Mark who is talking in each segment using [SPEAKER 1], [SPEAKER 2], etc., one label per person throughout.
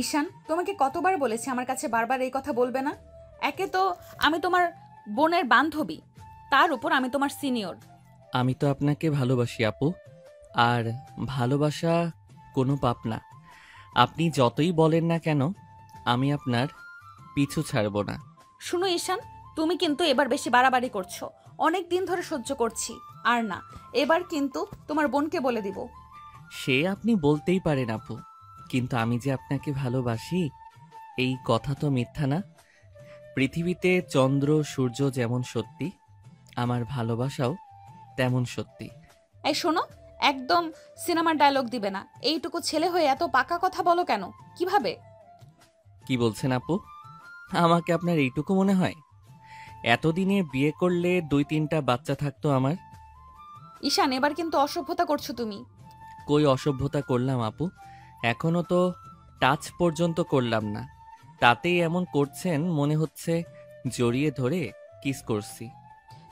[SPEAKER 1] ঈশান, তোমাকে কতবার বলেছি আমার কাছে বারবার এই কথা বলবে না? একে তো আমি তোমার বোনের বান্ধবী, তার উপর আমি তোমার সিনিয়র।
[SPEAKER 2] আমি তো আপনাকে ভালোবাসি আপু। আর ভালোবাসা কোনো পাপ না। আপনি যতই বলেন না কেন, আমি আপনার পিছু ছাড়ব না।
[SPEAKER 1] শুনো ঈশান, তুমি কিন্তু এবার বেশি বাড়াবাড়ি করছো। অনেক দিন ধরে সহ্য করছি, আর না, এবার কিন্তু তোমার বোনকে বলে দিব।
[SPEAKER 2] সে আপনি বলতেই পারেন আপু, কিন্তু আমি যে আপনাকে ভালোবাসি এই কথা তো মিথ্যা না। পৃথিবীতে চন্দ্র সূর্য যেমন সত্যি, আমার ভালোবাসাও তেমন সত্যি।
[SPEAKER 1] এই শোনো, একদম সিনেমার ডায়লগ দিবে না। এইটুকু ছেলে হয়ে এত পাকা কথা বলো কেন? কিভাবে?
[SPEAKER 2] কি বলছেন আপু? আমাকে আপনার এইটুকু মনে হয়? এতদিনে বিয়ে করলে 2-3টা বাচ্চা থাকতো আমার।
[SPEAKER 1] ঈশান, এবার কিন্তু অসভ্যতা করছো তুমি।
[SPEAKER 2] কই অসভ্যতা করলাম আপু? এখনো তো টাচ পর্যন্ত করলাম না, তাতেই এমন করছেন মনে হচ্ছে জড়িয়ে ধরে কিস করছি।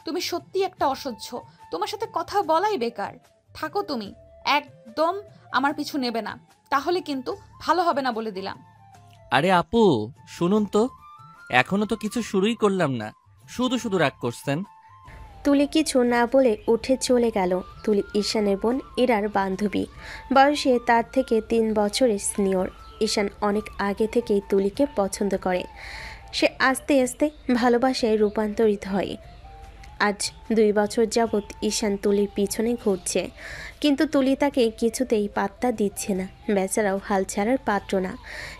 [SPEAKER 1] তুমি সত্যি একটা অসহ্য। তোমার সাথে কথা বলাই বেকার। থাকো তুমি। একদম আমার পিছু নেবে না, তাহলে কিন্তু ভালো হবে না বলে দিলাম।
[SPEAKER 2] আরে আপু, শুনুন তো, এখনো তো কিছু শুরুই করলাম না, শুধু শুধু রাগ করছেন।
[SPEAKER 3] তুলি কিছু না বলে উঠে চলে গেল। তুলি ঈশানের বোন ইরার বান্ধবী, বয়সে তার থেকে 3 বছরের সিনিয়র। ঈশান অনেক আগে থেকেই তুলিকে পছন্দ করে। সে আস্তে আস্তে ভালোবাসায় রূপান্তরিত হয়। আজ 2 বছর যাবৎ ঈশান তুলির পিছনে ঘুরছে, কিন্তু তুলি তাকে কিছুতেই পাত্তা দিচ্ছে না। বেচারাও হাল ছাড়ার পাত্র না।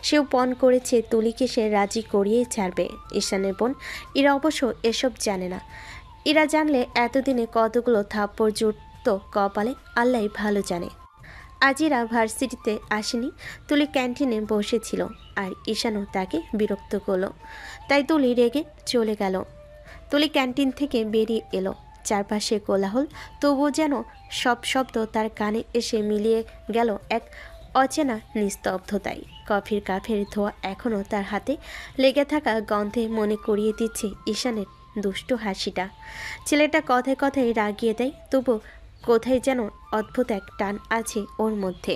[SPEAKER 3] সেও পণ করেছে তুলিকে সে রাজি করিয়েই ছাড়বে। ঈশানের বোন ইরা অবশ্য এসব জানে না। ইরা জানলে এতদিনে কতগুলো থাপ্পড় জুটত কপালে আল্লাহই ভালো জানে। আজ ইরা ভার্সিটিতে আসেনি। তুলি ক্যান্টিনে বসেছিল, আর ঈশানও তাকে বিরক্ত করলো, তাই তুলি রেগে চলে গেল। তুলি ক্যান্টিন থেকে বেরিয়ে এলো। চারপাশে কোলাহল, তবুও যেন সব শব্দ তার কানে এসে মিলিয়ে গেল এক অচেনা নিস্তব্ধতায়। কফির কাপের ধোঁয়া এখনও তার হাতে লেগে থাকা গন্ধে মনে করিয়ে দিচ্ছে ঈশানের দুষ্টু হাসিটা। ছেলেটা কথায় কথায় রাগিয়ে দেয়, তবু কোথায় যেন অদ্ভুত এক টান আছে ওর মধ্যে,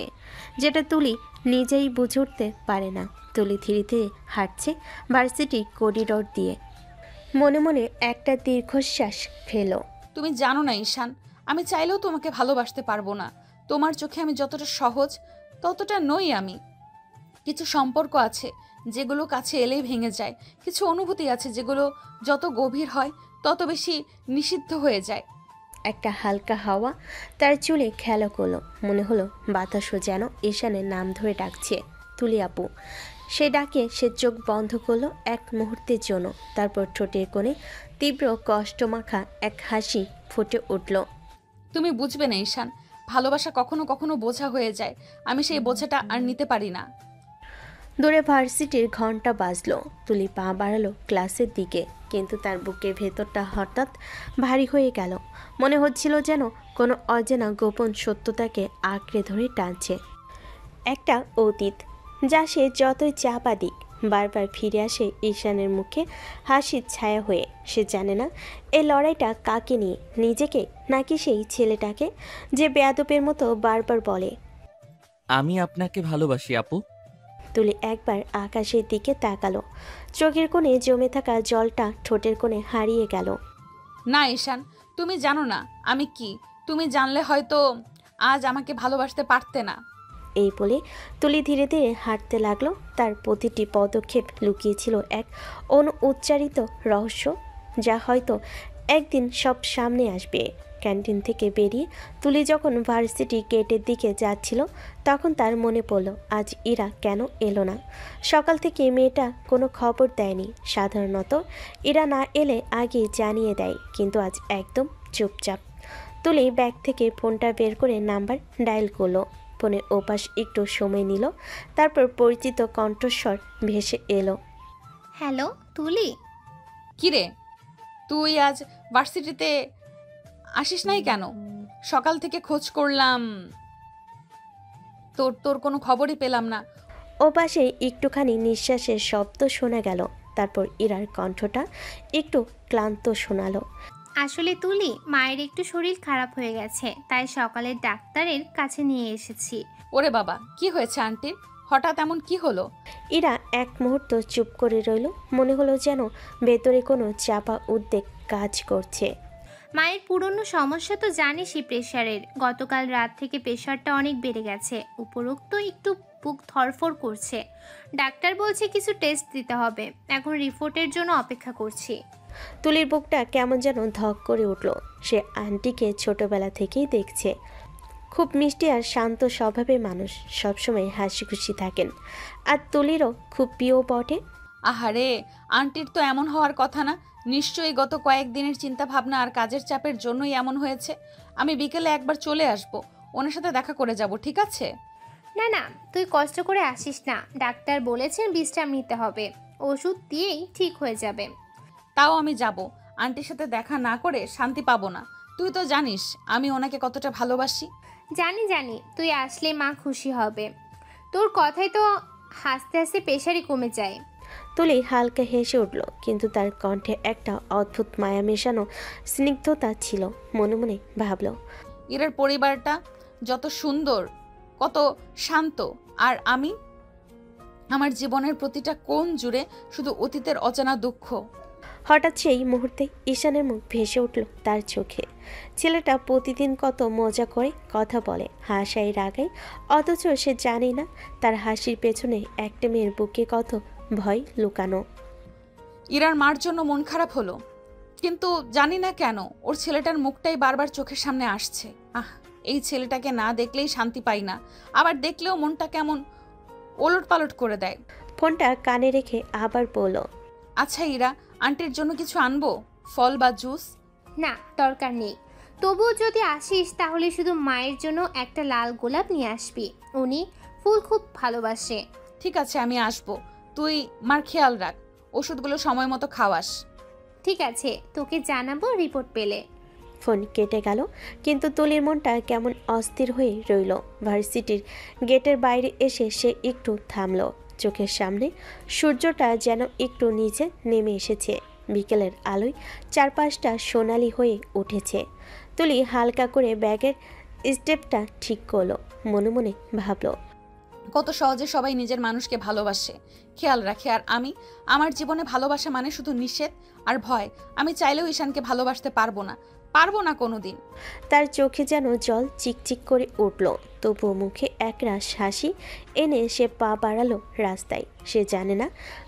[SPEAKER 3] যেটা তুলি নিজেই বুঝে উঠতে পারে না। তুলি ধীরে ধীরে হাঁটছে ভার্সিটি করিডোর দিয়ে। মনে মনে একটা দীর্ঘশ্বাস ফেলো।
[SPEAKER 1] তুমি জানো না ঈশান, আমি চাইলেও তোমাকে ভালোবাসতে পারবো না। তোমার চোখে আমি যতটা সহজ, ততটা নই আমি। কিছু সম্পর্ক আছে যেগুলো কাছে এলেই ভেঙে যায়। কিছু অনুভূতি আছে যেগুলো যত গভীর হয় তত বেশি নিষিদ্ধ হয়ে যায়।
[SPEAKER 3] একটা হালকা হাওয়া তার চুলে খেলা করলো। মনে হলো বাতাসও যেন ঈশানের নাম ধরে ডাকছে, তুলি আপু। সে ডাকে সে চোখ বন্ধ করলো এক মুহূর্তের জন্য। তারপর ঠোঁটের কোণে তীব্র কষ্টমাখা এক হাসি ফুটে উঠল।
[SPEAKER 1] তুমি বুঝবে না ঈশান, ভালোবাসা কখনো কখনো বোঝা হয়ে যায়। আমি সেই বোঝাটা আর নিতে পারি না।
[SPEAKER 3] দূরে ভার্সিটির ঘন্টা বাজলো। তুলি পা বাড়ালো ক্লাসের দিকে, কিন্তু তার বুকের ভেতরটা হঠাৎ ভারী হয়ে গেল। মনে হচ্ছিল যেন কোনো অজানা গোপন সত্যতাকে আঁকড়ে ধরে টানছে। একটা অতীত যা সে যতই চাপা দিক বারবার ফিরে আসে ঈশানের মুখে হাসির ছায়া হয়ে। সে জানে না এই লড়াইটা কাকে নিয়ে, নিজেকে নাকি সেই ছেলেটাকে যে বেয়াদবের মতো বারবার বলে
[SPEAKER 2] আমি আপনাকে ভালোবাসি আপু।
[SPEAKER 3] তুলি একবার আকাশের দিকে তাকালো। চোখের কোণে জমে থাকা জলটা ঠোঁটের কোণে হারিয়ে গেল।
[SPEAKER 1] না ঈশান, তুমি জানো না আমি কি। তুমি জানলে হয়তো আজ আমাকে ভালোবাসতে পারতে না।
[SPEAKER 3] এই বলে তুলি ধীরে ধীরে হাঁটতে লাগলো। তার প্রতিটি পদক্ষেপ লুকিয়েছিল এক অনুচ্চারিত রহস্য, যা হয়তো একদিন সব সামনে আসবে। ক্যান্টিন থেকে বেরিয়ে তুলি যখন ভার্সিটি গেটের দিকে যাচ্ছিল, তখন তার মনে পড়ল আজ ইরা কেন এলো না। সকাল থেকে মেয়েটা কোনো খবর দেয়নি। সাধারণত ইরা না এলে আগে জানিয়ে দেয়, কিন্তু আজ একদম চুপচাপ। তুলি ব্যাগ থেকে ফোনটা বের করে নাম্বার ডায়াল করলো। ফোনের ওপাশ একটু সময় নিল, তারপর পরিচিত কণ্ঠস্বর ভেসে এলো।
[SPEAKER 4] হ্যালো তুলি।
[SPEAKER 1] কিরে, তুই আজ ভার্সিটিতে আসিস নাই কেন? সকাল থেকে খোঁজ করলাম, তোর তোর কোনো খবরই পেলাম না।
[SPEAKER 3] ওপাশে একটুখানি নিঃশ্বাসের শব্দ শোনা গেল। তারপর ইরার কণ্ঠটা একটু ক্লান্ত শোনালো।
[SPEAKER 4] আসলে তুলি, মায়ের একটু শরীর খারাপ হয়ে গেছে, তাই সকালে ডাক্তারের কাছে নিয়ে এসেছি।
[SPEAKER 1] ওরে বাবা, কি হয়েছে আন্টির? হঠাৎ এমন কি হলো?
[SPEAKER 3] ইরা এক মুহূর্ত চুপ করে রইল। মনে হলো যেন ভেতরে কোনো চাপা উদ্বেগ কাজ করছে।
[SPEAKER 4] মায়ের পুরনো সমস্যা তো জানিসই, প্রেশারের। গতকাল রাত থেকে প্রেশারটা অনেক বেড়ে গেছে, উপরোক্ত একটু বুক ধরফর করছে। ডাক্তার বলছে কিছু টেস্ট দিতে হবে, এখন রিপোর্টের জন্য অপেক্ষা করছি।
[SPEAKER 3] তুলির বুকটা কেমন যেন ধক করে উঠল। সে আন্টিকে ছোটবেলা থেকেই দেখছে, খুব মিষ্টি আর শান্ত স্বভাবের মানুষ, সবসময় হাসি খুশি থাকেন। আর তুলিরও খুব প্রিয় বটে।
[SPEAKER 1] আহারে, আন্টির তো এমন হওয়ার কথা না। নিশ্চয়ই গত কয়েকদিনের চিন্তা ভাবনা আর কাজের চাপের জন্যই এমন হয়েছে। আমি বিকেলে একবার চলে আসব, ওনার সাথে দেখা করে যাব, ঠিক আছে?
[SPEAKER 4] না না, তুই কষ্ট করে আসিস না, ডাক্তার বলেছেন বিশ্রাম নিতে হবে, ওষুধ দিয়েই ঠিক হয়ে যাবে।
[SPEAKER 1] তাও আমি যাব, আন্টির সাথে দেখা না করে শান্তি পাবো না। তুই তো জানিস আমি ওনাকে কতটা ভালোবাসি।
[SPEAKER 4] জানি জানি, তুই আসলে মা খুশি হবে। তোর কথাই তো হাসতে হাসতে প্রেশারই কমে যায়।
[SPEAKER 3] তুলি হালকা হেসে উঠল, কিন্তু তার কণ্ঠে একটা অদ্ভুত মায়া মেশানো স্নিগ্ধতা ছিল। মনে মনে ভাবল,
[SPEAKER 1] ইরার পরিবারটা যত সুন্দর, কত শান্ত, আর আমি আমার জীবনের প্রতিটা কোণ জুড়ে শুধু অতীতের অজানা দুঃখ।
[SPEAKER 3] হঠাৎ সেই মুহূর্তে ঈশানের মুখ ভেসে উঠল তার চোখে। ছেলেটা প্রতিদিন কত মজা করে কথা বলে, হাসাই রাগায়, অথচ সে জানে না তার হাসির পেছনে একটা মেয়ের বুকে কত ভয় লুকানো।
[SPEAKER 1] ইরার মার জন্য মন খারাপ হলো, কিন্তু জানি না কেন ওর ছেলেটার মুখটাই বারবার চোখের সামনে আসছে। এই ছেলেটাকে না দেখলেই শান্তি পাই না, আবার দেখলেও মনটা কেমন ওলট পালট করে দেয়।
[SPEAKER 3] ফোনটা কানে রেখে আবার বলল,
[SPEAKER 1] আচ্ছা ইরা, আন্টির জন্য কিছু আনবো, ফল বা জুস?
[SPEAKER 4] না, দরকার নেই। তবুও যদি আসিস তাহলে শুধু মায়ের জন্য একটা লাল গোলাপ নিয়ে আসবি, উনি ফুল খুব ভালোবাসে।
[SPEAKER 1] ঠিক আছে, আমি আসবো। তুই মার খেয়াল রাখ, ওষুধগুলো সময় মতো খাওয়াস।
[SPEAKER 4] ঠিক আছে, তোকে জানাবো রিপোর্ট পেলে।
[SPEAKER 3] ফোন কেটে গেল, কিন্তু তুলির মনটা কেমন অস্থির হয়ে রইল। ভার্সিটির গেটের বাইরে এসে সে একটু থামল। চোখের সামনে সূর্যটা যেন একটু নিচে নেমে এসেছে, বিকেলের আলোয় চারপাশটা সোনালি হয়ে উঠেছে। তুলি হালকা করে ব্যাগের স্টেপটা ঠিক করলো। মনে মনে ভাবল,
[SPEAKER 1] কত সহজে সবাই নিজের মানুষকে ভালোবাসে, খেয়াল রাখে, আর আমি আমার জীবনে ভালোবাসা মানে শুধু নিষেধ আর ভয়। আমি চাইলেও ঈশানকে ভালোবাসতে পারবো না কোনোদিন।
[SPEAKER 3] তার চোখে যেন জল চিকচিক করে উঠল, তবুও মুখে একরাশ হাসি এনে সে পা বাড়ালো রাস্তায়। সে জানে না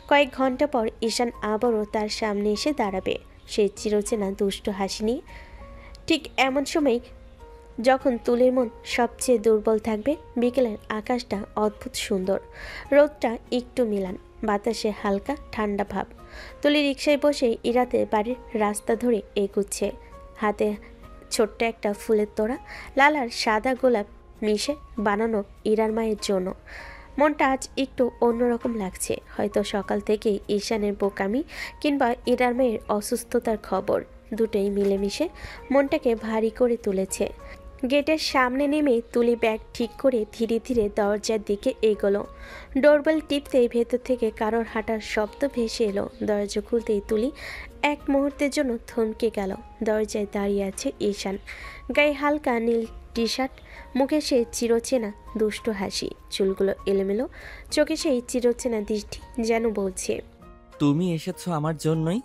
[SPEAKER 3] কয়েক ঘন্টা পর ঈশান আবারও তার সামনে এসে দাঁড়াবে, সে চিরচেনা দুষ্ট হাসি নিয়ে। ঠিক এমন সময় যখন তুলির মন সবচেয়ে দুর্বল থাকবে। বিকেলের আকাশটা অদ্ভুত সুন্দর, রোদটা একটু মিলান, বাতাসে হালকা ঠান্ডা ভাব। তুলি রিকশায় বসে ইরাতের বাড়ির রাস্তা ধরে এগুচ্ছে, হাতে ছোট্ট একটা ফুলের তোড়া, লাল আর সাদা গোলাপ মিশে বানানো ইরার মায়ের জন্য। মনটা আজ একটু অন্যরকম লাগছে, হয়তো সকাল থেকেই ঈশানের বোকামি কিংবা ইরার মায়ের অসুস্থতার খবর দুটোই মিলেমিশে মনটাকে ভারী করে তুলেছে। গেটের সামনে নেমে তুলি ব্যাগ ঠিক করে ধীরে ধীরে দরজার দিকে এগোলো। ডোরবেল টিপতেই ভেতর থেকে কারোর হাঁটার শব্দ ভেসে এলো। দরজা খুলতেই তুলি এক মুহূর্তের জন্য থমকে গেল। দরজায় দাঁড়িয়ে আছে ঈশান, গায়ে হালকা নীল টি শার্ট, মুখে সেই চিরচেনা দুষ্ট হাসি, চুলগুলো এলোমেলো, চোখে সেই চিরচেনা দৃষ্টি যেন বলছে,
[SPEAKER 2] তুমি এসেছো আমার জন্যই।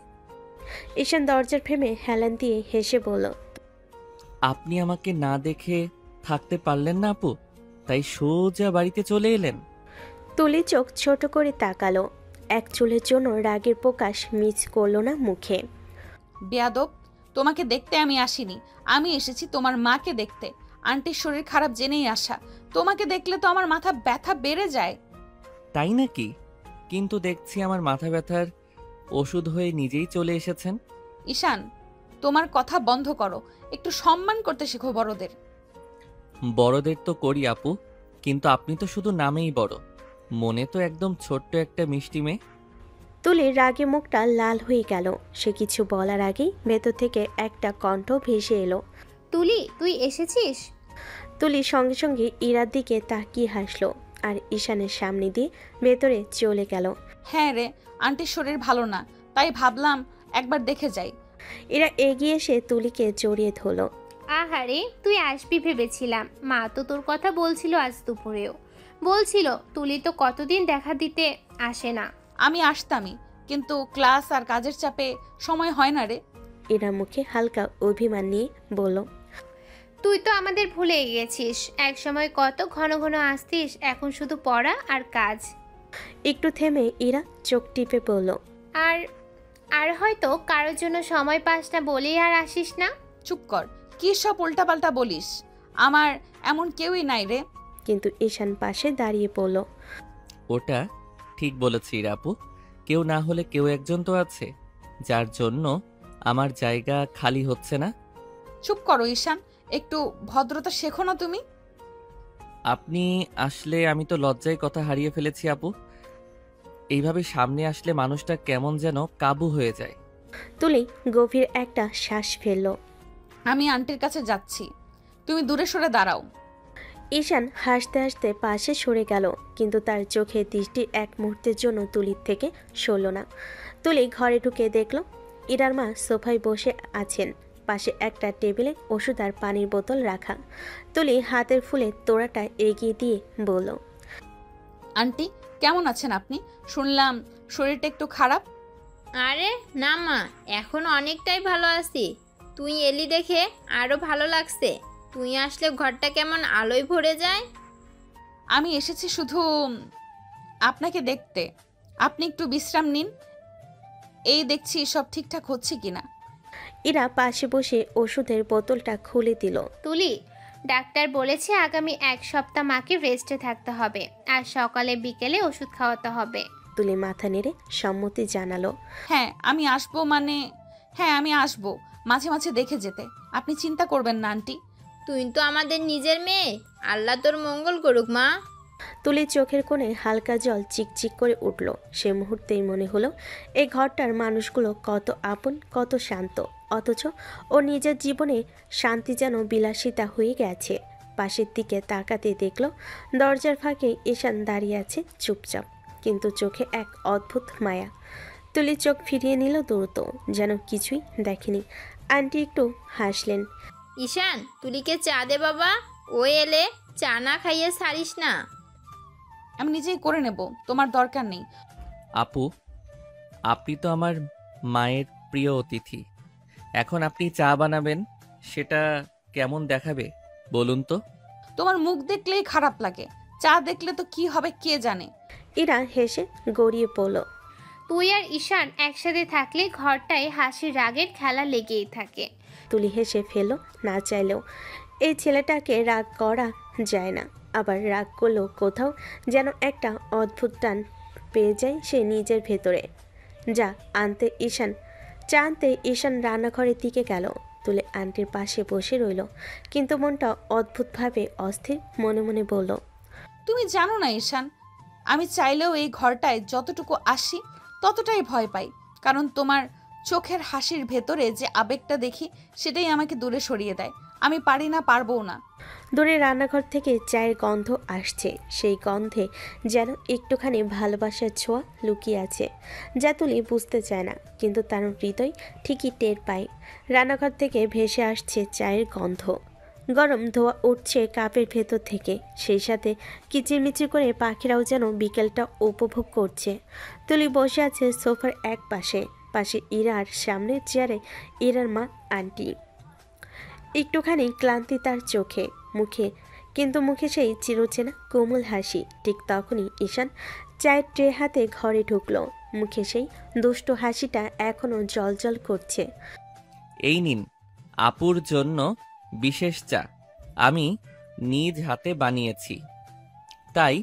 [SPEAKER 3] ঈশান দরজার ফ্রেমে হেলান দিয়ে হেসে বলল,
[SPEAKER 2] আপনি আমাকে না দেখে থাকতে পারলেন না আপু, তাই সোজা বাড়িতে চলে এলেন।
[SPEAKER 3] তুলি চোখ ছোট করে তাকালো, এক চুলের জন্য রাগের প্রকাশ মিস করলো না মুখে।
[SPEAKER 1] বেয়াদব, তোমাকে দেখতে আমি আসিনি, আমি এসেছি তোমার মাকে দেখতে। আন্টির শরীর খারাপ জেনেই আসা, তোমাকে দেখলে তো আমার মাথা ব্যথা বেড়ে যায়।
[SPEAKER 2] তাই নাকি? কিন্তু দেখছি আমার মাথা ব্যথার ওষুধ হয়ে নিজেই চলে এসেছেন।
[SPEAKER 1] ঈশান, তোমার কথা বন্ধ করো, একটু সম্মান করতে শেখো বড়দের।
[SPEAKER 2] বড়দের তো করি আপু, কিন্তু আপনি তো শুধু নামেই বড়, মনে তো একদম ছোট্ট একটা মিষ্টি মেয়ে।
[SPEAKER 3] তুলির রাগে মুখটা লাল হয়ে গেল। সে কিছু বলার আগেই ভেতর থেকে একটা কণ্ঠ ভেসে এলো,
[SPEAKER 4] তুলি, তুই এসেছিস?
[SPEAKER 3] তুলি সঙ্গে সঙ্গে ইরার দিকে তাকিয়ে হাসলো আর ঈশানের সামনে দিয়ে ভেতরে চলে গেল।
[SPEAKER 1] হ্যাঁ রে, আন্টির শরীর ভালো না, তাই ভাবলাম একবার দেখে যাই।
[SPEAKER 3] এরা এগিয়ে এসে তুলিকে জড়িয়ে ধরল।
[SPEAKER 4] আহারে, তুই আসবি ভেবেছিলাম, মা তো তোর কথা বলছিল আজ দুপুরেও। বলছিল তুলি তো কতদিন দেখা দিতে আসে না।
[SPEAKER 1] আমি আসতামই, কিন্তু ক্লাস আর কাজের চাপে সময় হয় না রে।
[SPEAKER 3] ইরা মুখে হালকা অভিমান নিয়ে বলল,
[SPEAKER 4] তুই তো আমাদের ভুলে গেছিস, এক সময় কত ঘন ঘন আসতিস, এখন শুধু পড়া আর কাজ।
[SPEAKER 3] একটু থেমে ইরা চোখ টিপে বলল,
[SPEAKER 4] আর আর হয়তো কারোর জন্য সময় পাস না বলেই আর আসিস না।
[SPEAKER 1] চুপ কর, কি সব উল্টাপাল্টা বলিস? আমার এমন কেউই নাই রে।
[SPEAKER 3] কিন্তু ঈশান পাশে দাঁড়িয়ে পড়ল।
[SPEAKER 2] ওটা ঠিক বলেছি আপু, কেউ না হলে কেউ একজন তো আছে, যার জন্য আমার জায়গা খালি হচ্ছে না।
[SPEAKER 1] চুপ করো ঈশান, একটু ভদ্রতা শেখো না তুমি?
[SPEAKER 2] আপনি আসলে আমি তো লজ্জায় কথা হারিয়ে ফেলেছি আপু। এইভাবে সামনে আসলে মানুষটা কেমন যেন কাবু হয়ে যায়।
[SPEAKER 3] তুলি গভীর একটা শ্বাস ফেলল।
[SPEAKER 1] আমি আন্টির কাছে যাচ্ছি, তুমি দূরে সরে দাঁড়াও।
[SPEAKER 3] ঈশান হাসতে হাসতে পাশে সরে গেল, কিন্তু তার চোখে দৃষ্টি এক মুহূর্তের জন্য তুলির থেকে সরল না। তুলি ঘরে ঢুকে দেখল ইরার মা সোফায় বসে আছেন, পাশে একটা টেবিলে ওষুধ আর পানির বোতল রাখা। তুলি হাতের ফুলে তোড়াটা এগিয়ে দিয়ে বলল,
[SPEAKER 1] আন্টি কেমন আছেন আপনি? শুনলাম শরীরটা একটু খারাপ।
[SPEAKER 5] আরে না মা, এখন অনেকটাই ভালো আছি। তুই এলি দেখে আরো ভালো লাগছে। তুই আসলে ঘরটা কেমন আলোয় ভরে যায়।
[SPEAKER 1] আমি এসেছি শুধু আপনাকে দেখতে, আপনি একটু বিশ্রাম নিন, এই দেখছি সব ঠিকঠাক হচ্ছে কিনা।
[SPEAKER 3] ইরা পাশে বসে ওষুধের বোতলটা খুলে দিল।
[SPEAKER 4] তুলি, ডাক্তার বলেছে আগামী এক সপ্তাহ মাকে রেস্টে থাকতে হবে, আর সকালে বিকেলে ওষুধ খাওয়াতে হবে।
[SPEAKER 3] তুলি মাথা নেড়ে সম্মতি জানালো।
[SPEAKER 1] হ্যাঁ আমি আসবো, হ্যাঁ আমি আসবো, মাঝে মাঝে দেখে যেতে, আপনি চিন্তা করবেন না আন্টি।
[SPEAKER 5] তুই তো আমাদের নিজের মেয়ে। আল্লাহ তোর মঙ্গল করুক মা।
[SPEAKER 3] তুলির চোখের কোণে হালকা জল চিকচিক করে উঠল। সে মুহূর্তেই মনে হলো এই ঘরটার মানুষগুলো কত আপন, কত শান্ত, অথচ ও নিজের জীবনে শান্তি যেন বিলাসিতা হয়ে গেছে। পাশের দিকে তাকাতে দেখল দরজার ফাঁকে ঈশান দাঁড়িয়ে আছে চুপচাপ, কিন্তু চোখে এক অদ্ভুত মায়া। তুলি চোখ ফিরিয়ে নিল দ্রুত, যেন কিছুই দেখেনি। আন্টি একটু হাসলেন।
[SPEAKER 5] ঈশান, তুলিকে চা দে বাবা। ও এলে চা না খাইয়ে ছাড়িস না।
[SPEAKER 1] আমি নিজেই করে নেব, তোমার দরকার নেই।
[SPEAKER 2] আপু, আপনি তো আমার মায়ের প্রিয় অতিথি, এখন আপনি চা বানাবেন, সেটা কেমন দেখাবে বলুন তো?
[SPEAKER 1] তোমার মুখ দেখলেই খারাপ লাগে, চা দেখলে তো কি হবে কে জানে।
[SPEAKER 3] ইরা হেসে গড়িয়ে পড়ল।
[SPEAKER 4] তুই আর ঈশান একসাথে থাকলে ঘরটায় হাসির রাগের খেলা লেগেই থাকে।
[SPEAKER 3] তুলি হেসে ফেল না চাইলেও। এই ছেলেটাকে রাগ করা যায় না, আবার রাগ করলেও কোথাও যেন একটা অদ্ভুত টান পেয়ে যায় সে নিজের ভেতরে। চা আনতে ঈশান রান্নাঘরের দিকে গেল। তুলে আন্টির পাশে বসে রইল, কিন্তু মনটা অদ্ভুতভাবে অস্থির। মনে মনে বলল,
[SPEAKER 1] তুমি জানো না ঈশান, আমি চাইলেও এই ঘরটায় যতটুকু আসি ততটাই ভয় পাই, কারণ তোমার চোখের হাসির ভেতরে যে আবেগটা দেখি সেটাই আমাকে দূরে সরিয়ে দেয়। আমি পারি না, পারবও না।
[SPEAKER 3] দূরে রান্নাঘর থেকে চায়ের গন্ধ আসছে, সেই গন্ধে যেন একটুখানি ভালোবাসার ছোঁয়া লুকিয়ে আছে, যা তুলি বুঝতে চায় না, কিন্তু তার হৃদয় ঠিকই টের পায়। রান্নাঘর থেকে ভেসে আসছে চায়ের গন্ধ, গরম ধোয়া উঠছে কাপের ভেতর থেকে, সেই সাথে কিচিরমিচির করে পাখিরাও যেন বিকেলটা উপভোগ করছে। তুলি বসে আছে সোফার এক পাশে, পাশে ইরার সামনের চেয়ারে ইরার মা আন্টি। একটুখানি ক্লান্তি তার চোখে মুখে, কিন্তু মুখে সেই চিরচেনা কোমল হাসি। ঠিক তখনই ঈশান চায়ের ট্রে হাতে ঘরে ঢুকলো, মুখে সেই দুষ্ট হাসিটা এখনো জলজল করছে।
[SPEAKER 2] এই নিন আপুর জন্য বিশেষ চা, আমি নিজ হাতে বানিয়েছি, তাই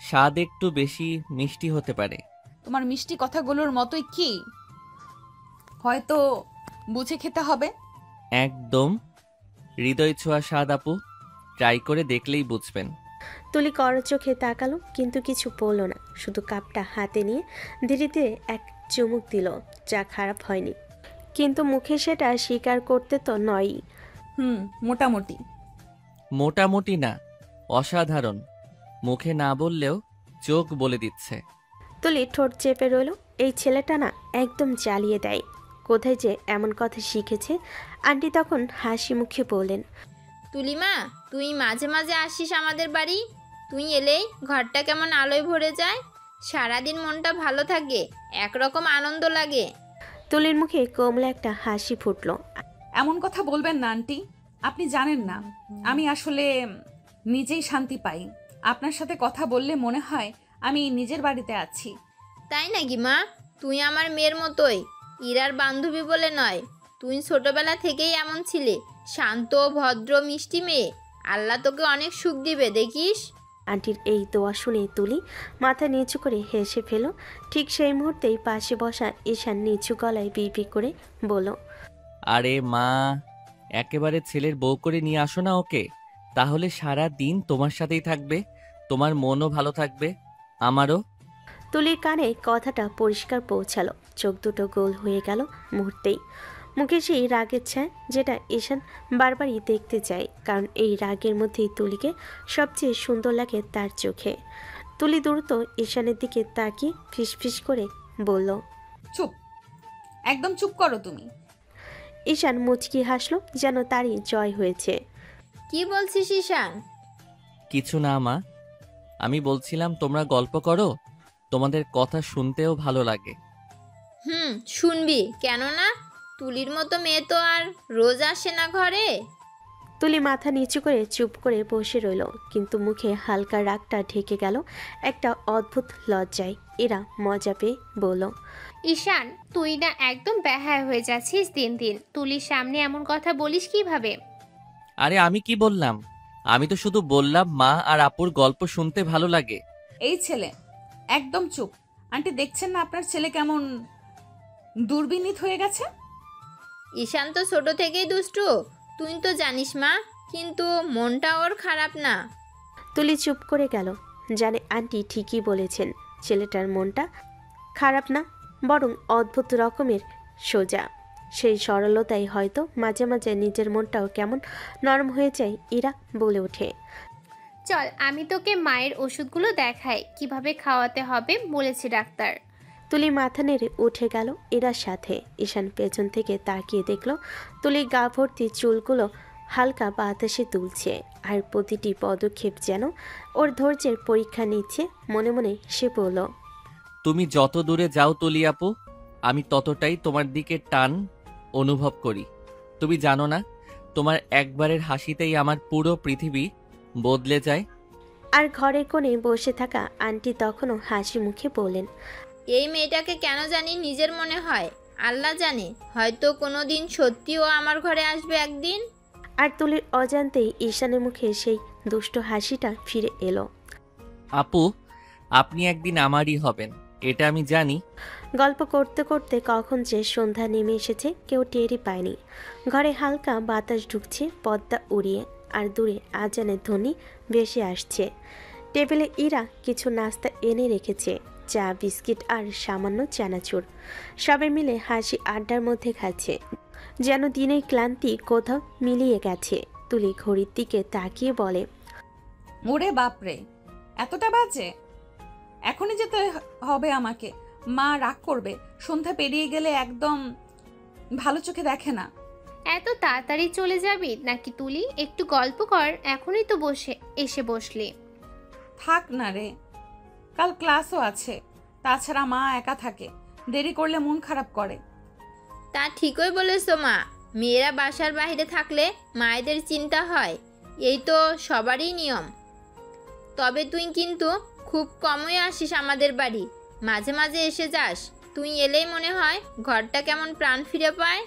[SPEAKER 2] স্বাদ একটু বেশি মিষ্টি হতে পারে।
[SPEAKER 1] তোমার মিষ্টি কথাগুলোর মতোই কি, হয়তো বুঝে খেতে হবে।
[SPEAKER 2] একদম হৃদয় ছোঁয়া স্বাদ আপু, ট্রাই করে দেখলেই বুঝবেন।
[SPEAKER 3] তুলি কড়া চোখে তাকালো, কিন্তু কিছু বলল না, শুধু কাপটা হাতে নিয়ে ধীরে ধীরে এক চুমুক দিল। চা খারাপ হয়নি, কিন্তু মুখে সেটা স্বীকার করতে তো নয়ই।
[SPEAKER 1] মোটামুটি।
[SPEAKER 2] মোটামুটি না, অসাধারণ। মুখে না বললেও চোখ বলে দিচ্ছে।
[SPEAKER 3] তুলি ঠোঁট চেপে রইল। এই ছেলেটা না একদম জ্বালিয়ে দেয়, কোথায় যে এমন কথা শিখেছে। আন্টি তখন হাসি মুখে বললেন,
[SPEAKER 5] তুলিমা, তুই মাঝে মাঝে আসিস আমাদের বাড়ি। তুই এলেই ঘরটা কেমন আলোয় ভরে যায়, সারাদিন মনটা ভালো থাকে, একরকম আনন্দ লাগে।
[SPEAKER 3] তুলির মুখে কমলা একটা হাসি ফুটলো।
[SPEAKER 1] এমন কথা বলবেন না আন্টি, আপনি জানেন না আমি আসলে নিজেই শান্তি পাই। আপনার সাথে কথা বললে মনে হয় আমি নিজের বাড়িতে আছি।
[SPEAKER 5] তাই নাকি মা? তুই আমার মেয়ের মতোই, ইরার বান্ধবী বলে নয়। তুই ছোটবেলা থেকেই এমন ছিলে, শান্ত, ভদ্র, মিষ্টি মেয়ে। আল্লাহ তোকে অনেক সুখ দিবে দেখিস।
[SPEAKER 3] আন্টির এই দোয়া শুনে তুলি মাথা নিচু করে হেসে ফেল। ঠিক সেই মুহূর্তেই পাশে বসা ঈশান নিচু গলায় বিড়বিড় করে বলল,
[SPEAKER 2] আরে মা, একেবারে ছেলের বউ করে নিয়ে আসো না ওকে, তাহলে সারা দিন তোমার সাথেই থাকবে, তোমার মনও ভালো থাকবে, আমারও।
[SPEAKER 3] তুলির কানে কথাটা পরিষ্কার পৌঁছালো। চোখ দুটো গোল হয়ে গেল মুহূর্তেই। মুখে সেই রাগের ছায়া যেটা ঈশান বারবারই দেখতে চায়, কারণ এই রাগের মধ্যেই তুলিকে সবচেয়ে সুন্দর লাগে তার চোখে। তুলি দ্রুত ঈশানের দিকে তাকিয়ে ফিসফিস করে বলল,
[SPEAKER 1] চুপ, একদম চুপ করো তুমি।
[SPEAKER 3] ঈশান মুচকি হাসলো, যেন তারই জয় হয়েছে।
[SPEAKER 5] কি বলছিস ঈশান?
[SPEAKER 2] কিছু না মা, আমি বলছিলাম তোমরা গল্প করো, তোমাদের কথা শুনতেও ভালো লাগে।
[SPEAKER 5] শুনবি কেন না? তুলির মতো মেয়ে তো আর রোজ আসে না ঘরে।
[SPEAKER 3] তুলি মাথা নিচু করে চুপ করে বসে রইল, কিন্তু মুখে হালকা রাগটা ঢেকে গেল একটা অদ্ভুত লজ্জায়। এরা মজা পেয়ে বলল,
[SPEAKER 4] ঈশান, তুই না একদম বেহায়া হয়ে যাচ্ছিস দিন দিন। তুলির সামনে এমন কথা বলিস কিভাবে?
[SPEAKER 2] আরে আমি কি বললাম? আমি তো শুধু বললাম মা আর আপুর গল্প শুনতে ভালো লাগে।
[SPEAKER 1] এই ছেলে একদম চুপ। আন্টি দেখছেন না আপনার ছেলে কেমন দুর্বিনীত হয়ে গেছে?
[SPEAKER 5] ঈশান তো ছোট থেকেই দুষ্টু, তুই তো জানিস মা, কিন্তু মনটা ওর খারাপ না।
[SPEAKER 3] তুলি চুপ করে গেল। জানে আন্টি ঠিকই বলেছেন, ছেলেটার মনটা খারাপ না, বরং অদ্ভুত রকমের সোজা। সেই সরলতাই হয়তো মাঝে মাঝে নিজের মনটাও কেমন নরম হয়ে যায়। ইরা বলে ওঠে,
[SPEAKER 4] চল আমি তোকে মায়ের ওষুধগুলো দেখাই, কিভাবে খাওয়াতে হবে বলেছে ডাক্তার।
[SPEAKER 3] তুলি মাথা নেড়ে উঠে গেল ইরার সাথে। ঈশান পেছন থেকে তাকিয়ে দেখল তুলি গা ভর্তি চুলগুলো হালকা বাতাসে তুলছে, আর প্রতিটি পদক্ষেপ যেন ওর ধৈর্যের পরীক্ষা নিচ্ছে। মনে মনে সে বলল,
[SPEAKER 2] তুমি যত দূরে যাও তুলি আপু, আমি ততটাই তোমার দিকে টান অনুভব করি। তুমি জানো না, তোমার একবারের হাসিতেই আমার পুরো পৃথিবী বদলে যায়।
[SPEAKER 3] আর ঘরের কোণে বসে থাকা আন্টি তখনও হাসি মুখে বললেন,
[SPEAKER 5] এই মেয়েটাকে কেন জানি নিজের মনে হয়, আল্লাহ জানে, হয়তো কোনো দিন সত্যিও আমার ঘরে আসবে একদিন।
[SPEAKER 3] আর তুলির অজান্তেই ঈশানের মুখে সেই দুষ্ট হাসিটা ফিরে এলো।
[SPEAKER 2] আপু, আপনি একদিন আমারই হবেন, এটা আমি জানি।
[SPEAKER 3] গল্প করতে করতে কখন যে সন্ধ্যা নেমে এসেছে কেউ টেরই পায়নি। ঘরে হালকা বাতাস ঢুকছে পর্দা উড়িয়ে, আর দূরে আজানের ধ্বনি ভেসে আসছে। টেবিলে ইরা কিছু নাস্তা এনে রেখেছে, চা, বিস্কিট আর সামান্য চানাচুর। সবাই মিলে হাসি আড্ডার মধ্যে খাচ্ছে, যেন দিনের ক্লান্তি কোথাও মিলিয়ে গেছে। তুলি ঘড়ির দিকে তাকিয়ে বলে,
[SPEAKER 1] ওরে বাপরে, এতটা বাজে? এখনই যেতে হবে আমাকে। মা রাগ করবে, সন্ধ্যা পেরিয়ে গেলে একদম ভালো চোখে দেখে না।
[SPEAKER 4] এত তাড়াতাড়ি চলে যাবি নাকি তুলি? একটু গল্প কর, এখনই তো এসে বসলি।
[SPEAKER 1] থাক না রে, কাল ক্লাসও আছে। তাছাড়া মা একা থাকে, দেরি করলে মন খারাপ করে।
[SPEAKER 5] তা ঠিকই বলেছো মা, মেয়েরা বাসার বাইরে থাকলে মায়েদের চিন্তা হয়, এই তো সবারই নিয়ম। তবে তুই কিন্তু খুব কমই আসিস আমাদের বাড়ি, মাঝে মাঝে এসে যাস। তুই এলেই মনে হয় ঘরটা কেমন প্রাণ ফিরে পায়।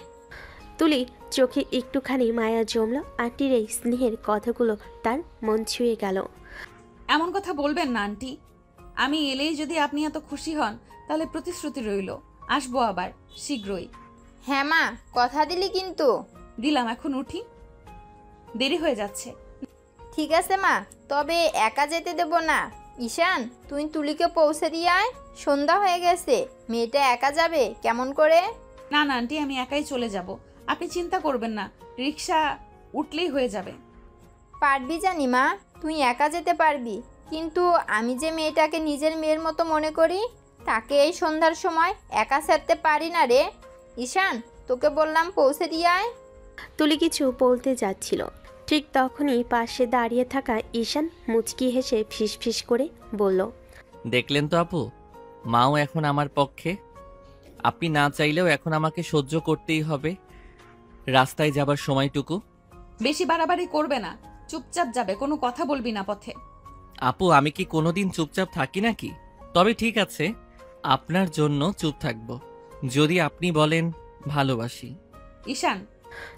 [SPEAKER 3] তুলি চোখে একটুখানি মায়া জমল। আন্টির এই স্নেহের কথাগুলো তার মন ছুঁয়ে গেল।
[SPEAKER 1] এমন কথা বলবেন না আন্টি। আমি এলেই যদি আপনি এত খুশি হন, তাহলে প্রতিশ্রুতি রইল, আসবো আবার শীঘ্রই।
[SPEAKER 5] হ্যাঁ মা, কথা দিলি কিন্তু।
[SPEAKER 1] দিলাম, এখন উঠি, দেরি হয়ে যাচ্ছে।
[SPEAKER 5] ঠিক আছে মা, তবে একা যেতে দেব না। ঈশান, তুই তুলিকে পৌঁছে দিয়ে আয়, সন্ধ্যা হয়ে গেছে। মেয়েটা একা যাবে কেমন করে?
[SPEAKER 1] না না আন্টি, আমি একাই চলে যাব, আপনি চিন্তা করবেন না, রিক্সা উঠলেই হয়ে যাবে।
[SPEAKER 5] পারবি জানি মা, তুই একা যেতে পারবি, কিন্তু আমি যে মেয়েটাকে নিজের মেয়ের মতো মনে করি, তাকে এই সন্ধ্যার সময় একা ছাড়তে পারি না রে। ঈশান, তোকে বললাম পৌঁছে দিয়ে আয়।
[SPEAKER 3] তুলি কিছু বলতে যাচ্ছিল, ঠিক তখনই পাশে দাঁড়িয়ে থাকা ঈশান মুচকি হেসে ফিসফিস করে বলল,
[SPEAKER 2] দেখলেন তো আপু, মাও এখন আমার পক্ষে। আপনি না চাইলেও এখন আমাকে সহ্য করতেই হবে রাস্তায় যাবার সময়টুকু।
[SPEAKER 1] বেশি বাড়াবাড়ি করবে না, চুপচাপ যাবে, কোনো কথা বলবি না পথে।
[SPEAKER 2] আপু, আমি কি কোনোদিন চুপচাপ থাকি নাকি? তবে ঠিক আছে, আপনার জন্য চুপ থাকবো যদি আপনি বলেন ভালোবাসি।
[SPEAKER 1] ঈশান,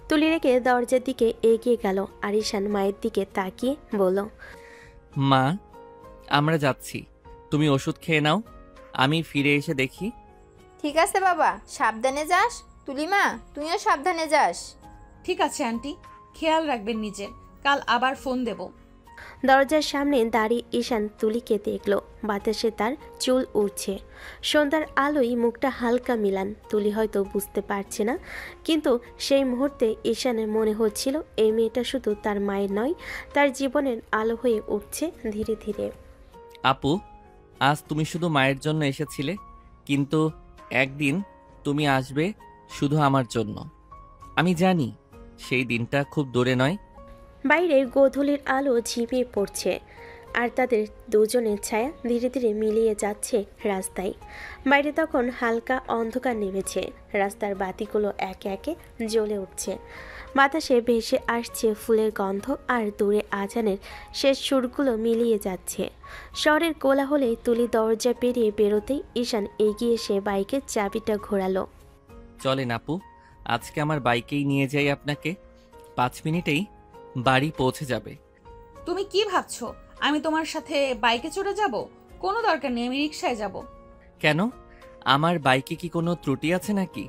[SPEAKER 3] তুলি রেখে দরজার দিকে এগিয়ে গেল আর ঈশান মায়ের দিকে তাকিয়ে বলল,
[SPEAKER 2] মা, আমরা যাচ্ছি, তুমি ওষুধ খেয়ে নাও, আমি ফিরে এসে দেখি।
[SPEAKER 5] ঠিক আছে বাবা, সাবধানে যাস। তুলিমা, তুইও সাবধানে যাস।
[SPEAKER 1] ঠিক আছে আন্টি, খেয়াল রাখবেন নিজের, কাল আবার ফোন দেব।
[SPEAKER 3] দরজার সামনে দাঁড়িয়ে ঈশান তুলিকে দেখল। বাতাসে তার চুল উড়ছে, সন্ধ্যার আলোয় মুখটা হালকা মিলান। তুলি হয়তো বুঝতে পারছে না, কিন্তু সেই মুহূর্তে ঈশানের মনে হচ্ছিল এই মেয়েটা শুধু তার মায়ের নয়, তার জীবনের আলো হয়ে উঠছে ধীরে ধীরে।
[SPEAKER 2] আপু, আজ তুমি শুধু মায়ের জন্য এসেছিলে, কিন্তু একদিন তুমি আসবে শুধু আমার জন্য। আমি জানি সেই দিনটা খুব দূরে নয়।
[SPEAKER 3] বাইরে গোধূলির আলো ঝিমিয়ে পড়ছে আর তাদের দুজনের ছায়া ধীরে ধীরে মিলিয়ে যাচ্ছে রাস্তায়। বাইরে তখন হালকা অন্ধকার নেমেছে, রাস্তার বাতিগুলো একে একে জ্বলে উঠছে, বাতাসে ভেসে আসছে ফুলের গন্ধ আর দূরে আজানের শেষ সুরগুলো মিলিয়ে যাচ্ছে। শহরের কোলাহলে তুলি দরজা পেরিয়ে বেরোতেই ঈশান এগিয়ে এসে বাইকের চাবিটা ঘোরালো।
[SPEAKER 2] চলেন আপু, আজকে আমার বাইকেই নিয়ে যাই আপনাকে, 5 মিনিটেই বাড়ি পৌঁছে যাবে।
[SPEAKER 1] তুমি কি ভাবছো আমি তোমার সাথে বাইকে চড়ে যাব? কোনো দরকার নেই, আমি রিক্সায় যাব।
[SPEAKER 2] কেন? আমার বাইকে কি কোনো ত্রুটি আছে নাকি?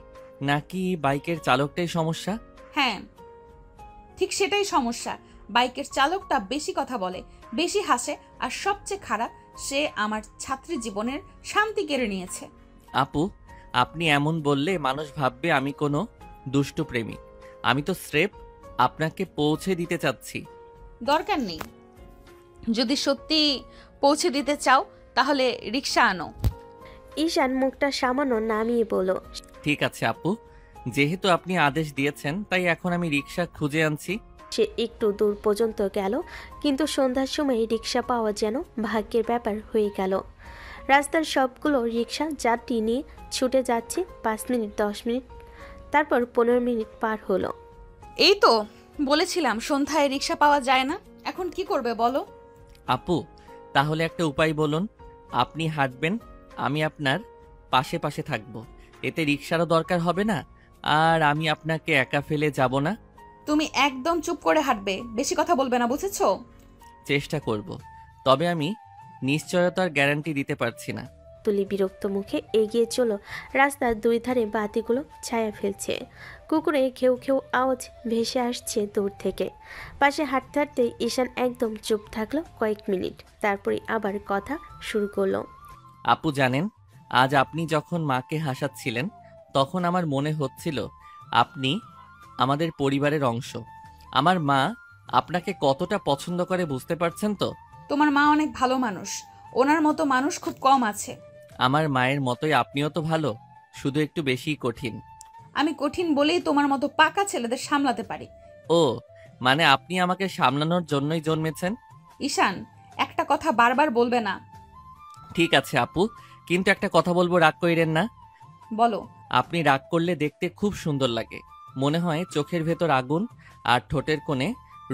[SPEAKER 2] নাকি বাইকের চালকটাই সমস্যা?
[SPEAKER 1] হ্যাঁ, ঠিক সেটাই সমস্যা। বাইকের চালকটা বেশি কথা বলে, বেশি হাসে, আর সবচেয়ে খারাপ, সে আমার ছাত্রী জীবনের শান্তি কেড়ে নিয়েছে।
[SPEAKER 2] আপু, আপনি এমন বললে মানুষ ভাববে আমি কোনো দুষ্টু প্রেমিক। আমি তো স্রেফ আপনাকে পৌঁছে দিতে চাচ্ছি।
[SPEAKER 1] দরকার নেই, যদি সত্যি পৌঁছে দিতে চাও তাহলে রিক্সা আনো।
[SPEAKER 3] ঈশান মুখটা সামান্য নামিয়ে বলল,
[SPEAKER 2] ঠিক আছে আপু, যেহেতু আপনি আদেশ দিয়েছেন তাই এখন আমি রিক্সা খুঁজে আনছি।
[SPEAKER 3] সে একটু দূর পর্যন্ত গেল, কিন্তু সন্ধ্যার সময় রিক্সা পাওয়া যেন ভাগ্যের ব্যাপার হয়ে গেল। রাস্তার সবগুলো রিক্সা যাত্রী নিয়ে ছুটে যাচ্ছে। 5 মিনিট, 10 মিনিট, তারপর 15 মিনিট পার হলো।
[SPEAKER 1] এই তো বলেছিলাম সন্ধ্যায় রিক্সা পাওয়া যায় না, এখন কি করবে বলো?
[SPEAKER 2] আপু, তাহলে একটা উপায় বলুন। আপনি হাঁটবেন, আমি আপনার পাশে পাশে থাকব, এতে রিক্সারও দরকার হবে না, আর আমি আপনাকে একা ফেলে যাব না।
[SPEAKER 1] তুমি একদম চুপ করে হাঁটবে, বেশি কথা বলবে না, বুঝেছো?
[SPEAKER 2] চেষ্টা করব, তবে আমি নিশ্চয়তার গ্যারান্টি দিতে পারছি না।
[SPEAKER 3] তুলি বিরক্ত মুখে এগিয়ে চলো। রাস্তার দুই ধারে বাতিগুলো ছায়া ফেলছে, কুকুরে ঘেউ ঘেউ আওয়াজ ভেসে আসছে দূর থেকে। পাশে হাঁটতে হাঁটতে ঈশান একদম চুপ থাকলো কয়েক মিনিট, তারপরে আবার কথা শুরু করলো।
[SPEAKER 2] আপু জানেন, আজ আপনি যখন মাকে হাসাচ্ছিলেন তখন আমার মনে হচ্ছিল আপনি আমাদের পরিবারের অংশ। আমার মা আপনাকে কতটা পছন্দ করে বুঝতে পারছেন তো?
[SPEAKER 1] তোমার মা অনেক ভালো মানুষ, ওনার মতো মানুষ খুব কম আছে।
[SPEAKER 2] আমার মায়ের মতোই আপনিও তো ভালো, শুধু একটু বেশিই কঠিন।
[SPEAKER 1] আমি কঠিন বলেই তোমার মতো পাকা ছেলেদের সামলাতে পারি।
[SPEAKER 2] ও, মানে আপনি আমাকে সামলানোর জন্যই জন্মেছেন?
[SPEAKER 1] ঈশান, একটা কথা বারবার বলবে না।
[SPEAKER 2] ঠিক আছে আপু, কিন্তু একটা কথা বলবো, রাগ কইরেন না।
[SPEAKER 1] বলো।
[SPEAKER 2] আপনি রাগ করলে দেখতে খুব সুন্দর লাগে, মনে হয় চোখের ভেতর আগুন আর ঠোঁটের কোণে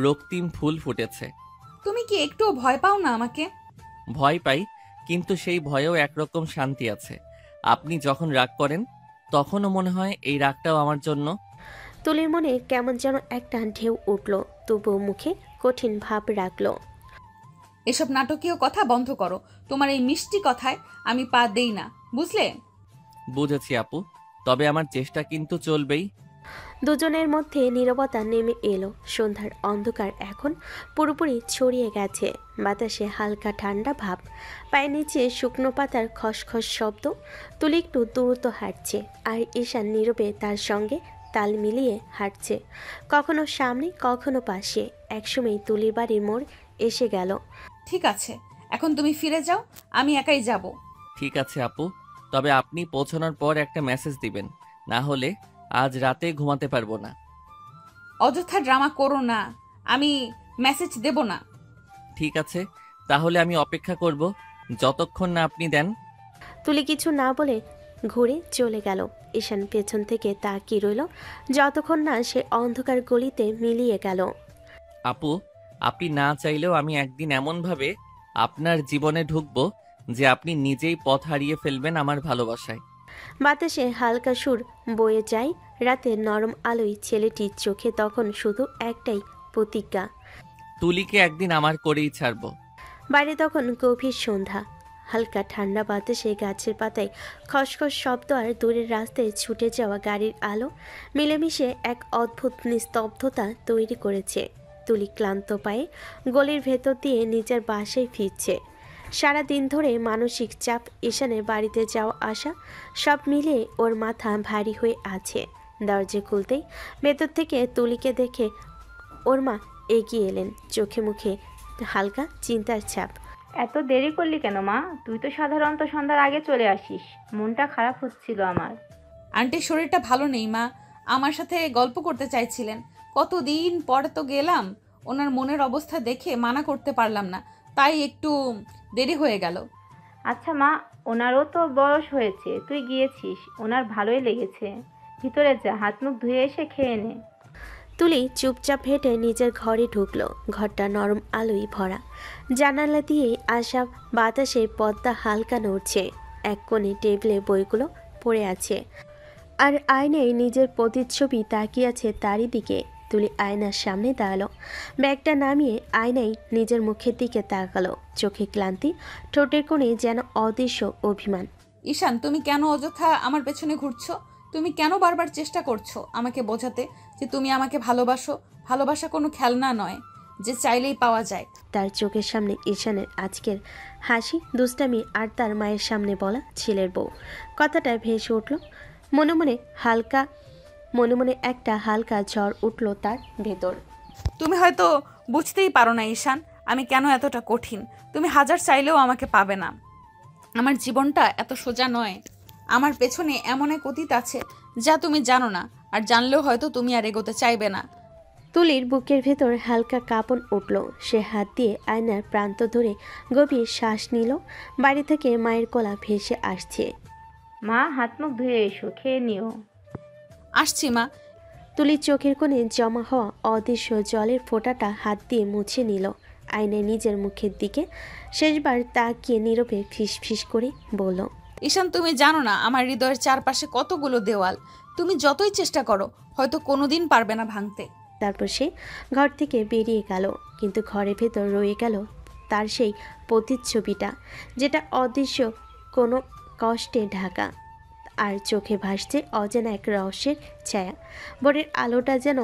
[SPEAKER 2] রক্তিম ফুল ফুটেছে।
[SPEAKER 1] তুমি কি একটুও ভয় পাও না আমাকে?
[SPEAKER 2] ভয় পাই, কিন্তু সেই ভয়েও একরকম শান্তি আছে। আপনি যখন রাগ করেন তখনও মনে হয় এই রাগটাও আমার জন্য।
[SPEAKER 3] তুলির মনে কেমন যেন একটা ঢেউ উঠল, তবুও মুখে কঠিন ভাব রাখলো।
[SPEAKER 1] এসব নাটকীয় কথা বন্ধ করো, তোমার এই মিষ্টি কথায় আমি পা দেই না, বুঝলে?
[SPEAKER 2] বুঝেছি আপু, তবে আমার চেষ্টা কিন্তু চলবেই।
[SPEAKER 3] দুজনের মধ্যে নীরবতা নেমে এলো। সন্ধ্যার অন্ধকার এখন পুরোপুরি ছড়িয়ে গেছে, বাতাসে হালকা ঠান্ডা ভাব, পায়ের নিচে শুকনো পাতার খসখস শব্দ। তুলি একটু দ্রুত হাঁটছে আর ঈশান নীরবে তার সঙ্গে তাল মিলিয়ে হাঁটছে, কখনো সামনে কখনো পাশে। একসময় তুলির বাড়ির মোড় এসে গেল।
[SPEAKER 1] ঠিক আছে, এখন তুমি ফিরে যাও, আমি একাই যাব।
[SPEAKER 2] ঠিক আছে আপু, তবে আপনি পৌঁছানোর পর একটা মেসেজ দিবেন, না হলে আজ রাতে ঘুমাতে পারবো না।
[SPEAKER 1] অযথা ড্রামা করো না, আমি মেসেজ দেব না।
[SPEAKER 2] ঠিক আছে, তাহলে আমি অপেক্ষা করব যতক্ষণ না আপনি দেন।
[SPEAKER 3] তুলি কিছু না বলে ঘুরে চলে গেল। ঈশান পেছন থেকে তাকিয়ে রইল যতক্ষণ না সে অন্ধকার গলিতে মিলিয়ে গেল।
[SPEAKER 2] আপু, আপনি না চাইলেও আমি একদিন এমনভাবে আপনার জীবনে ঢুকবো যে আপনি নিজেই পথ হারিয়ে ফেলবেন আমার ভালোবাসায়।
[SPEAKER 3] বাতাসে হালকা সুর বয়ে যায়, রাতের নরম আলোয় ছেলেটির চোখে তখন শুধু একটাই প্রতিজ্ঞা,
[SPEAKER 2] তুলিকে একদিন আমার করেই ছাড়বো।
[SPEAKER 3] বাইরে তখন গভীর সন্ধ্যা। হালকা ঠান্ডা বাতাসে গাছের পাতায় খসখস শব্দ আর দূরের রাস্তায় ছুটে যাওয়া গাড়ির আলো মিলেমিশে এক অদ্ভুত নিস্তব্ধতা তৈরি করেছে। তুলি ক্লান্ত পায়ে গলির ভেতর দিয়ে নিজের বাসায় ফিরছে। সারা দিন ধরে মানসিক চাপ, ঈশানের বাড়িতে যাওয়া আসা সব মিলিয়ে ওর মাথা ভারী হয়ে আছে। দরজা খুলতেই ভেতর থেকে তুলিকে দেখে ওর মা এগিয়ে এলেন, চোখে মুখে হালকা চিন্তার ছাপ।
[SPEAKER 6] এত দেরি করলি কেন মা? তুই তো সাধারণত সন্ধ্যার আগে চলে আসিস। মনটা খারাপ হচ্ছিল আমার।
[SPEAKER 1] আন্টির শরীরটা ভালো নেই মা, আমার সাথে গল্প করতে চাইছিলেন। কতদিন পরে তো গেলাম, ওনার মনের অবস্থা দেখে মানা করতে পারলাম না, তাই একটু দেরি হয়ে গেল।
[SPEAKER 6] আচ্ছা মা, ওনারও তো বয়স হয়েছে, তুই গিয়েছিস, ওনার ভালোই লেগেছে। ভিতরে যা, হাত মুখ ধুয়ে এসে খেয়ে নে।
[SPEAKER 3] তুলি চুপচাপ হেঁটে নিজের ঘরে ঢুকলো। ঘরটা নরম আলোয় ভরা, জানালা দিয়ে আসা বাতাসে পর্দা হালকা নড়ছে। এক কোণে টেবিলে বইগুলো পড়ে আছে, আর আয়নায় নিজের প্রতিচ্ছবি তাকিয়ে আছে তারই দিকে। তুলি আয়নার সামনে দাঁড়ালো, ব্যাগটা নামিয়ে আয়নায় নিজের মুখের দিকে তাকালো। চোখে ক্লান্তি, ঠোঁটের কোণে যেন অদৃশ্য অভিমান।
[SPEAKER 1] ঈশান, তুমি কেন অযথা আমার পেছনে ঘুরছো? তুমি কেন বারবার চেষ্টা করছো আমাকে বোঝাতে যে তুমি আমাকে ভালোবাসো? ভালোবাসা কোনো খেলনা নয় যে চাইলেই পাওয়া যায়।
[SPEAKER 3] তার চোখের সামনে ঈশানের আজকের হাসি, দুষ্টামি আর তার মায়ের সামনে বলা ছেলের বউ কথাটা ভেসে উঠল মনে মনে একটা হালকা ঝড় উঠল তার ভেতর।
[SPEAKER 1] তুমি হয়তো বুঝতেই পারো না ঈশান, আমি কেন এতটা কঠিন। তুমি হাজার চাইলেও আমাকে পাবে না। আমার জীবনটা এত সোজা নয়। আমার পেছনে এমন এক অতীত আছে যা তুমি জানো না, আর জানলেও হয়তো তুমি আর এগোতে চাইবে না।
[SPEAKER 3] তুলির বুকের ভেতর হালকা কাঁপন উঠল। সে হাত দিয়ে আয়নার প্রান্ত ধরে গভীর শ্বাস নিল। বাড়ি থেকে মায়ের গলা ভেসে আসছে,
[SPEAKER 6] মা, হাত মুখ ধুয়ে এসো, খেয়ে নিও।
[SPEAKER 1] আসছি মা।
[SPEAKER 3] তুলির চোখের কোণে জমা হওয়া অদৃশ্য জলের ফোঁটাটা হাত দিয়ে মুছে নিল। আয়নায় নিজের মুখের দিকে শেষবার তাকিয়ে নীরবে ফিস ফিস করে বলল,
[SPEAKER 1] ঈশান, তুমি জানো না আমার হৃদয়ের চারপাশে কতগুলো দেওয়াল। তুমি যতই চেষ্টা করো হয়তো কোনোদিন পারবে না ভাঙতে।
[SPEAKER 3] তারপর সে ঘর থেকে বেরিয়ে গেল, কিন্তু ঘরের ভেতর রয়ে গেল তার সেই প্রতিচ্ছবিটা, যেটা অদৃশ্য কোনো কষ্টে ঢাকা। আর চোখে ভাসছে অজানা এক রহস্যের ছায়া। ভোরের আলোটা যেন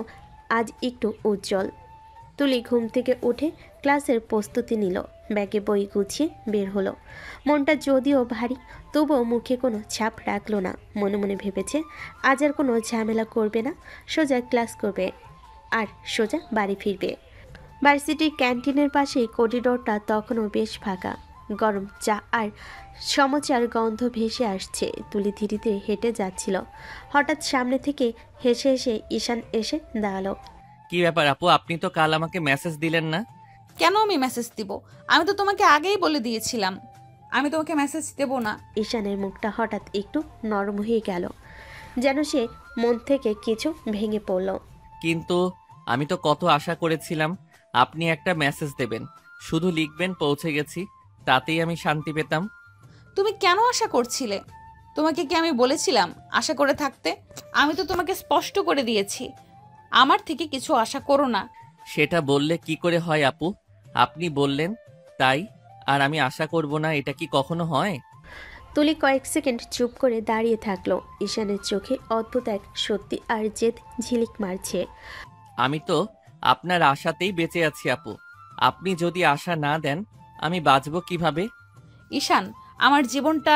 [SPEAKER 3] আজ একটু উজ্জ্বল। তুলি ঘুম থেকে উঠে ক্লাসের প্রস্তুতি নিল, ব্যাগে বই গুছিয়ে বের হলো। মনটা যদিও ভারী, তবুও মুখে কোনো ছাপ রাখলো না। মনে মনে ভেবেছে আজ আর কোনো ঝামেলা করবে না, সোজা ক্লাস করবে আর সোজা বাড়ি ফিরবে। ভার্সিটির ক্যান্টিনের পাশেই করিডোরটা তখনও বেশ ফাঁকা। গরম চা আর সমচার গন্ধ ভেসে আসছে। তুলি ধীরে ধীরে হেঁটে যাচ্ছিল, হঠাৎ সামনে থেকে হেসে হেসে ঈশান এসে দাঁড়ালো।
[SPEAKER 2] কি ব্যাপার আপু, আপনি তো কাল আমাকে মেসেজ দিলেন না?
[SPEAKER 1] কেন আমি মেসেজ দিব? আমি তো তোমাকে আগেই বলে দিয়েছিলাম আমি তোমাকে মেসেজ দেব না।
[SPEAKER 3] ঈশানের মুখটা হঠাৎ একটু নরম হয়ে গেল, যেন সে মন থেকে কিছু ভেঙে পড়ল।
[SPEAKER 2] কিন্তু আমি তো কত আশা করেছিলাম আপনি একটা মেসেজ দেবেন, শুধু লিখবেন পৌঁছে গেছি, তাতেই আমি শান্তি পেতাম।
[SPEAKER 1] তুমি কেন আশা করছিলে? তোমাকে কি আমি বলেছিলাম আশা করে থাকতে? আমি তো তোমাকে স্পষ্ট করে দিয়েছি আমার থেকে কিছু আশা করো না।
[SPEAKER 2] সেটা বললে কি করে হয় আপু? আপনি বললেন তাই, আর আমি আশা করব না, এটা কি কখনো হয়?
[SPEAKER 3] তুলি কয়েক সেকেন্ড চুপ করে দাঁড়িয়ে থাকলো। ঈশানের চোখে অদ্ভুত এক সত্যি আর জেদ ঝিলিক মারছে।
[SPEAKER 2] আমি তো আপনার আশাতেই বেঁচে আছি আপু, আপনি যদি আশা না দেন আমি বাঁচবো কিভাবে?
[SPEAKER 1] ঈশান, আমার জীবনটা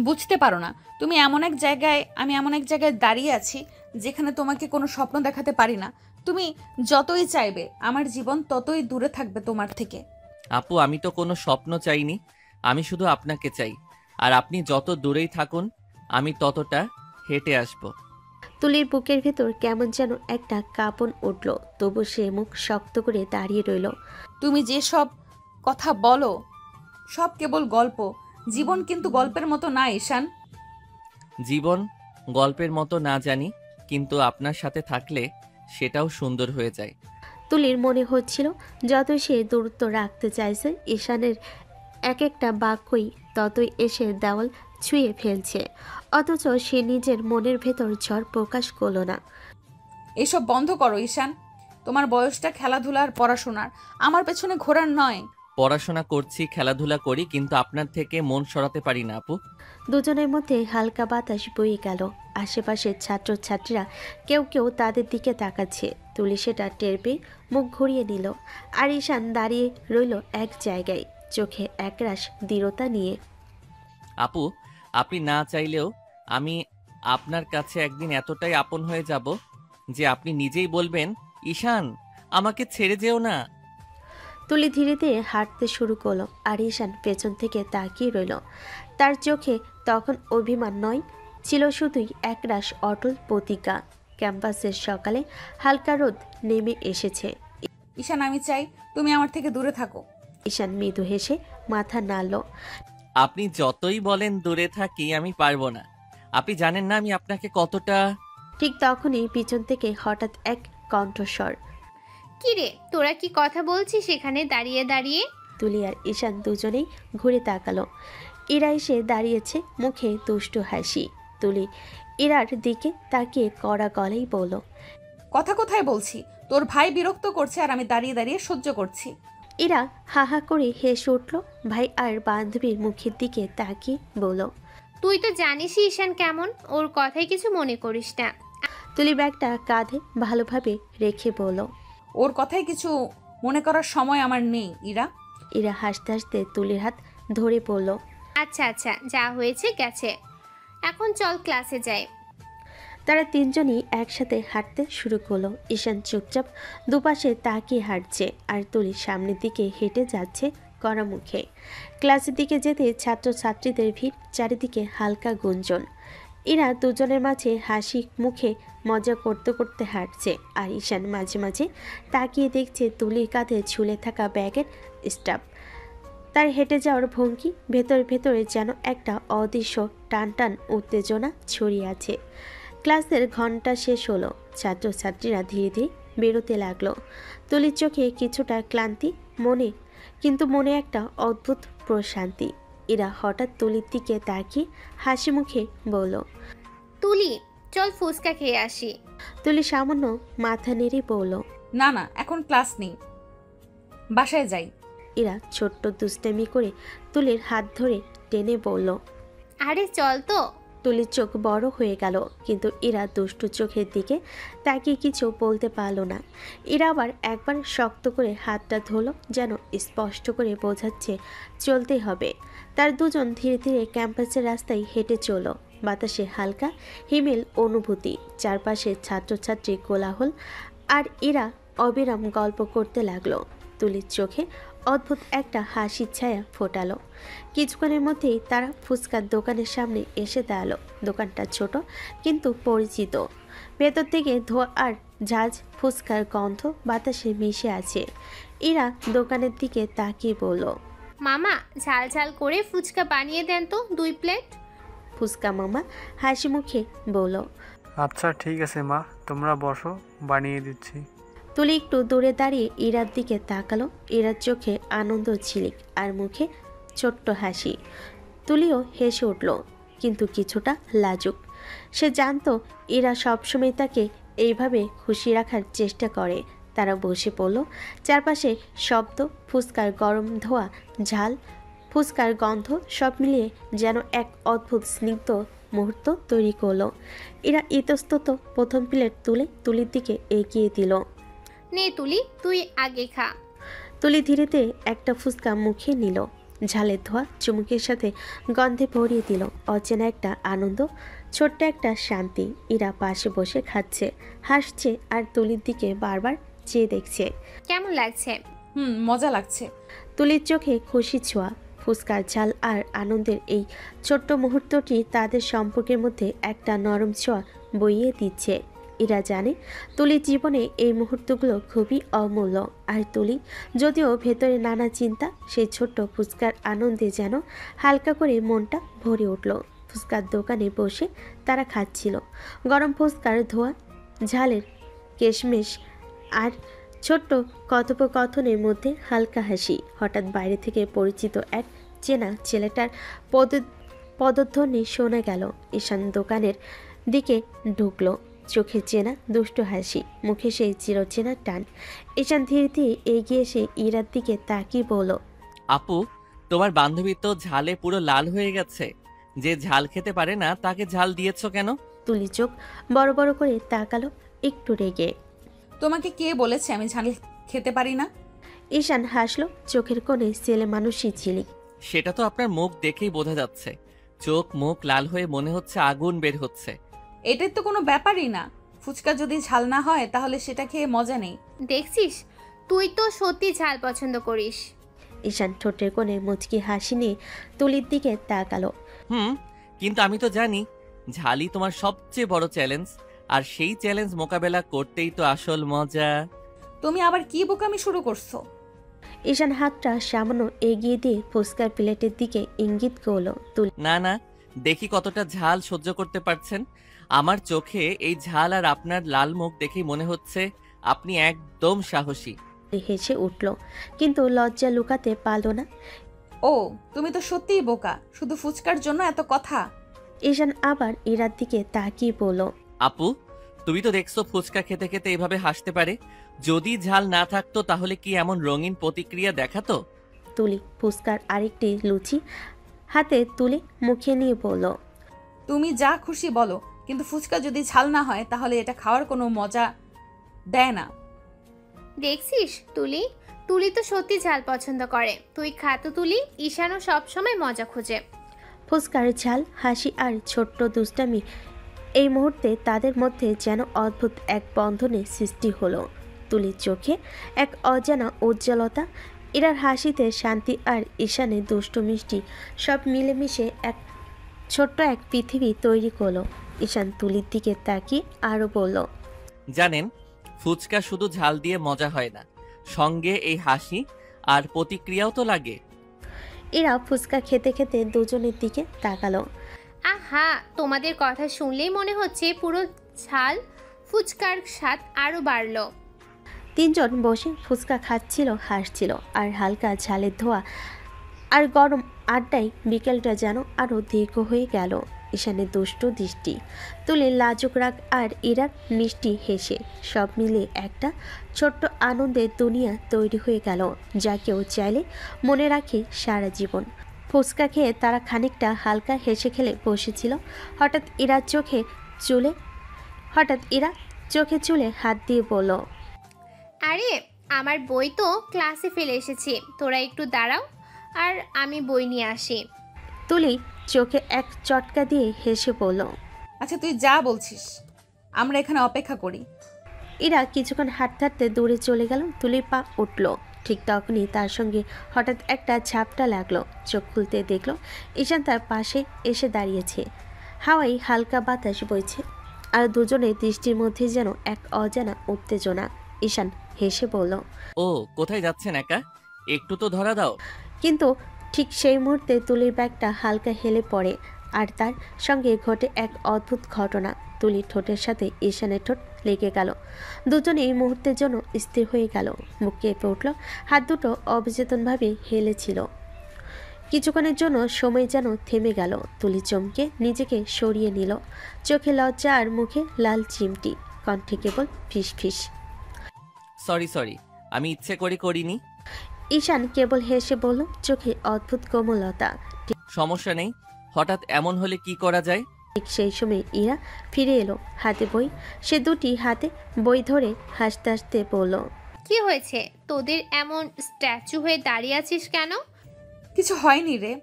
[SPEAKER 1] বুঝতে পারো না। তুমি এমন এক জায়গায়, আমি এমন এক জায়গায় দাঁড়িয়ে আছি যেখানে তোমাকে কোনো স্বপ্ন দেখাতে পারি না। তুমি যতই চাইবে আমার জীবন ততই দূরে থাকবে তোমার থেকে।
[SPEAKER 2] আপু, আমি তো কোনো স্বপ্ন চাইনি, আমি শুধু আপনাকে চাই, আর আপনি যত দূরেই থাকুন আমি ততটা হেঁটে আসব।
[SPEAKER 3] তুলির বুকের ভেতর কেমন যেন একটা কাঁপন উঠল, তবু সে মুখ শক্ত করে দাঁড়িয়ে রইল।
[SPEAKER 1] তুমি যে সব কথা বলো সব কেবল গল্প, জীবন কিন্তু গল্পের মতো না ঈশান।
[SPEAKER 2] জীবন গল্পের মতো না জানি, কিন্তু আপনার সাথে থাকলে সেটাও সুন্দর হয়ে যায়।
[SPEAKER 3] তুলির মনে হচ্ছিল যত সে দূরত্ব রাখতে চাইছে ঈশানের এক একটা বাক্যই ততই এসে দেওয়াল ছুঁয়ে ফেলছে, অথচ সে নিজের মনের ভেতর ঝড় প্রকাশ করল না।
[SPEAKER 1] এসব বন্ধ করো ঈশান, তোমার বয়সটা খেলাধুলার পড়াশোনার, আমার পেছনে ঘোরার নয়।
[SPEAKER 2] পড়াশোনা করছি, খেলাধুলা করি, কিন্তু আপনার থেকে মন সরাতে পারি না আপু।
[SPEAKER 3] দুজনের মধ্যে হালকা বাতাস বয়ে গেল। আশেপাশের ছাত্রছাত্রীরা কেউ কেউ তাদের দিকে তাকাচ্ছে। তুলি সেটা টের পেয়ে মুখ ঘুরিয়ে নিল, আর ঈশান দাঁড়িয়ে রইল এক জায়গায়, চোখে একরাশ দৃঢ়তা নিয়ে।
[SPEAKER 2] আপু, আপনি না চাইলেও আমি আপনার কাছে একদিন এতটাই আপন হয়ে যাব যে আপনি নিজেই বলবেন, ঈশান আমাকে ছেড়ে যেও না।
[SPEAKER 3] তুলি ধীরে ধীরে হাঁটতে শুরু করলো, আর ঈশান পেছন থেকে তাকিয়ে রইল। তার চোখে তখন অভিমান নয়, ছিল শুধুই একরাশ অটল প্রতিজ্ঞা। ক্যাম্পাসের সকালে হালকা রোদ নেমে এসেছে।
[SPEAKER 1] ঈশান, আমি চাই তুমি আমার থেকে দূরে থাকো।
[SPEAKER 3] ঈশান মৃদু হেসে মাথা নাড়ল।
[SPEAKER 2] আপনি যতই বলেন দূরে থাকি, আমি পারবো না। আপনি জানেন না আমি আপনাকে কতটা।
[SPEAKER 3] ঠিক তখনই পিছন থেকে হঠাৎ এক কণ্ঠস্বর।
[SPEAKER 4] কিরে, তোরা কি কথা বলছিস সেখানে দাঁড়িয়ে দাঁড়িয়ে?
[SPEAKER 3] তুলি আর ঈশান দুজনেই ঘুরে তাকালো। ইরা এসে দাঁড়িয়েছে, মুখে দুষ্টু হাসি। তুলি ইরার দিকে তাকিয়ে কড়া গলায় বলল,
[SPEAKER 1] কথা কোথায় বলছি, তোর ভাই বিরক্ত করছে আর আমি দাঁড়িয়ে দাঁড়িয়ে সহ্য করছি।
[SPEAKER 3] ইরা হা হা করে হেসে উঠল। ভাই আর বান্ধবীর মুখের দিকে তাকিয়ে বলল,
[SPEAKER 4] তুই তো জানিসই ঈশান কেমন, ওর কথাই কিছু মনে করিস না।
[SPEAKER 3] তুলি ব্যাগটা কাঁধে ভালোভাবে রেখে বলল,
[SPEAKER 1] ওর কথাই কিছু মনে করার সময় আমার নেই ইরা।
[SPEAKER 3] ইরা হাসতে হাসতে তুলির হাত ধরে পড়ল।
[SPEAKER 4] আচ্ছা আচ্ছা, যা হয়েছে গেছে, এখন চল ক্লাসে যাই।
[SPEAKER 3] তারা তিনজনই একসাথে হাঁটতে শুরু করলো। ঈশান চুপচাপ দুপাশে তাকিয়ে হাঁটছে, আর তুলি সামনের দিকে হেঁটে যাচ্ছে কড়া মুখে। ক্লাসের দিকে যেতে ছাত্রছাত্রীদের ভিড়, চারিদিকে হালকা গুঞ্জন। এরা দুজনের মাঝে হাসি মুখে মজা করতে করতে হাঁটছে, আর ঈশান মাঝে মাঝে তাকিয়ে দেখছে তুলির কাঁধে ঝুলে থাকা ব্যাগের স্টাফ। তার হেঁটে যাওয়ার ভঙ্গি, ভেতরে ভেতরে যেন একটা অদৃশ্য টান টান উত্তেজনা ছড়িয়ে আছে। ক্লাসের ঘন্টা শেষ হলো, ছাত্রছাত্রীরা ধীরে ধীরে বেরোতে লাগলো। তুলির চোখে কিছুটা ক্লান্তি কিন্তু মনে একটা অদ্ভুত প্রশান্তি। এরা হঠাৎ তুলির দিকে তাকিয়ে হাসি মুখে বলল,
[SPEAKER 4] তুলি, চল ফুচকা খেয়ে আসি।
[SPEAKER 3] তুলি সামান্য মাথা নেড়ে বলল,
[SPEAKER 1] না না, এখন ক্লাস নেই, বাসায় যাই।
[SPEAKER 3] এরা ছোট্ট দুষ্টামি করে তুলির হাত ধরে টেনে বলল,
[SPEAKER 4] আরে চল তো।
[SPEAKER 3] তুলির চোখ বড় হয়ে গেল, কিন্তু এরা দুষ্টু চোখের দিকে তাকিয়ে কিছু বলতে পারল না। এরা আবার একবার শক্ত করে হাতটা ধরলো, যেন স্পষ্ট করে বোঝাচ্ছে চলতে হবে। তার দুজন ধীরে ধীরে ক্যাম্পাসের রাস্তায় হেঁটে চলল। বাতাসে হালকা হিমেল অনুভূতি, চারপাশে ছাত্রছাত্রী কোলাহল, আর এরা অবিরাম গল্প করতে লাগলো। তুলির চোখে অদ্ভুত একটা হাসির ছায়া ফোটালো। কিছুক্ষণের মধ্যেই তারা ফুচকার দোকানের সামনে এসে দাঁড়ালো। দোকানটা ছোট কিন্তু পরিচিত। ভেতর থেকে ধোঁয়া আর ঝাঁঝ ফুচকার গন্ধ বাতাসে মিশে আছে। এরা দোকানের দিকে তাকিয়ে বলল,
[SPEAKER 4] মামা, ঝাল ঝাল করে ফুচকা বানিয়ে দেন তো 2 প্লেট।
[SPEAKER 3] ফুচকা মামা হাসি মুখে বলল,
[SPEAKER 7] আচ্ছা ঠিক আছে মা, তোমরা বসো, বানিয়ে দিচ্ছি।
[SPEAKER 3] তুলি একটু দূরে দাঁড়িয়ে ইরার দিকে তাকালো। ইরার চোখে আনন্দ ঝিলিক, আর মুখে ছোট্ট হাসি। তুলিও হেসে উঠল, কিন্তু কিছুটা লাজুক। সে জানতো ইরা সবসময় তাকে এইভাবে খুশি রাখার চেষ্টা করে। তারা বসে পড়ল। চারপাশে শব্দ, ফুচকার গরম ধোয়া, ঝাল ফুচকার গন্ধ সব মিলিয়ে যেন এক অদ্ভুত স্নিগ্ধ মুহূর্ত তৈরি করলো। এরা ইতস্তত প্রথম প্লেট তুলে তুলির দিকে এগিয়ে দিল।
[SPEAKER 4] নে তুলি, তুই আগে খা।
[SPEAKER 3] তুলি ধীরে ধীরে একটা ফুচকা মুখে নিল। ঝালের ধোয়া চুমুকের সাথে গন্ধে ভরিয়ে দিল অচেনা একটা আনন্দ, ছোট্ট একটা শান্তি। ইরা পাশে বসে খাচ্ছে, হাসছে, আর তুলির দিকে বারবার চেয়ে দেখছে।
[SPEAKER 4] কেমন লাগছে?
[SPEAKER 1] মজা লাগছে।
[SPEAKER 3] তুলির চোখে খুশি ছোঁয়া। ফুসকার ঝাল আর আনন্দের এই ছোট্ট মুহূর্তটি তাদের সম্পর্কের মধ্যে একটা নরম ছোঁয়া বইয়ে দিচ্ছে। এরা জানে তুলির জীবনে এই মুহূর্তগুলো খুবই অমূল্য। আর তুলি যদিও ভেতরে নানা চিন্তা, সেই ছোট্ট ফুচকার আনন্দে যেন হালকা করে মনটা ভরে উঠল। ফুচকার দোকানে বসে তারা খাচ্ছিল গরম ফুচকার ধোয়া, ঝালের কেশমেশ আর ছোট্ট কথোপকথনের মধ্যে হালকা হাসি। হঠাৎ বাইরে থেকে পরিচিত এক চেনা ছেলেটার পদধ্বনি শোনা গেল। ঈশান দোকানের দিকে ঢুকলো, চোখে চেনা দুষ্টু হাসি, মুখে সেই চিরচেনা টান। ঈশান ধীরে ধীরে এগিয়ে এসে ইরার দিকে তাকিয়ে বলল,
[SPEAKER 2] আপু, তোমার বান্ধবী তো ঝালে পুরো লাল হয়ে গেছে। যে ঝাল খেতে পারে না তাকে ঝাল দিয়েছো কেন?
[SPEAKER 3] তুলি চোখ বড় বড় করে তাকালো একটু রেগে।
[SPEAKER 1] তোমাকে কে বলেছে আমি ঝাল খেতে পারি না?
[SPEAKER 3] ঈশান হাসলো, চোখের কোণে ছেলে মানুষই ঝিলিক।
[SPEAKER 2] সেটা তো আপনার মুখ দেখেই বোঝা যাচ্ছে। চোখ মুখ লাল হয়ে মনে হচ্ছে আগুন বের হচ্ছে।
[SPEAKER 1] এটার তো কোনো ব্যাপারই না। ফুচকা যদি ঝাল না হয় তাহলে সেটা খেয়ে মজা নেই।
[SPEAKER 4] দেখছিস, তুই তো সত্যি ঝাল পছন্দ করিস।
[SPEAKER 3] ঈশান ঠোঁটের কোণে মুচকি হাসি নিয়ে তুলির দিকে তাকালো।
[SPEAKER 2] কিন্তু আমি তো জানি ঝালই তোমার সবচেয়ে বড় চ্যালেঞ্জ, আর সেই চ্যালেঞ্জ মোকাবেলা করতেই তো আসল মজা।
[SPEAKER 1] তুমি আবার কি বোকামি শুরু করছো?
[SPEAKER 3] ঈশান হাতটা সামান্য এগিয়ে দিয়ে ফুচকার প্লেটের দিকে ইঙ্গিত করলো। তুলি
[SPEAKER 2] না না, দেখি কতটা ঝাল সহ্য করতে পারছেন। আমার চোখে এই ঝাল আর আপনার লাল মুখ দেখেই মনে হচ্ছে আপনি একদম সাহসী।
[SPEAKER 3] হেসে উঠল, কিন্তু লজ্জা লুকাতে পারল না।
[SPEAKER 1] ও, তুমি তো সত্যিই বোকা, শুধু ফুচকার জন্য এত কথা।
[SPEAKER 3] ঈশান আবার ইরার দিকে তাকিয়ে বলল,
[SPEAKER 2] আপু, তুমি তো দেখছো ফুচকা খেতে খেতে এভাবে হাসতে পারে। যদি ঝাল না থাকতো তাহলে কি এমন রঙিন প্রতিক্রিয়া দেখাতো?
[SPEAKER 3] তুলি ফুচকার আরেকটি লুচি হাতে তুলে মুখে নিয়ে বলল,
[SPEAKER 1] তুমি যা খুশি বলো, কিন্তু ফুচকা যদি ঝাল না হয় তাহলে এটা খাওয়ার কোনো মজা দেয় না।
[SPEAKER 4] দেখছিস তুলি, তুলি তো সত্যি ঝাল পছন্দ করে। তুই খা তো তুলি, ঈশানও সবসময় মজা খোঁজে।
[SPEAKER 3] ফুচকার ঝাল, হাসি আর ছোট্ট দুষ্টামি এই মুহূর্তে তাদের মধ্যে যেন অদ্ভুত এক বন্ধনের সৃষ্টি হলো। তুলির চোখে এক অজানা উজ্জ্বলতা, ইরার হাসিতে শান্তি আর ঈশানে দুষ্ট মিষ্টি সব মিলেমিশে এক ছোট্ট এক পৃথিবী তৈরি করলো। ঈশান তুলির দিকে তাকিয়ে আরও বলল,
[SPEAKER 2] জানেন, ফুচকা শুধু ঝাল দিয়ে মজা হয় না, সঙ্গে এই হাসি আর প্রতিক্রিয়াও তো লাগে।
[SPEAKER 3] এরা ফুচকা খেতে খেতে দুজনের দিকে তাকালো।
[SPEAKER 4] আহা, তোমাদের কথা শুনলেই মনে হচ্ছে পুরো ঝাল ফুচকার স্বাদ আরো বাড়লো।
[SPEAKER 3] তিনজন বসে ফুচকা খাচ্ছিল, হাসছিল, আর হালকা ঝালের ধোয়া আর গরম আড্ডায় বিকেলটা যেন আরও দীর্ঘ হয়ে গেল। ঈশানের দুষ্ট দৃষ্টি, তুলির লাজুক রাগ আর ইরার মিষ্টি হেসে সব মিলে একটা ছোট্ট আনন্দের দুনিয়া তৈরি হয়ে গেল, যা কেউ চাইলে মনে রাখে সারা জীবন। ফুচকা খেয়ে তারা খানিকটা হালকা হেসে খেলে বসেছিল। হঠাৎ ইরা চোখে চুলে হাত দিয়ে বলল,
[SPEAKER 4] আরে, আমার বই তো ক্লাসে ফেলে এসেছি, তোরা একটু দাঁড়াও আর আমি বই নিয়ে আসি।
[SPEAKER 3] তুলি চোখে এক চটকা দিয়ে হেসে বলল,
[SPEAKER 1] আচ্ছা তুই যা বলছিস, আমরা এখানে অপেক্ষা করি।
[SPEAKER 3] ইরা কিছুক্ষণ হাঁটতে হাঁটতে দূরে চলে গেল। তুলির পা উঠল, ঠিক তখনই তার সঙ্গে হঠাৎ একটা ঝাপটা লাগলো। চোখ খুলতে দেখলো ঈশান তার পাশে এসে দাঁড়িয়েছে। হাওয়ায় হালকা বাতাস বইছে, আর দুজনের দৃষ্টির মধ্যে যেন এক অজানা উত্তেজনা। ঈশান হেসে বলল,
[SPEAKER 2] ও, কোথায় যাচ্ছেন একা? একটু তো ধরা দাও।
[SPEAKER 3] কিন্তু ঠিক সেই মুহূর্তে তুলির ব্যাগটা হালকা হেলে পড়ে, আর তার সঙ্গে ঘটে এক অদ্ভুত ঘটনা। তুলির ঠোঁটের সাথে ঈশানের ঠোঁট লেগে গেল। দুজনে এই মুহূর্তের জন্য স্থির হয়ে গেল। মুখ কেঁপে উঠল, হাত দুটো অবচেতনভাবে হেলেছিল। কিছুক্ষণের জন্য সময় যেন থেমে গেল। তুলি চমকে নিজেকে সরিয়ে নিল, চোখে লজ্জা আর মুখে লাল চিমটি, কণ্ঠে কেবল ফিস ফিস।
[SPEAKER 2] সরি, আমি ইচ্ছে করে করিনি।
[SPEAKER 3] ঈশান কেবল হেসে বলল, চোখে অদ্ভুত কোমলতা।
[SPEAKER 2] সমস্যা নেই, হঠাৎ এমন হলে কি করা যায়?
[SPEAKER 3] ঠিক সেই সময় ইরা ফিরে এলো, হাতে বই। সে দুটি হাতে বই ধরে হাসতে হাসতে বলল,
[SPEAKER 4] কি হয়েছে তোদের, এমন স্ট্যাচু হয়ে দাঁড়িয়ে আছিস কেন?
[SPEAKER 1] কিছু হয়নি রে।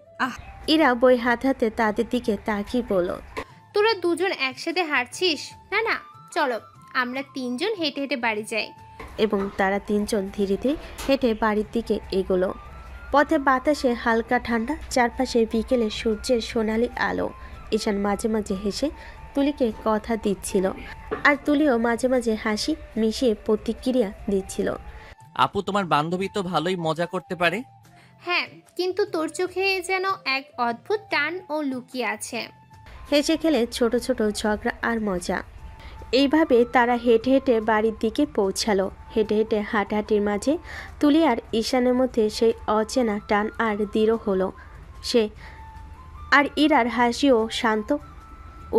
[SPEAKER 3] ইরা বই হাতে তাদের দিকে তাকিয়ে বলল,
[SPEAKER 4] তোরা দুজন একসাথে হাঁটছিস? না না, চলো আমরা তিনজন হেঁটে হেঁটে বাড়ি যাই।
[SPEAKER 3] এবং তারা তিনজন ধীরে ধীরে হেঁটে বাড়ির দিকে এগোলো। পথে বাতাসে হালকা ঠান্ডা, চারপাশে বিকেলে সূর্যের সোনালি আলো। ঈশান মাঝে মাঝে হেসে তুলিকে কথা দিচ্ছিল, আর তুলিও মাঝে মাঝে হাসি মিশিয়ে প্রতিক্রিয়া দিচ্ছিল।
[SPEAKER 2] আপু, তোমার বান্ধবী তো ভালোই মজা করতে পারে।
[SPEAKER 4] হ্যাঁ, কিন্তু তোর চোখে যেন এক অদ্ভুত টান ও লুকিয়ে আছে।
[SPEAKER 3] হেসে খেলে ছোট ছোট ঝগড়া আর মজা। এইভাবে তারা হেঁটে হেঁটে বাড়ির দিকে পৌঁছালো। হেঁটে হেঁটে হাঁটাহাঁটির মাঝে তুলি আর ঈশানের মধ্যে সেই অচেনা টান আর দৃঢ় হলো। সে আর ইরার হাসি ও শান্ত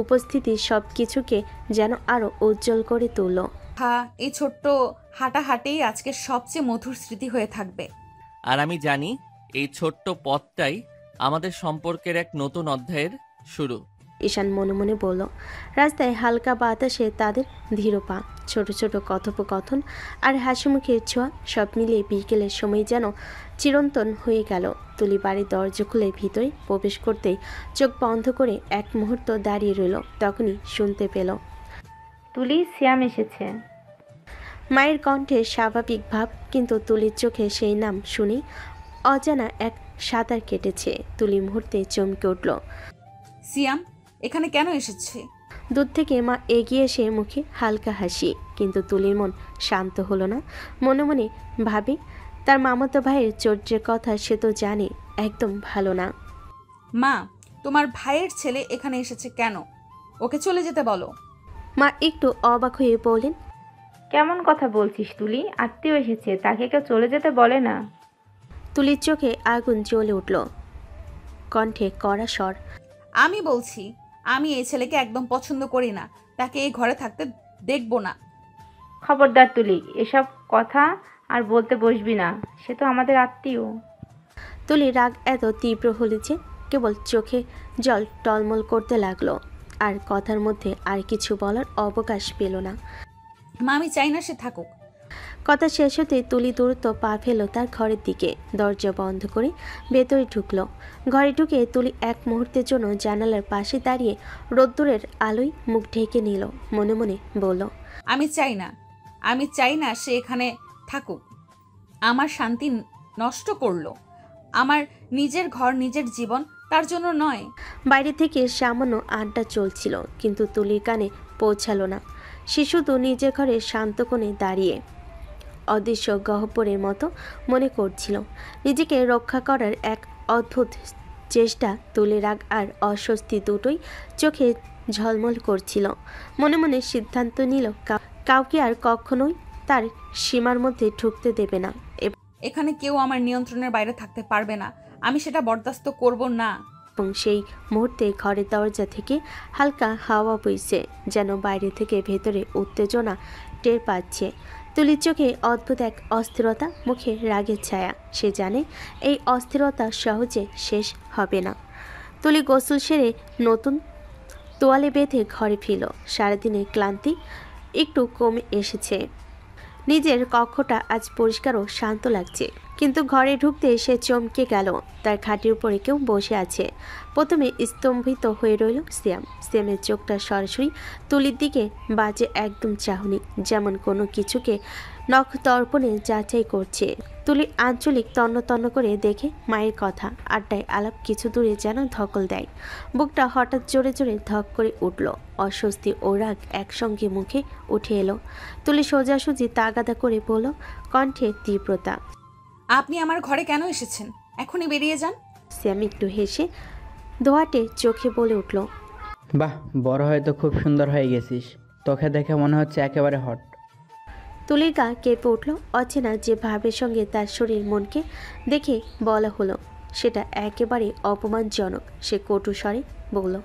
[SPEAKER 3] উপস্থিতি সব কিছুকে যেন আরও উজ্জ্বল করে তুলল।
[SPEAKER 1] হ্যাঁ, এই ছোট্ট হাঁটাহাঁটেই আজকের সবচেয়ে মধুর স্মৃতি হয়ে থাকবে।
[SPEAKER 2] আর আমি জানি এই ছোট্ট পথটাই আমাদের সম্পর্কের এক নতুন অধ্যায়ের শুরু।
[SPEAKER 3] ঈশান মনে মনে বলল। রাস্তায় হালকা বাতাসে তাদের ধীর পা, ছোট ছোট কথোপকথন আর হাসিমুখের ছোঁয়া সব মিলিয়ে বিকেলের সময় যেন চিরন্তন হয়ে গেল। তুলি বাড়ির দরজা খুলে ভিতরে প্রবেশ করতেই চোখ বন্ধ করে এক মুহূর্ত দাঁড়িয়ে রইল। তখনই শুনতে পেল
[SPEAKER 6] তুলি, সিয়াম এসেছে।
[SPEAKER 3] মায়ের কণ্ঠে স্বাভাবিক ভাব, কিন্তু তুলির চোখে সেই নাম শুনে অজানা এক সাঁতার কেটেছে। তুলি মুহূর্তে চমকে উঠল।
[SPEAKER 1] সিয়াম এখানে কেন এসেছে?
[SPEAKER 3] দূর থেকে মা এগিয়ে এসে মুখে হালকা হাসি, কিন্তু তুলির মন শান্ত হলো না। মনে মনে ভাবে, তার মামাতো ভাইয়ের চরিত্রের কথা সে তো জানে একদম ভালো না।
[SPEAKER 1] মা, তোমার ভাইয়ের ছেলে এখানে এসেছে কেন? ওকে চলে যেতে বলো।
[SPEAKER 3] মা একটু অবাক হয়ে বললেন,
[SPEAKER 6] কেমন কথা বলছিস তুলি? আত্মীয় এসেছে, তাকে কেউ চলে যেতে বলে না।
[SPEAKER 3] তুলির চোখে আগুন জ্বলে উঠল, কণ্ঠে কড়া স্বর।
[SPEAKER 1] আমি বলছি, আমি এই ছেলেকে একদম পছন্দ করি না, তাকে এই ঘরে থাকতে দেখবো না।
[SPEAKER 6] খবরদার তুলি, এসব কথা আর বলতে বসবি না, সে তো আমাদের আত্মীয়।
[SPEAKER 3] তুলি রাগ এত তীব্র হলে যে কেবল চোখে জল টলমল করতে লাগলো, আর কথার মধ্যে আর কিছু বলার অবকাশ পেল না।
[SPEAKER 1] মা, আমি চাই না সে থাকুক।
[SPEAKER 3] কথা শেষ হতে তুলি দ্রুত পা ফেলো তার ঘরের দিকে, দরজা বন্ধ করে ভেতরে ঢুকলো। ঘরে ঢুকে তুলি এক মুহূর্তের জন্য জানালার পাশে দাঁড়িয়ে রোদ্দুরের আলোয় মুখ ঢেকে নিল। মনে মনে বলল,
[SPEAKER 1] আমি চাই না সে এখানে থাকুক। আমার শান্তি নষ্ট করলো। আমার নিজের ঘর, নিজের জীবন, তার জন্য নয়।
[SPEAKER 3] বাইরে থেকে সামান্য আড্ডা চলছিল, কিন্তু তুলির কানে পৌঁছালো না। সে শুধু নিজের ঘরে শান্ত কোণে দাঁড়িয়ে অদৃশ্য গহ্বরের মতো মনে করছিল। নিজেকে রক্ষা করার এক অদ্ভুত চেষ্টা। তুলে রাগ আর অস্বস্তি দুটোই চোখে ঝলমল করছিল। মনে মনে সিদ্ধান্ত নিল কাউকে আর কখনোই তার সীমার মধ্যে ঢুকতে দেবে না।
[SPEAKER 1] এখানে কেউ আমার নিয়ন্ত্রণের বাইরে থাকতে পারবে না। আমি সেটা বরদাস্ত করব না।
[SPEAKER 3] এবং সেই মুহূর্তে ঘরের দরজা থেকে হালকা হাওয়া বইছে, যেন বাইরে থেকে ভেতরে উত্তেজনা টের পাচ্ছে। তুলির চোখে অদ্ভুত এক অস্থিরতা, মুখে রাগের ছায়া। সে জানে এই অস্থিরতা সহজে শেষ হবে না। তুলি গোসল সেরে নতুন তোয়ালে বেঁধে ঘরে ফিরল। সারাদিনের ক্লান্তি একটু কমে এসেছে। নিজের কক্ষটা আজ পরিষ্কার ও শান্ত লাগছে, কিন্তু ঘরে ঢুকতে সে চমকে গেল। তার খাটের উপরে কেউ বসে আছে। প্রথমে স্তম্ভিত হয়ে রইল সিয়ামের চোখটা সরাসরি তুলির দিকে বাজে একদম চাহনি, যেমন কোনো কিছুকে নখ তর্পণে যাচাই করছে। তুলি আঞ্চলিক তন্ন তন্ন করে দেখে মায়ের কথা, আড্ডায় আলাপ কিছু দূরে যেন ধকল দেয়। বুকটা হঠাৎ জোরে জোরে ধক করে উঠল। অস্বস্তি ও রাগ একসঙ্গে মুখে উঠে এলো। তুলি সোজাসুজি তাগাদা করে বলল, কণ্ঠে তীব্রতা,
[SPEAKER 1] আপনি আমার ঘরে কেন এসেছেন? এখনই বেরিয়ে যান।
[SPEAKER 3] শ্যাম একটু হেসে দোয়াটে চোখে বলে উঠল,
[SPEAKER 8] বাহ, বড় হয়তো খুব সুন্দর হয়ে গেছিস, তোকে দেখে মনে হচ্ছে একেবারে হট।
[SPEAKER 3] তুলির গা কেঁপে উঠল। অচেনা যে ভাবের সঙ্গে তার শরীর মনকে দেখে বলা হলো, সেটা একেবারে অপমানজনক। সে কটু স্বরে বলল,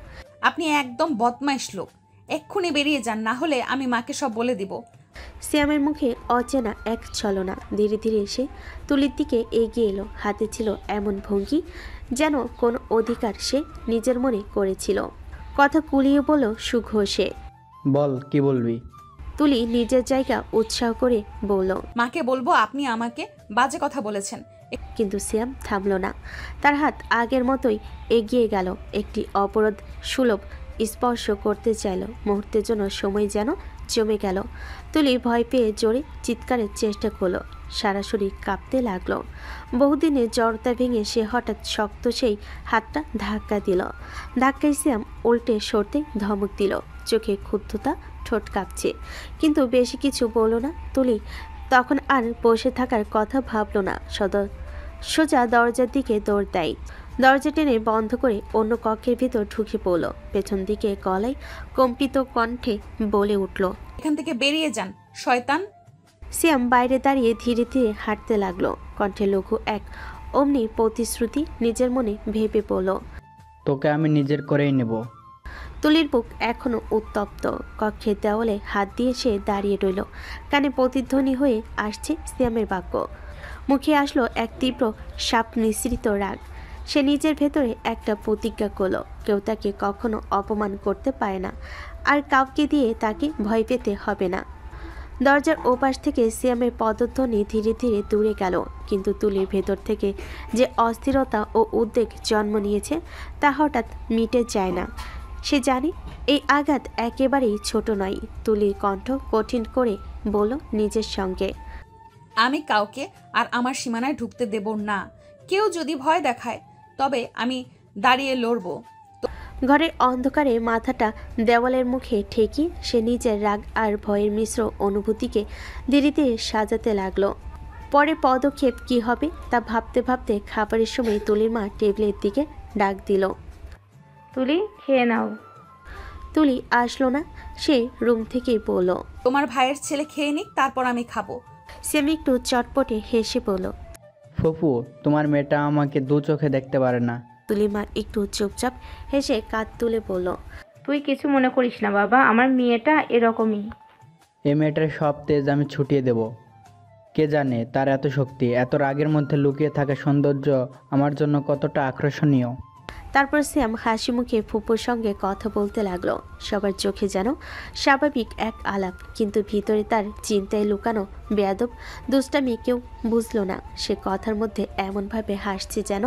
[SPEAKER 1] আপনি একদম বদমাইশ লোক। এক্ষুনি বেরিয়ে যান, না হলে আমি মাকে সব বলে দিব।
[SPEAKER 3] শ্যামের মুখে অচেনা এক ছলনা। ধীরে ধীরে এসে তুলির দিকে এগিয়ে এলো। হাতে ছিল এমন ভঙ্গি যেন কোন অধিকার সে নিজের মনে করেছিল। কথা কুলিয়ে বলল সুঘোষে,
[SPEAKER 8] বল, কি বলবি?
[SPEAKER 3] তুলি নিজের জায়গা উৎসাহ করে বলল,
[SPEAKER 1] মাকে বলবো আপনি আমাকে বাজে কথা বলেছেন।
[SPEAKER 3] কিন্তু শ্যাম থামল না। তার হাত আগের মতোই এগিয়ে গেল। একটি অপরাধ সুলভ স্পর্শ করতে চাইল। মুহূর্তের জন্য সময় যেন জমে গেল। তুলি ভয় পেয়ে জোরে চিৎকারের চেষ্টা করলো, সারা শরীর কাঁপতে লাগলো। বহুদিনের জড়তা ভেঙে সে হঠাৎ শক্ত সেই হাতটা ধাক্কা দিল। ধাক্কায় সিয়াম উল্টে সরতে ধমক দিল, চোখে ক্ষুব্ধতা, ঠোঁট কাঁপছে, কিন্তু বেশি কিছু বলল না। তুলি তখন আর বসে থাকার কথা ভাবল না, সোজা দরজার দিকে দৌড় দেয়। দরজা টেনে বন্ধ করে অন্য কক্ষের ভিতর ঢুকে পড়ল। পেছন দিকে গলায় কম্পিত কণ্ঠে বলে উঠল,
[SPEAKER 1] এখান থেকে বেরিয়ে যান শয়তান।
[SPEAKER 3] সিয়াম বাইরে দাঁড়িয়ে ধীরে ধীরে হাঁটতে লাগলো, কণ্ঠে লঘু এক অমনি প্রতিশ্রুতি নিজের মনে ভেবে পড়ল।
[SPEAKER 8] তোকে আমি নিজের করেই নেব।
[SPEAKER 3] তুলির বুক এখনো উত্তপ্ত। কক্ষের দেওয়ালে হাত দিয়ে সে দাঁড়িয়ে রইল, কানে প্রতিধ্বনি হয়ে আসছে সিয়ামের বাক্য। মুখে আসলো এক তীব্র সাপ মিশ্রিত রাগ। সে নিজের ভেতরে একটা প্রতিজ্ঞা করল, কেউ তাকে কখনো অপমান করতে পারে না, আর কাউকে দিয়ে তাকে ভয় পেতে হবে না। দরজার ওপাশ থেকে সিয়ামের পদধ্বনি ধীরে ধীরে দূরে গেল, কিন্তু তুলির ভেতর থেকে যে অস্থিরতা ও উদ্বেগ জন্ম নিয়েছে তা হঠাৎ মিটে যায় না। সে জানে এই আঘাত একেবারেই ছোট নয়। তুলির কণ্ঠ কঠিন করে বলল নিজের সঙ্গে,
[SPEAKER 1] আমি কাউকে আর আমার সীমানায় ঢুকতে দেব না। কেউ যদি ভয় দেখায় তবে আমি দাঁড়িয়ে লড়ব।
[SPEAKER 3] ঘরের অন্ধকারে মাথাটা দেওয়ালের মুখে ঠেকি সে নিজের রাগ আর ভয়ের মিশ্র অনুভূতিকে ধীরে ধীরে সাজাতে লাগলো। পরে পদক্ষেপ কি হবে তা ভাবতে ভাবতে খাবারের সময় তুলির মা টেবিলের দিকে ডাক দিল,
[SPEAKER 6] তুলি খেয়ে নাও।
[SPEAKER 3] তুলি আসলো না। সে রুম থেকেই বলল,
[SPEAKER 1] তোমার ভাইয়ের ছেলে খেয়ে নিক, তারপর আমি খাবো।
[SPEAKER 3] সেমি একটু চটপটে হেসে বলল,
[SPEAKER 8] ফুপু, তোমার মেয়েটা আমাকে দু চোখে দেখতে পারে না।
[SPEAKER 3] তুলির মা একটু চুপচাপ হেসে কাঁধ তুলে বলল,
[SPEAKER 6] তুই কিছু মনে করিস না বাবা, আমার মেয়েটা এরকমই।
[SPEAKER 8] এই মেয়েটার সব তেজ আমি ছুটিয়ে দেব। কে জানে তার এত শক্তি, এত রাগের মধ্যে লুকিয়ে থাকা সৌন্দর্য আমার জন্য কতটা আকর্ষণীয়।
[SPEAKER 3] তারপর শ্যাম হাসি মুখে ফুপুর সঙ্গে কথা বলতে লাগলো। সবার চোখে যেন স্বাভাবিক এক আলাপ, কিন্তু ভিতরে তার চিন্তায় লুকানো বেয়াদব দুষ্টামি কেউ বুঝল না। সে কথার মধ্যে এমনভাবে হাসছে যেন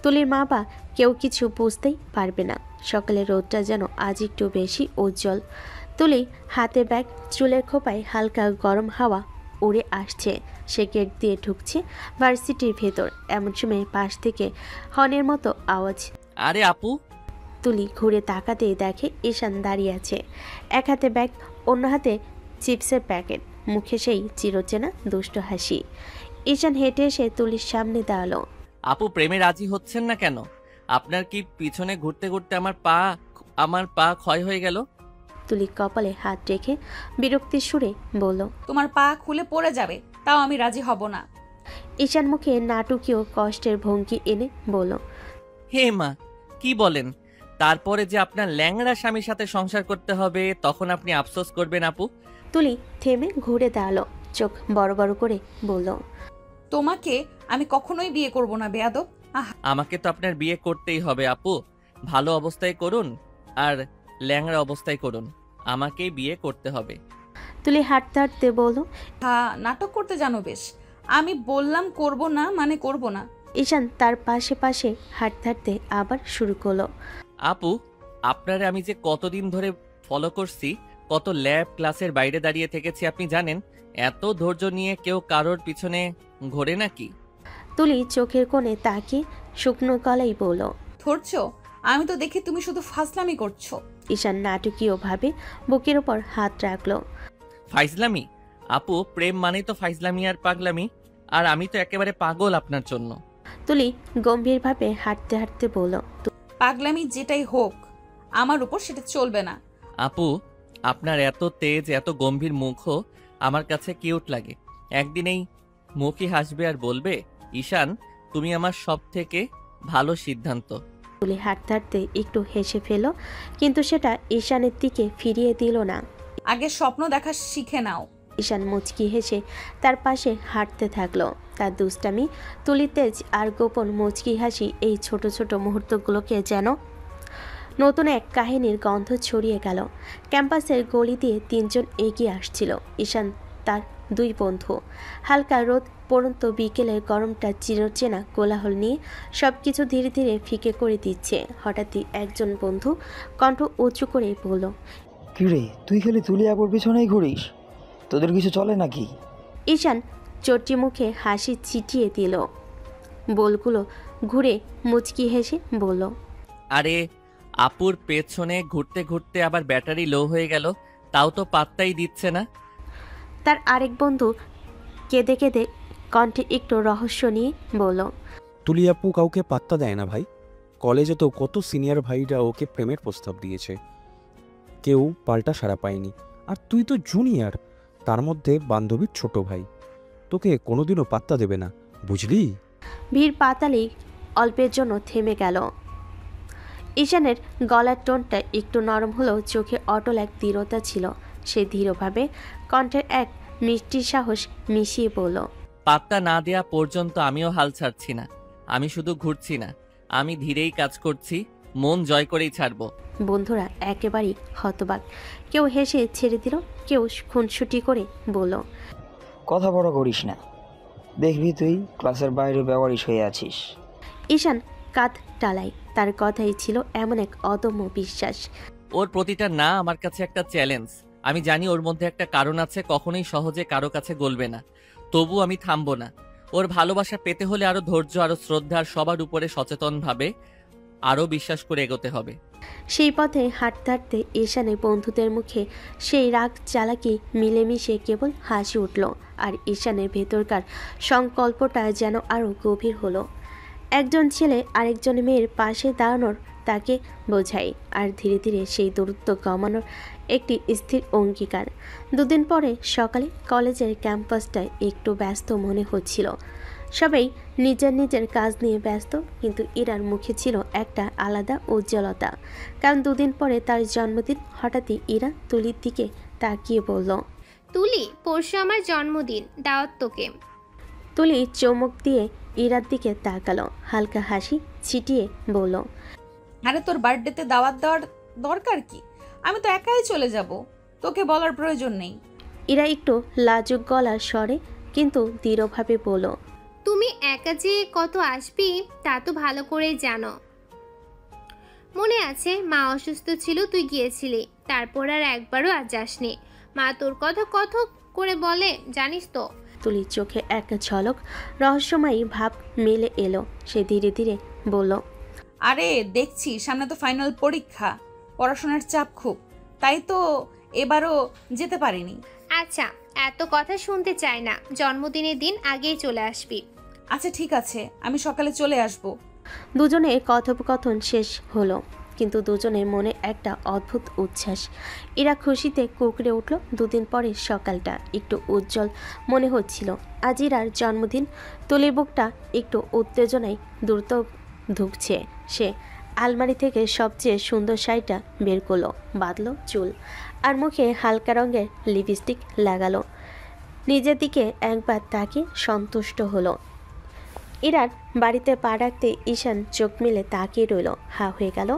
[SPEAKER 3] তুলির মা বা কেউ কিছু বুঝতেই পারবে না। সকালে রোদটা যেন আজ একটু বেশি উজ্জ্বল। তুলি হাতে ব্যাগ, চুলের খোপায় হালকা গরম হাওয়া উড়ে আসছে। সে গেট দিয়ে ঢুকছে ভার্সিটির ভেতর। এমন সময় পাশ থেকে হর্নের মতো আওয়াজ।
[SPEAKER 2] আরে আপু,
[SPEAKER 3] তুলি ঘুরে তাকাতেই দেখে ঈশান দাঁড়িয়ে আছে, এক হাতে ব্যাগ, অন্য হাতে চিপসের প্যাকেট, মুখে সেই চিরচেনা দুষ্ট হাসি। ঈশান হেঁটে এসে তুলির সামনে দাঁড়ালো।
[SPEAKER 2] আপু প্রেমে রাজি হচ্ছেন না কেন? আপনার কি পিছনে ঘুরতে ঘুরতে আমার পা ক্ষয় হয়ে গেল?
[SPEAKER 3] তুলি কপালে হাত রেখে বিরক্তির সুরে বলল,
[SPEAKER 1] তোমার পা খুলে পড়ে যাবে, তাও আমি রাজি হব না।
[SPEAKER 3] ঈশান মুখে নাটকীয় কষ্টের ভঙ্গি এনে বলল,
[SPEAKER 2] হে মা, কি বলেন? তারপরে যে আপনার ল্যাংড়া স্বামীর সাথে সংসার করতে হবে, তখন আপনি আফসোস করবেন আপু।
[SPEAKER 3] তুলি থেমে ঘুরে দাঁড়ালো, চোখ বড় বড় করে বলল,
[SPEAKER 1] তোমাকে আমি কখনোই বিয়ে করব না বেয়াদব।
[SPEAKER 2] আমাকে তো আপনার বিয়ে করতেই হবে আপু। ভালো অবস্থায় করুন আর ল্যাংড়া অবস্থায় করুন, আমাকেই বিয়ে করতে হবে।
[SPEAKER 3] তুলি হাঁটতে হাঁটতে বলল,
[SPEAKER 1] হ্যাঁ, নাটক করতে জানো বেশ। আমি বললাম করব না মানে করব না।
[SPEAKER 3] ঈশান তার পাশে পাশে হাঁটতে হাঁটতে আবার শুরু করলো,
[SPEAKER 2] আপু, আপনারে আমি যে কতদিন ধরে ফলো করছি, কত ল্যাব ক্লাসের বাইরে দাঁড়িয়ে থেকেছি আপনি জানেন? এত ধৈর্য নিয়ে কেউ কারোর পিছনে ঘোরে নাকি?
[SPEAKER 3] তুলি চোখের কোণে তাকিয়ে শুকনো গলায় বলল,
[SPEAKER 1] ধরছো? আমি তো দেখি তুমি শুধু ফাজলামি করছো।
[SPEAKER 3] ঈশান নাটকীয়ভাবে বুকের ওপর হাত রাখলো।
[SPEAKER 2] ফাইজলামি? আপু, প্রেম মানেই তো ফাইজলামি আর পাগলামি, আর আমি তো একেবারে পাগল আপনার জন্য।
[SPEAKER 3] তুলি গম্ভীরভাবে হাঁটতে হাঁটতে বলল,
[SPEAKER 1] পাগলামি যেটাই হোক, আমার উপর সেটা চলবে না।
[SPEAKER 2] আপু, আপনার এত তেজ, এত গম্ভীর মুখও আমার কাছে কিউট লাগে। একদিন এই মুখই হাসবে আর বলবে, ঈশান তুমি আমার সব থেকে ভালো সিদ্ধান্ত।
[SPEAKER 3] তুলি হাঁটতে হাঁটতে একটু হেসে ফেল, কিন্তু সেটা ঈশানের দিকে ফিরিয়ে দিল না।
[SPEAKER 1] আগে স্বপ্ন দেখা শিখে নাও।
[SPEAKER 3] ঈশান মুচকি হেসে তার পাশে হাঁটতে থাকলো। তার দুষ্টামি, তুলির তেজ আর গোপন মুচকি হাসি এই ছোট ছোট মুহূর্তগুলোকে যেন নতুন এক কাহিনীর গন্ধ ছড়িয়ে গেল। ক্যাম্পাসের গলি দিয়ে তিনজন এগিয়ে আসছিল, ঈশান তার দুই বন্ধু। হালকা রোদ পড়ন্ত বিকেলের গরমটা চিরচেনা কোলাহল নিয়ে সবকিছু ধীরে ধীরে ফিকে করে দিচ্ছে। হঠাৎই একজন বন্ধু কণ্ঠ উঁচু করে বলল,
[SPEAKER 9] কিরে, তুই খালি তুলি আপুর পিছনেই ঘুরিস? তোদের কিছু চলে নাকি?
[SPEAKER 3] ঈশান চটি মুখে হাসি ছিটিয়ে দিল। বলগুলো ঘুরে মুচকি হেসে বলল,
[SPEAKER 2] আরে আপুর পেছনে ঘুরতে ঘুরতে আবার ব্যাটারি লো হয়ে গেল, তাও তো পাত্তাই দিচ্ছে না।
[SPEAKER 3] তার আরেক বন্ধু কেঁদে কেঁদে কণ্ঠে একটু রহস্য নিয়ে বলল,
[SPEAKER 10] তুলি আপু কাউকে পাত্তা দেয় না ভাই। কলেজে তো কত সিনিয়র ভাইরা ওকে প্রেমের প্রস্তাব দিয়েছে, কেউ পাল্টা সাড়া পায়নি। আর তুই তো জুনিয়র, তার মধ্যে বান্ধবীর ছোট ভাই, তোকে কোনোদিনও পাত্তা দেবে না, বুঝলি?
[SPEAKER 3] ভিড় পাতালেই অল্পের জন্য থেমে গেল। ঈশানের গলার টোনটা একটু নরম হলেও চোখে অটল এক দৃঢ়তা ছিল। সে ধীরভাবে কণ্ঠের এক মিষ্টি সাহস মিশিয়ে বলল,
[SPEAKER 2] পাত্তা না দেয়া পর্যন্ত আমিও হাল ছাড়ছি না। আমি শুধু ঘুরছি না, আমি ধীরেই কাজ করছি, মন জয় করেই ছাড়বো।
[SPEAKER 3] বন্ধুরা একেবারেই হতবাক। কেউ হেসে ছেড়ে দিল, কেউ খুনসুটি করে বলল,
[SPEAKER 9] কথা বড় করিস না, দেখবি তুই ক্লাসের বাইরে ব্যবহারিস হয়ে আছিস।
[SPEAKER 3] ঈশান কাঁধ টালাই। তার কথাই ছিল এমন এক অদম্য বিশ্বাস।
[SPEAKER 2] ওর প্রতিটা না আমার কাছে একটা চ্যালেঞ্জ। আমি জানি ওর মধ্যে একটা কারণ আছে, কখনোই সহজে কারো কাছে গলবে না। তবু আমি থামবো না। ওর ভালোবাসা পেতে হলে আরো ধৈর্য, আরো শ্রদ্ধা, আর সবার উপরে সচেতনভাবে আরো বিশ্বাস করে এগোতে হবে।
[SPEAKER 3] সেই পথে হাঁটতে হাঁটতে ঈশানের বন্ধুদের মুখে সেই রাগ চালাকি মিলেমিশে কেবল হাসি উঠল। আর ঈশানের ভেতরকার সংকল্পটা যেন আরও গভীর হলো। একজন ছেলে আরেকজন মেয়ের পাশে দাঁড়ানোর তাকে বোঝায়, আর ধীরে ধীরে সেই দূরত্ব কমানোর একটি স্থির অঙ্গীকার। দুদিন পরে সকালে কলেজের ক্যাম্পাসটায় একটু ব্যস্ত মনে হচ্ছিল। সবাই নিজের নিজের কাজ নিয়ে ব্যস্ত, কিন্তু ইরার মুখে ছিল একটা আলাদা উজ্জ্বলতা। কারণ দুদিন পরে তার জন্মদিন। হঠাৎই ইরা তুলির দিকে তাকিয়ে বলল,
[SPEAKER 4] তুলি, পরশু আমার জন্মদিন, দাওয়াত তোকে।
[SPEAKER 3] তুলি চমক দিয়ে ইরার দিকে তাকালো, হালকা হাসি ছিটিয়ে বলল,
[SPEAKER 1] আরে তোর বার্থডেতে দাওয়াত দেওয়ার দরকার কি? আমি তো একাই চলে যাব, তোকে বলার প্রয়োজন নেই।
[SPEAKER 3] ইরা একটু লাজুক গলার স্বরে কিন্তু দৃঢ়ভাবে বলল,
[SPEAKER 4] তুমি একা যে কত আসবি তা তো ভালো করেই জানো। মনে আছে মা অসুস্থ ছিল, তুই গিয়েছিলি, তারপর আর একবারও আর যাসনি। মা তোর কথা কত করে বলে জানিস তো।
[SPEAKER 3] তুলির চোখে এক ঝলক রহস্যময়ী ভাব মেলে এলো। সে ধীরে ধীরে বলল,
[SPEAKER 1] আরে দেখছি সামনে তো ফাইনাল পরীক্ষা, পড়াশোনার চাপ খুব, তাই তো এবারও যেতে পারিনি।
[SPEAKER 4] আচ্ছা, এত কথা শুনতে চাই না, জন্মদিনের দিন আগেই চলে আসবি।
[SPEAKER 1] আচ্ছা ঠিক আছে, আমি সকালে চলে আসব।
[SPEAKER 3] দুজনে কথোপকথন শেষ হলো, কিন্তু দুজনের মনে একটা অদ্ভুত উচ্ছ্বাস। এরা খুশিতে কুকড়ে উঠল। দুদিন পরে সকালটা একটু উজ্জ্বল মনে হচ্ছিল। আজ ইরার জন্মদিন। তুলির বুকটা একটু উত্তেজনায় দ্রুত ধুকছে। সে আলমারি থেকে সবচেয়ে সুন্দর শাড়িটা বের করলো, বাঁধলো চুল, আর মুখে হালকা রঙের লিপস্টিক লাগালো। নিজের দিকে একবার তাকে সন্তুষ্ট হলো। ইরার বাড়িতে পা রাখতে ঈশান চোখ মেলে তাকিয়ে রইল, হা হয়ে গেল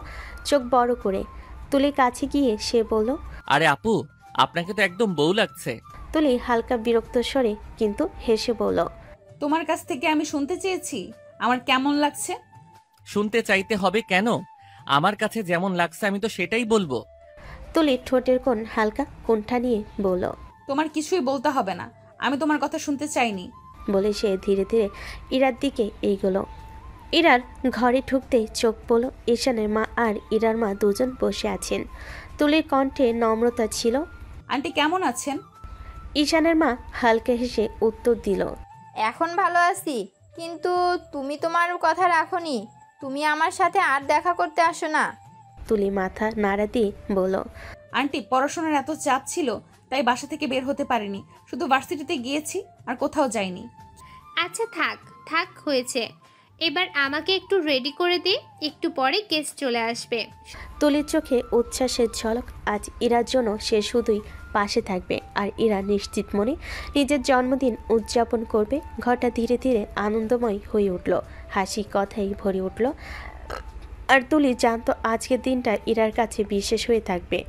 [SPEAKER 3] চোখ বড় করে। তুলির কাছে গিয়ে সে বলল,
[SPEAKER 2] আরে আপু, আপনাকে তো একদম বউ লাগছে।
[SPEAKER 3] তুলি হালকা বিরক্ত স্বরে কিন্তু হেসে বলল,
[SPEAKER 1] তোমার কাছ থেকে আমি শুনতে চেয়েছি আমার কেমন লাগছে।
[SPEAKER 2] শুনতে চাইতে হবে কেন? আমার কাছে যেমন লাগছে আমি তো সেটাই বলবো।
[SPEAKER 3] তুলি ঠোঁটের কোণ হালকা কোণঠা নিয়ে বলল,
[SPEAKER 1] তোমার কিছুই বলতে হবে না, আমি তোমার কথা শুনতে চাইনি।
[SPEAKER 3] বলে সে ধীরে ধীরে ইরার দিকে এগোলো। ইরার ঘরে ঢুকতেই চোখ পড়ল ঈশানের মা আর ইরার মা দুজন বসে আছেন। তুলির কণ্ঠে নম্রতা ছিল।
[SPEAKER 1] আন্টি কেমন আছেন?
[SPEAKER 3] ঈশানের মা হালকা হেসে উত্তর দিল,
[SPEAKER 5] এখন ভালো আছি, কিন্তু তুমি তোমার কথা রাখোনি, তুমি আমার সাথে আর দেখা করতে আসো না।
[SPEAKER 3] তুলি মাথা নাড়া দিয়ে বলল,
[SPEAKER 1] আন্টি পড়াশোনার এত চাপ ছিল তাই বাসা থেকে বের হতে পারিনি, শুধু ভার্সিটিতে গিয়েছি আর কোথাও যাইনি।
[SPEAKER 4] আচ্ছা থাক থাক, হয়েছে, এবার আমাকে একটু রেডি করে দে, একটু পরে গেস্ট চলে আসবে।
[SPEAKER 3] তুলির চোখে উচ্ছ্বাসের ঝলক। আজ ইরার জন্য সে শুধুই পাশে থাকবে, আর ইরা নিশ্চিত মনে নিজের জন্মদিন উদযাপন করবে। ঘরটা ধীরে ধীরে আনন্দময় হয়ে উঠল, হাসি কথাই ভরে উঠল। আর তুলি জানতো আজকের দিনটা ইরার কাছে বিশেষ হয়ে থাকবে।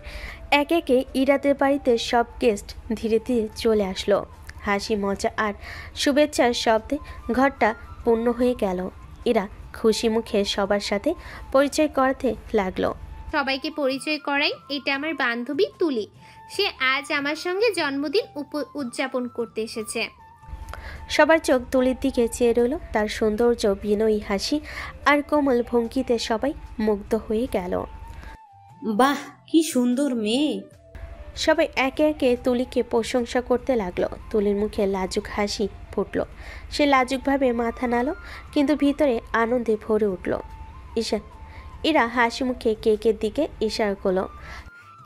[SPEAKER 3] একে একে ইরাদের বাড়িতে সব গেস্ট ধীরে ধীরে চলে আসলো। হাসি মজা আর শুভেচ্ছার শব্দে ঘরটা পূর্ণ হয়ে গেল। ইরা খুশি মুখে সবার সাথে পরিচয় করাতে লাগলো।
[SPEAKER 4] সবাইকে পরিচয় করাই, এটা আমার বান্ধবী তুলি। সে আজ আমার সঙ্গে জন্মদিন উদযাপন করতে এসেছে।
[SPEAKER 3] সবার চোখ তুলির দিকে চেয়ে রইল। তার সৌন্দর্য, বিনয়ী হাসি আর কোমল ভঙ্গিতে সবাই মুগ্ধ হয়ে গেল।
[SPEAKER 11] বাহ, কি সুন্দর মেয়ে।
[SPEAKER 3] সবাই একে একে তুলিকে প্রশংসা করতে লাগলো। তুলির মুখে লাজুক হাসি ফুটল। সে লাজুকভাবে মাথা নাড়ল, কিন্তু ভিতরে আনন্দে ভরে উঠল। এরা হাসি মুখে কেকের দিকে ইশারা করলো।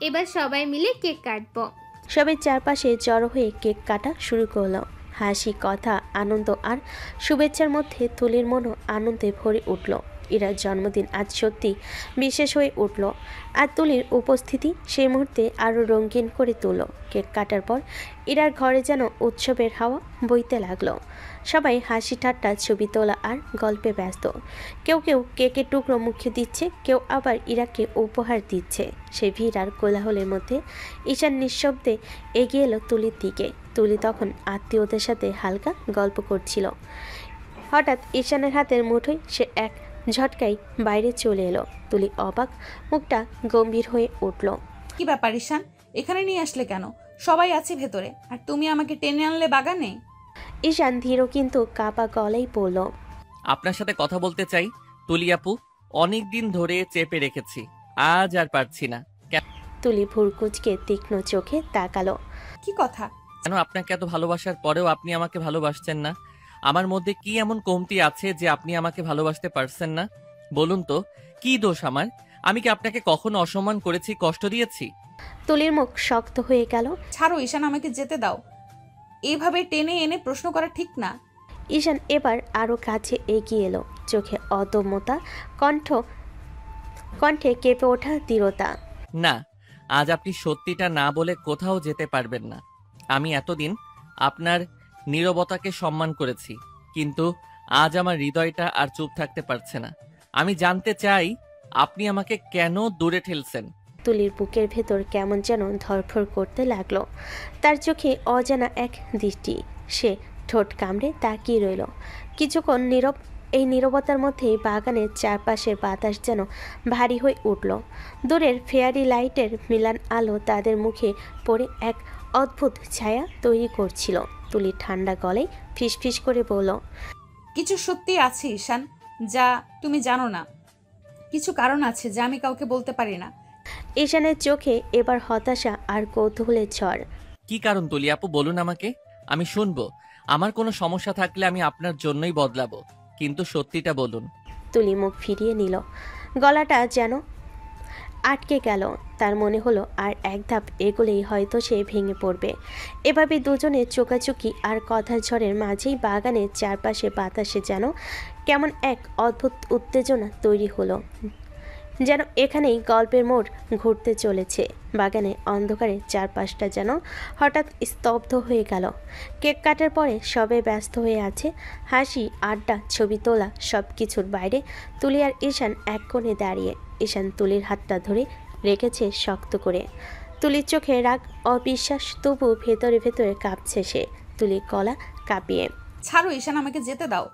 [SPEAKER 4] এবার সবাই মিলে কেক কাটবো।
[SPEAKER 3] সবাই চারপাশে জড়ো হয়ে কেক কাটা শুরু করলো। হাসি, কথা, আনন্দ আর শুভেচ্ছার মধ্যে তুলির মনও আনন্দে ভরে উঠল। ইরার জন্মদিন আজ সত্যি বিশেষ হয়ে উঠল, আর তুলির উপস্থিতি সেই মুহূর্তে আরও রঙিন করে তুলল। কেক কাটার পর ইরার ঘরে যেন উৎসবের হাওয়া বইতে লাগলো। সবাই হাসি ঠাট্টা, ছবি তোলা আর গল্পে ব্যস্ত। কেউ কেউ কেকের টুকরো মুখে দিচ্ছে, কেউ আবার ইরাকে উপহার দিচ্ছে। সেই ভিড় আর কোলাহলের মধ্যে ঈশান নিঃশব্দে এগিয়ে এলো তুলির দিকে। তুলি তখন আত্মীয়দের সাথে হালকা গল্প করছিল। হঠাৎ ঈশানের হাতের মুঠোয় সে এক ঝটকাই বাইরে চলে এলো। তুলি অবাক, মুখটা গম্ভীর হয়ে উঠল।
[SPEAKER 1] কি ব্যাপার ঈশান, এখানে নিয়ে আসলে কেন? সবাই আছে ভেতরে, আর তুমি আমাকে টেনে আনলে বাগানে?
[SPEAKER 3] ঈশান ধীর কিন্তু কাপা গলায় বলল,
[SPEAKER 2] আপনার সাথে কথা বলতে চাই তুলি আপু। অনেক দিন ধরে চেপে রেখেছি, আজ আর পারছি না।
[SPEAKER 3] তুলি ভুরকুচকে তীক্ষ্ণ চোখে তাকালো।
[SPEAKER 1] কি কথা?
[SPEAKER 2] কেন আপনাকে এত ভালোবাসার পরেও আপনি আমাকে ভালোবাসছেন না? আমার মধ্যে কি এমন কমতি আছে যে আপনি আমাকে ভালোবাসতে পারছেন না? বলুন তো, কি দোষ আমার? আমি কি আপনাকে কখনো অসম্মান করেছি, কষ্ট দিয়েছি?
[SPEAKER 3] তুলির মুখ শক্ত হয়ে গেল।
[SPEAKER 1] ছাড়ো ঈশান, আমাকে যেতে দাও। এইভাবে টেনে এনে প্রশ্ন করা ঠিক না।
[SPEAKER 3] ঈশান এবার আরো কাছে এগিয়ে এলো, চোখে অদম্যতা, কণ্ঠে কেঁপে ওঠা দৃঢ়তা।
[SPEAKER 2] না, আজ আপনি সত্যিটা না বলে কোথাও যেতে পারবেন না। আমি এতদিন আপনার নীরবতাকে সম্মান করেছি, কিন্তু আজ আমার হৃদয়টা আর চুপ থাকতে পারছে না। আমি জানতে চাই আপনি আমাকে কেন দূরে ঠেলছেন?
[SPEAKER 3] তুলির বুকের ভেতর কেমন যেন ধরফর করতে লাগলো। তার চোখে অজানা এক দৃষ্টি। সে ঠোঁট কামড়ে তাকিয়ে রইল কিছুক্ষণ নীরব। এই নীরবতার মধ্যেই বাগানের চারপাশের বাতাস যেন ভারী হয়ে উঠল। দূরের ফেয়ারি লাইটের মিলান আলো তাদের মুখে পড়ে এক অদ্ভুত ছায়া তৈরি করছিল। তুলি ঠান্ডা গলায় ফিসফিস করে বলল,
[SPEAKER 1] কিছু সত্যি আছে ঈশান, যা তুমি জানো না। কিছু কারণ আছে যা আমি কাউকে বলতে পারি না।
[SPEAKER 3] ঈশানের চোখে এবার হতাশা আর কৌতূহলের ঝড়।
[SPEAKER 2] কি কারণ তুলি আপু, বলুন আমাকে, আমি শুনবো। আমার কোনো সমস্যা থাকলে আমি আপনার জন্যই বদলাবো, কিন্তু সত্যিটা বলুন।
[SPEAKER 3] তুলি মুখ ফিরিয়ে নিল। গলাটা যেন আটকে গেল। তার মনে হলো আর এক ধাপ এগোলেই হয়তো সে ভেঙে পড়বে। এভাবে দুজনে চোকাচুকি আর কথার ঝড়ের মাঝেই বাগানের চারপাশে বাতাসে যেন কেমন এক অদ্ভুত উত্তেজনা তৈরি হলো, যেন এখানেই গল্পের মোড় ঘুরতে চলেছে। বাগানে অন্ধকারে চারপাশটা যেন হঠাৎ স্তব্ধ হয়ে গেল। কেক কাটার পরে সবে ব্যস্ত হয়ে আছে। হাসি, আড্ডা, ছবি তোলা, সব কিছুর বাইরে তুলি আর ঈশান এক কোণে দাঁড়িয়ে। ঈশান তুলির হাতটা ধরে রেখেছে শক্ত করে। তুলির চোখে রাগ, অবিশ্বাস, তবু ভেতরে ভেতরে কাঁপছে সে। তুলির গলা কাঁপিয়ে,
[SPEAKER 1] ছাড়ো ঈশান, আমাকে যেতে দাও।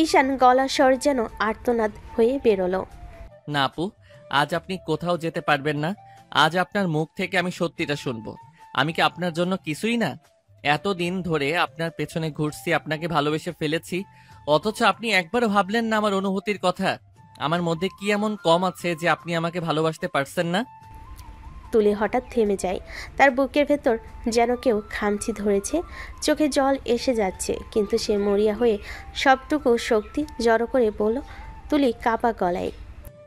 [SPEAKER 3] ঈশান গলা স্বর যেন আর্তনাদ হয়ে বেরোলো।
[SPEAKER 2] না আপু, আজ আপনি কোথাও যেতে পারবেন না। আজ আপনার মুখ থেকে আমি সত্যিটা শুনবো। আমি কি আপনার জন্য কিছুই না? এতদিন ধরে আপনার পেছনে ঘুরছি, আপনাকে ভালোবেসে ফেলেছি, অথচ আপনি একবারও ভাবলেন না আমার অনুভূতির কথা। আমার মধ্যে কি এমন কম আছে যে আপনি আমাকে ভালোবাসতে পারছেন না?
[SPEAKER 3] তুলি হঠাৎ থেমে যায়। তার বুকের ভেতর যেন কেউ খামচি ধরেছে। চোখে জল এসে যাচ্ছে, কিন্তু সে মরিয়া হয়ে সবটুকু শক্তি জড়ো করে বলল, তুলি কাঁপা গলায়,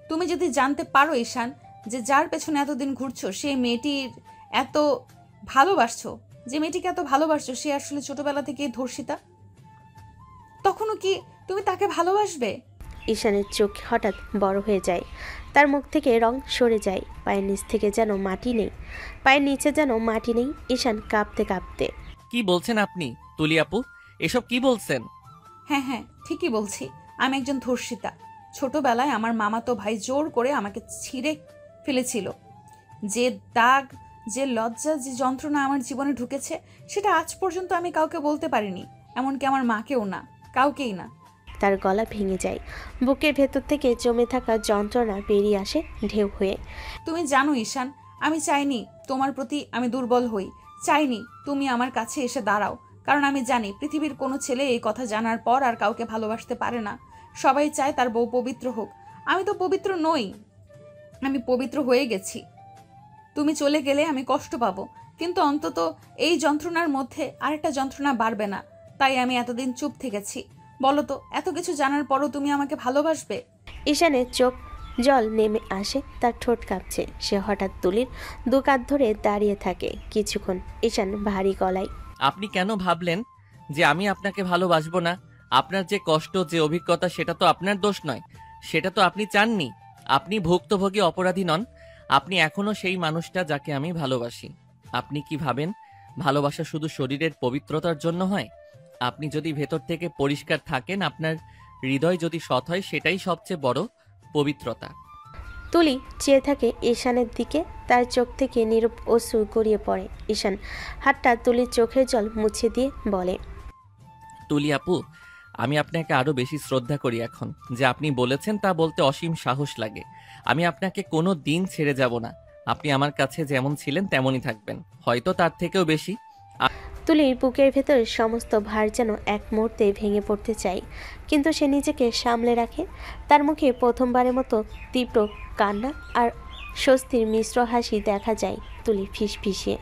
[SPEAKER 1] তুমি যদি জানতে পারো ঈশান, যে যার পেছনে এতদিন ঘুরছো সেই মেয়েটির এত ভালোবাসছো, যে মেয়েটিকে এত ভালোবাসছো, সে আসলে ছোটবেলা থেকে ধর্ষিতা, তখনও কি তুমি তাকে ভালোবাসবে?
[SPEAKER 3] ঈশানের চোখ হঠাৎ বড় হয়ে যায়। তার মুখ থেকে রং সরে যায়। পায়ের নিচ থেকে যেন মাটি নেই, পায়ের নিচে যেন মাটি নেই। ঈশান কাঁপতে কাঁপতে,
[SPEAKER 2] কি বলছেন আপনি তুলি আপু? এসব কি বলছেন?
[SPEAKER 1] হ্যাঁ হ্যাঁ, ঠিকই বলছি। আমি একজন ধর্ষিতা। ছোটবেলায় আমার মামাতো ভাই জোর করে আমাকে ছিঁড়ে ফেলেছিল। যে দাগ, যে লজ্জা, যে যন্ত্রণা আমার জীবনে ঢুকেছে, সেটা আজ পর্যন্ত আমি কাউকে বলতে পারিনি, এমনকি আমার মাকেও না, কাউকেই না।
[SPEAKER 3] তার গলা ভেঙে যায়। বুকের ভেতর থেকে জমে থাকা যন্ত্রণা বেরিয়ে আসে ঢেউ হয়ে।
[SPEAKER 1] তুমি জানো ঈশান, আমি চাইনি তোমার প্রতি আমি দুর্বল হই, চাইনি তুমি আমার কাছে এসে দাঁড়াও, কারণ আমি জানি পৃথিবীর কোনো ছেলে এই কথা জানার পর আর কাউকে ভালোবাসতে পারে না। সবাই চায় তার বউ পবিত্র হোক। আমি তো পবিত্র নই, আমি পবিত্র হয়ে গেছি। তুমি চলে গেলে আমি কষ্ট পাবো, কিন্তু অন্তত এই যন্ত্রণার মধ্যে আরেকটা যন্ত্রণা বাড়বে না। তাই আমি এতদিন চুপ থেকেছি। বলো তো, এত কিছু জানার পরও তুমি আমাকে ভালোবাসবে?
[SPEAKER 3] ঈশানের চোখ জল নেমে আসে, তার ঠোঁট কাঁপছে। সে হঠাৎ তুলির দু কাঁধ ধরে দাঁড়িয়ে থাকে কিছুক্ষণ। ঈশান ভারী গলায়,
[SPEAKER 2] আপনি কেন ভাবলেন যে আমি আপনাকে ভালোবাসবো না? আপনার যে কষ্ট, যে অভিজ্ঞতা, সেটা তো আপনার দোষ নয়, সেটা তো আপনি চাননি। আপনি ভুক্তভোগী অপরাধী নন। আপনি এখনো সেই মানুষটা যাকে আমি ভালোবাসি। আপনি কি ভাবেন ভালোবাসা শুধু শরীরের পবিত্রতার জন্য হয়? আপনি যদি ভেতর থেকে পরিষ্কার থাকেন, আপনার হৃদয় যদি সৎ হয়, সেটাই সবচেয়ে বড় পবিত্রতা।
[SPEAKER 3] তুলি চেয়ে থাকে ঈশানের দিকে, তার চোখ থেকে নীরব অশ্রু গড়িয়ে পড়ে। ঈশান হাতটা তুলির চোখের জল মুছে দিয়ে বলে,
[SPEAKER 2] তুলি আপু, আমি আপনাকে আরো বেশি শ্রদ্ধা করি এখন। যে আপনি বলেছেন তা বলতে অসীম সাহস লাগে। আমি আপনাকে কোনো দিন ছেড়ে যাব না। আপনি আমার কাছে যেমন ছিলেন তেমনই থাকবেন, হয়তো তার থেকেও বেশি।
[SPEAKER 3] তুলির বুকের ভেতর সমস্ত ভার যেন এক মুহূর্তে ভেঙে পড়তে চায়, কিন্তু সে নিজেকে সামলে রাখে। তার মুখে প্রথমবারের মতো তীব্র কান্না আর স্বস্তির মিশ্র হাসি দেখা যায়। তুলি ফিসফিসিয়ে,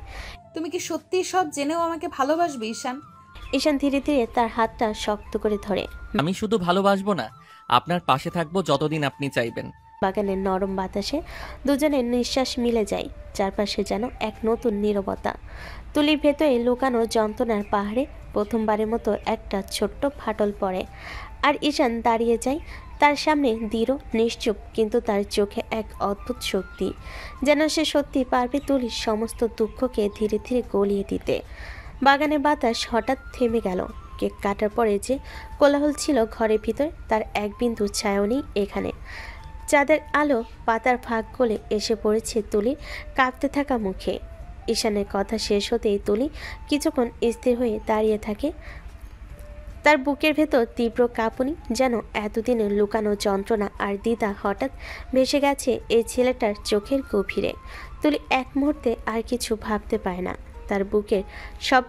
[SPEAKER 1] তুমি কি সত্যি সব জেনেও আমাকে ভালোবাসবে ঈশান?
[SPEAKER 3] ঈশান ধীরে ধীরে তার হাতটা শক্ত করে ধরে।
[SPEAKER 2] আমি শুধু ভালোবাসবো না, আপনার পাশে থাকবো যতদিন আপনি চাইবেন।
[SPEAKER 3] বাগানের নরম বাতাসে দুজনের নিঃশ্বাস মিলে যায়। চারপাশে যেন এক নতুন নীরবতা। তুলির ভেতরে লুকানো যন্ত্রণার পাহাড়ে প্রথমবারের মতো একটা ছোট্ট ফাটল পড়ে, আর ঈশান দাঁড়িয়ে যায় তার সামনে, দৃঢ় নিশ্চুপ, কিন্তু তার চোখে এক অদ্ভুত শক্তি, যেন সে সত্যি পারবে তুলির সমস্ত দুঃখকে ধীরে ধীরে গলিয়ে দিতে। বাগানের বাতাস হঠাৎ থেমে গেল। কেক কাটার পরে যে কোলাহল ছিল ঘরের ভিতর, তার এক বিন্দু ছায়াও নেই এখানে। চাঁদের আলো পাতার ফাঁক গলে এসে পড়েছে তুলির কাঁপতে থাকা মুখে। ঈশানের কথা শেষ হতেই তুলি কিছুক্ষণ স্থির হয়ে দাঁড়িয়ে থাকে। তার বুকের ভেতর তীব্র কাঁপুনি, যেন এতদিনের লুকানো যন্ত্রণা আর দ্বিধা হঠাৎ ভেসে গেছে এই ছেলেটার চোখের গভীরে। তুলি এক মুহূর্তে আর কিছু ভাবতে পারে না। তার বুকের সব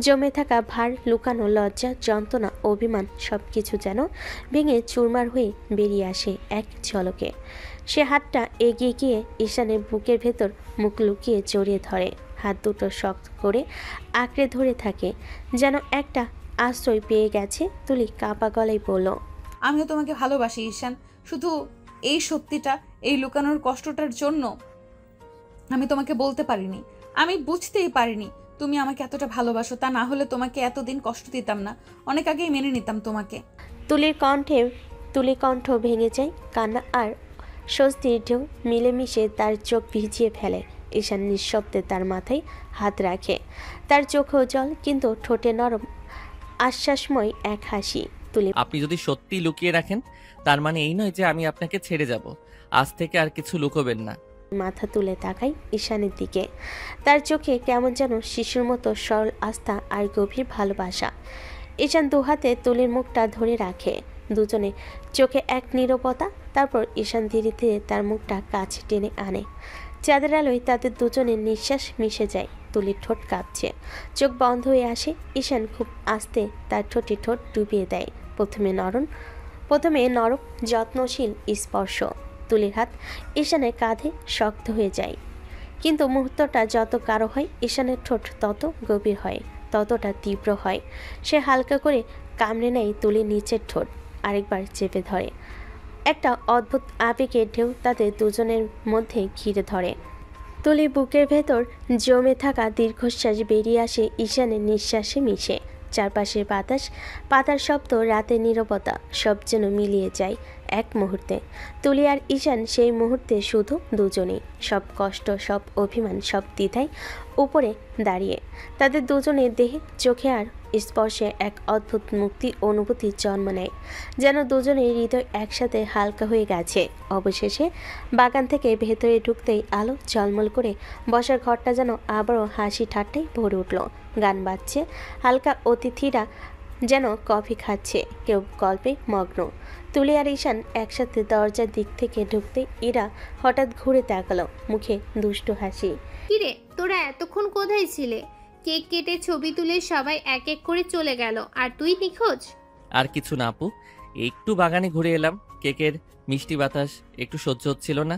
[SPEAKER 3] জমে থাকা ভার, লুকানো লজ্জা, যন্ত্রণা, অভিমান সব কিছু যেন ভেঙে চুরমার হয়ে বেরিয়ে আসে এক ঝলকে। সে হাতটা এগিয়ে গিয়ে ঈশানের বুকের ভেতর মুখ লুকিয়ে জড়িয়ে ধরে। হাত দুটো শক্ত করে আঁকড়ে ধরে থাকে, যেন একটা আশ্রয় পেয়ে গেছে। তুলি কাঁপা গলায় বলল,
[SPEAKER 1] আমিও তোমাকে ভালোবাসি ঈশান, শুধু এই সত্যিটা, এই লুকানোর কষ্টটার জন্য আমি তোমাকে বলতে পারিনি, আমি বুঝতেই পারিনি তুমি আমাকে এতটা ভালোবাসো। তা না হলে তোমাকে এতদিন কষ্ট দিতাম না, অনেক আগেই মেনে নিতাম তোমাকে।
[SPEAKER 3] তুলির কণ্ঠ ভেঙে যায়। কান্না আর স্বস্তির ঢেউ মিলেমিশে তার চোখ ভিজিয়ে ফেলে। ঈশান নিঃশব্দে তার মাথায় হাত রাখে। তার চোখেও জল, কিন্তু ঠোঁটে নরম আশ্বাসময় এক হাসি। তুলি,
[SPEAKER 2] আপনি যদি সত্যি লুকিয়ে রাখেন, তার মানে এই নয় যে আমি আপনাকে ছেড়ে যাব। আজ থেকে আর কিছু লুকোবেন না।
[SPEAKER 3] মাথা তুলে তাকাই ঈশানের দিকে। তার চোখে কেমন যেন শিশুর মতো সরল আস্থা আর গভীর ভালোবাসা। ঈশান দুহাতে তুলির মুখটা ধরে রাখে। দুজনে চোখে এক নীরবতা। তারপর ঈশান ধীরে ধীরে তার মুখটা কাছে টেনে আনে। চাঁদের আলোয় তাদের দুজনের নিঃশ্বাস মিশে যায়। তুলির ঠোঁট কাঁপছে, চোখ বন্ধ হয়ে আসে। ঈশান খুব আস্তে তার ঠোঁটে ঠোঁট ডুবিয়ে দেয়। প্রথমে নরম যত্নশীল স্পর্শ। তুলির হাত ঈশানের কাঁধে শক্ত হয়ে যায়, কিন্তু মুহূর্তটা যত গাঢ় হয়, ঈশানের ঠোঁট তত গভীর হয়, ততটা তীব্র হয়। সে হালকা করে কামড়ে নেয় তুলির নিচের ঠোঁট, আরেকবার চেপে ধরে। একটা অদ্ভুত আবেগের ঢেউ তাদের দুজনের মধ্যে ঘিরে ধরে। তুলি বুকের ভেতর জমে থাকা দীর্ঘশ্বাস বেরিয়ে আসে ঈশানের নিঃশ্বাসে মিশে। চারপাশের বাতাস, পাতার শব্দ, রাতের নীরবতা সব যেন মিলিয়ে যায় এক মুহূর্তে। তুলি আর ঈশান সেই মুহূর্তে শুধু দুজনেই। সব কষ্ট, সব অভিমান, সব দ্বিধায় উপরে দাঁড়িয়ে। তাদের দুজনের দেহে, চোখে আর স্পর্শে এক অদ্ভুত মুক্তি অনুভূতির জন্ম নেয়, যেন দুজনের হৃদয় একসাথে হালকা হয়ে গেছে। অবশেষে বাগান থেকে ভেতরে ঢুকতেই আলো ঝলমল করে বসার ঘরটা যেন আবারও হাসি ঠাট্টায় ভরে উঠল। গান বাজছে, হালকা অতিথিরা যেন কফি খাচ্ছে, কেউ গল্পে মগ্ন। তুলি আর ঈশান একসাথে দরজার দিক থেকে ঢুকতে ইরা হঠাৎ ঘুরে তাকালো, মুখে দুষ্টু হাসি।
[SPEAKER 4] কিরে, তোরা এতক্ষণ কোথায় ছিলে? কেক কেটে ছবি তুলে সবাই এক এক করে চলে গেল, আর তুই নিখোঁজ।
[SPEAKER 2] আর কিছু না আপু, একটু বাগানে ঘুরে এলাম। কেকের মিষ্টি বাতাস একটু সহ্য হচ্ছিল না।